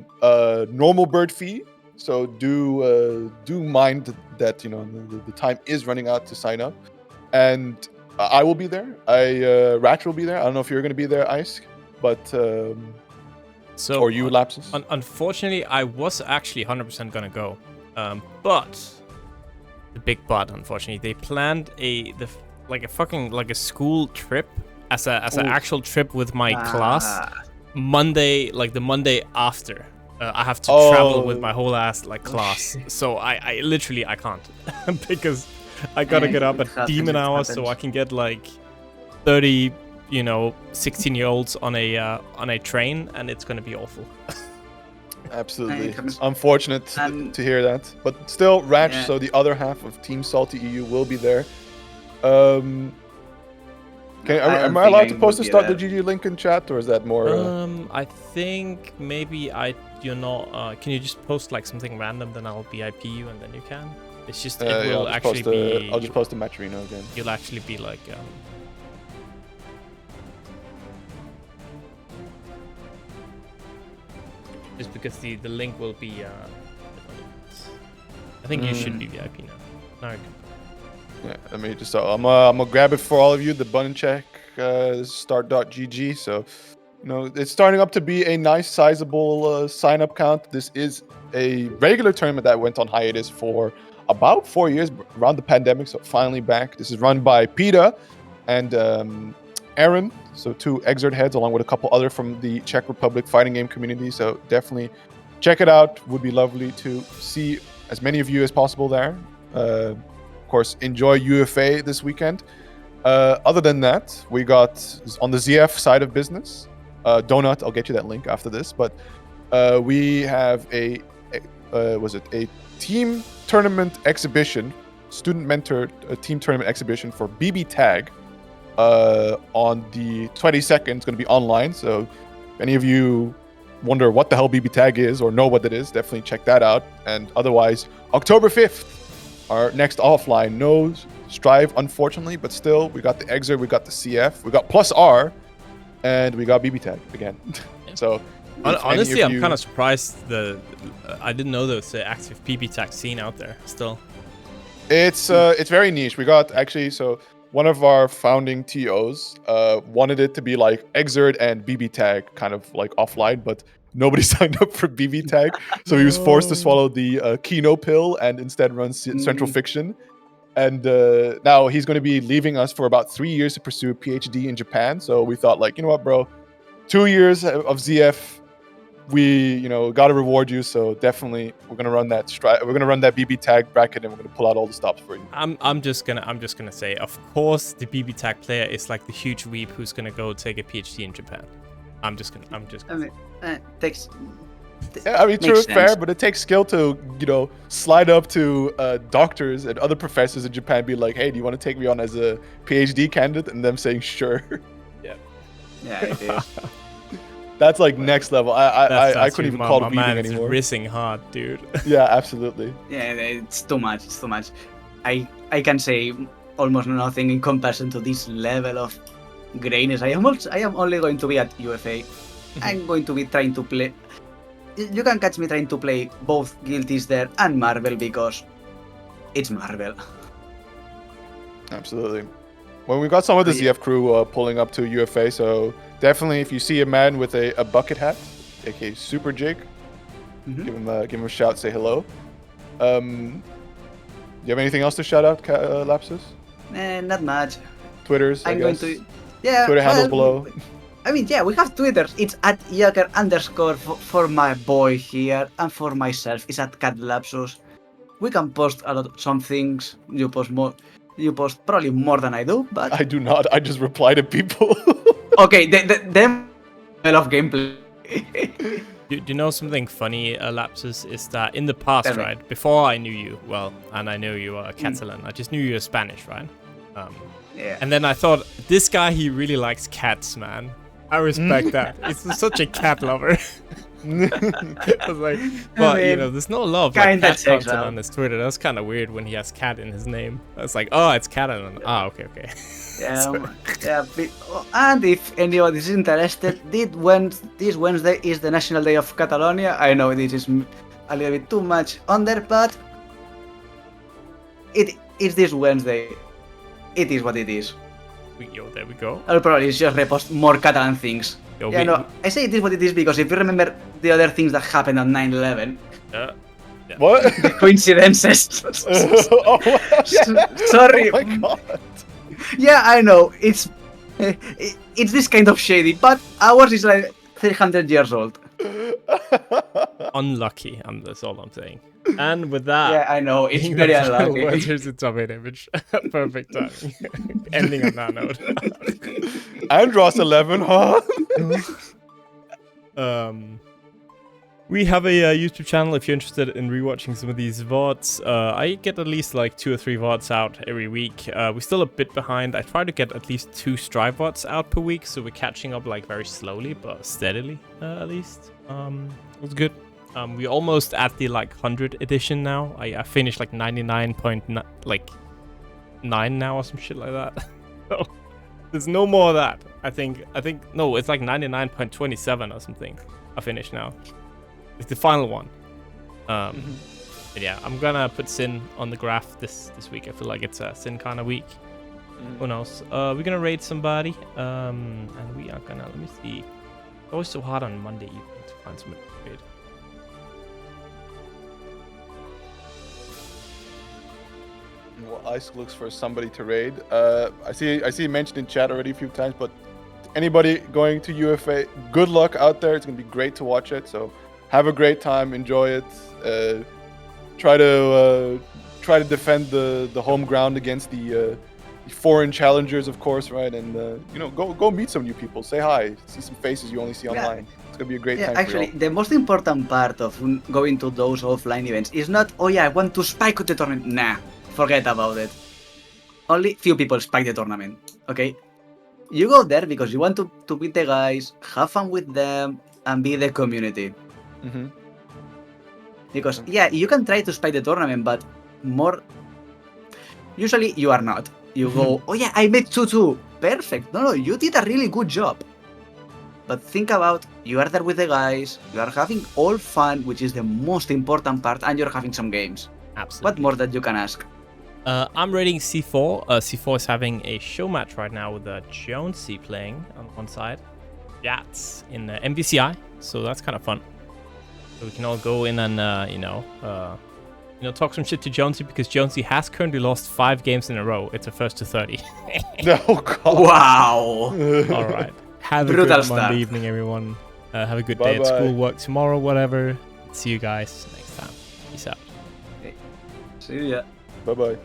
normal bird fee. So do mind that, you know, the time is running out to sign up, and I will be there. Ratch will be there. I don't know if you're going to be there, Ice, but so or you, Lapsus. Unfortunately, I was actually 100% gonna go, but the big but, unfortunately, they planned a school trip as an actual trip with my class Monday, like the Monday after. I have to travel with my whole ass class, so I literally can't because I gotta get up at demon hours so I can get like 30, 16-year-olds on a train, and it's gonna be awful. Absolutely, unfortunate to hear that, but still, Ratch. So the other half of Team SaltyEU will be there. Am I allowed to post the start the GG link in chat, or is that more? I think maybe you're not. Can you just post like something random? Then I'll BIP you, and then you can. It's just it will actually be. I'll just post the Matrino again. You'll actually be like. Just because the link will be. I think you should be VIP now. Alright. Yeah, let me just. I'm gonna grab it for all of you. The button check start.gg. So, it's starting up to be a nice, sizable sign up count. This is a regular tournament that went on hiatus for about 4 years around the pandemic. So finally back. This is run by PETA and Aaron. So 2 Xrd heads along with a couple other from the Czech Republic fighting game community. So definitely check it out. Would be lovely to see as many of you as possible there. Of course, enjoy UFA this weekend. Other than that, we got on the ZF side of business. Donut, I'll get you that link after this. But we have a team tournament exhibition, student mentored team tournament exhibition for BB Tag on the 22nd. It's going to be online. So if any of you wonder what the hell BB Tag is or know what it is, definitely check that out. And otherwise, October 5th, our next offline. No Strive, unfortunately, but still, we got the Xrd, we got the CF, we got Plus R, and we got BB Tag again. So, honestly, I'm kind of surprised I didn't know there was an active BB Tag scene out there still. It's very niche. We got so one of our founding TOs wanted it to be like Xrd and BB Tag kind of like offline, but nobody signed up for BB Tag, so he was forced to swallow the Kino pill and instead run Central Fiction. And now he's going to be leaving us for about 3 years to pursue a PhD in Japan. So we thought, like, you know what, bro? 2 years of ZF, we got to reward you. So definitely, we're gonna run that We're gonna run that BB Tag bracket, and we're gonna pull out all the stops for you. I'm just gonna say, of course, the BB Tag player is like the huge weeb who's gonna go take a PhD in Japan. I'm just gonna. I mean, takes. Yeah, I mean, true, fair, but it takes skill to, slide up to doctors and other professors in Japan and be like, hey, do you want to take me on as a PhD candidate? And them saying, sure. Yeah. Yeah, it is. That's like next level. I couldn't even call it weaving anymore. It's rissing hard, dude. Yeah, absolutely. Yeah, it's too much. It's too much. I can say almost nothing in comparison to this level of grainness. I am only going to be at UFA. I'm going to be trying to play. You can catch me trying to play both Guilties there and Marvel because it's Marvel. Absolutely. Well, we've got some of the ZF crew pulling up to UFA, so definitely if you see a man with a bucket hat, aka Super Jake, give him a shout, say hello. You have anything else to shout out, Lapsus? Not much. Twitters, I guess. Twitter handles below. I mean, yeah, we have Twitters. It's at Yaker_ for my boy here, and for myself, it's at CatLapsus. We can post some things. You post more. You post probably more than I do, but I do not. I just reply to people. okay, them of gameplay. Do you know something funny, Lapsus? Is that in the past, right? Before I knew you, well, and I knew you were Catalan, I just knew you were Spanish, right? Yeah. And then I thought, this guy, he really likes cats, man. I respect that. He's such a cat lover. I was like, well, you know, there's no love like cat content on his Twitter. That's kind of weird when he has cat in his name. I was like, oh, it's Catalan. Ah, okay. Yeah, and if anyone is interested, this Wednesday is the National Day of Catalonia. I know this is a little bit too much under, but it's this Wednesday. It is what it is. Yo, there we go. I'll probably just repost more Catalan things. Yo, I say it is what it is because if you remember the other things that happened on 9/11, what? the coincidences. Sorry. Oh my god. Yeah, I know. It's this kind of shady, but ours is like 300 years old. Unlucky, that's all I'm saying. And with that, yeah, I know it's very unlucky. Here's the top 8 image. Perfect timing. Ending on that note. Andros 11, huh? We have a YouTube channel if you're interested in rewatching some of these VODs. I get at least like 2 or 3 VODs out every week. We're still a bit behind. I try to get at least 2 Strive VODs out per week, so we're catching up like very slowly but steadily at least. It's good. We're almost at the like 100 edition now. I finished like 99.9 like 9 now or some shit like that. So there's no more of that. I think no, it's like 99.27 or something. I finished now. It's the final one. But yeah, I'm gonna put Sin on the graph this week. I feel like it's a Sin kind of week. Who knows? We're gonna raid somebody. And we are gonna, let me see. It's always so hard on Monday evening to find somebody to raid. Well, Ice looks for somebody to raid. I see mentioned in chat already a few times, but anybody going to UFA, good luck out there. It's gonna be great to watch it. So have a great time, enjoy it. Try to defend the home ground against the foreign challengers, of course, right? And you know, go meet some new people, say hi, see some faces you only see online. It's gonna be a great time. Actually, the most important part of going to those offline events is not, oh yeah, I want to spike the tournament. Nah, forget about it. Only few people spike the tournament. Okay, you go there because you want to meet the guys, have fun with them, and be the community. Because yeah, you can try to spike the tournament, but more usually you are not. You go, oh yeah, I made 2-2. Perfect. No, you did a really good job. But think about, you are there with the guys, you are having all fun, which is the most important part, and you're having some games. Absolutely. What more that you can ask? I'm rating C4. C4 is having a show match right now with Jonesy playing on one side. Jats in MVCI, so that's kind of fun. So we can all go in and, talk some shit to Jonesy, because Jonesy has currently lost 5 games in a row. It's a first to 30. Oh, God. Wow. All right. Have a Brutal good start. Monday evening, everyone. Have a good day at school, work tomorrow, whatever. See you guys next time. Peace out. See ya. Bye-bye.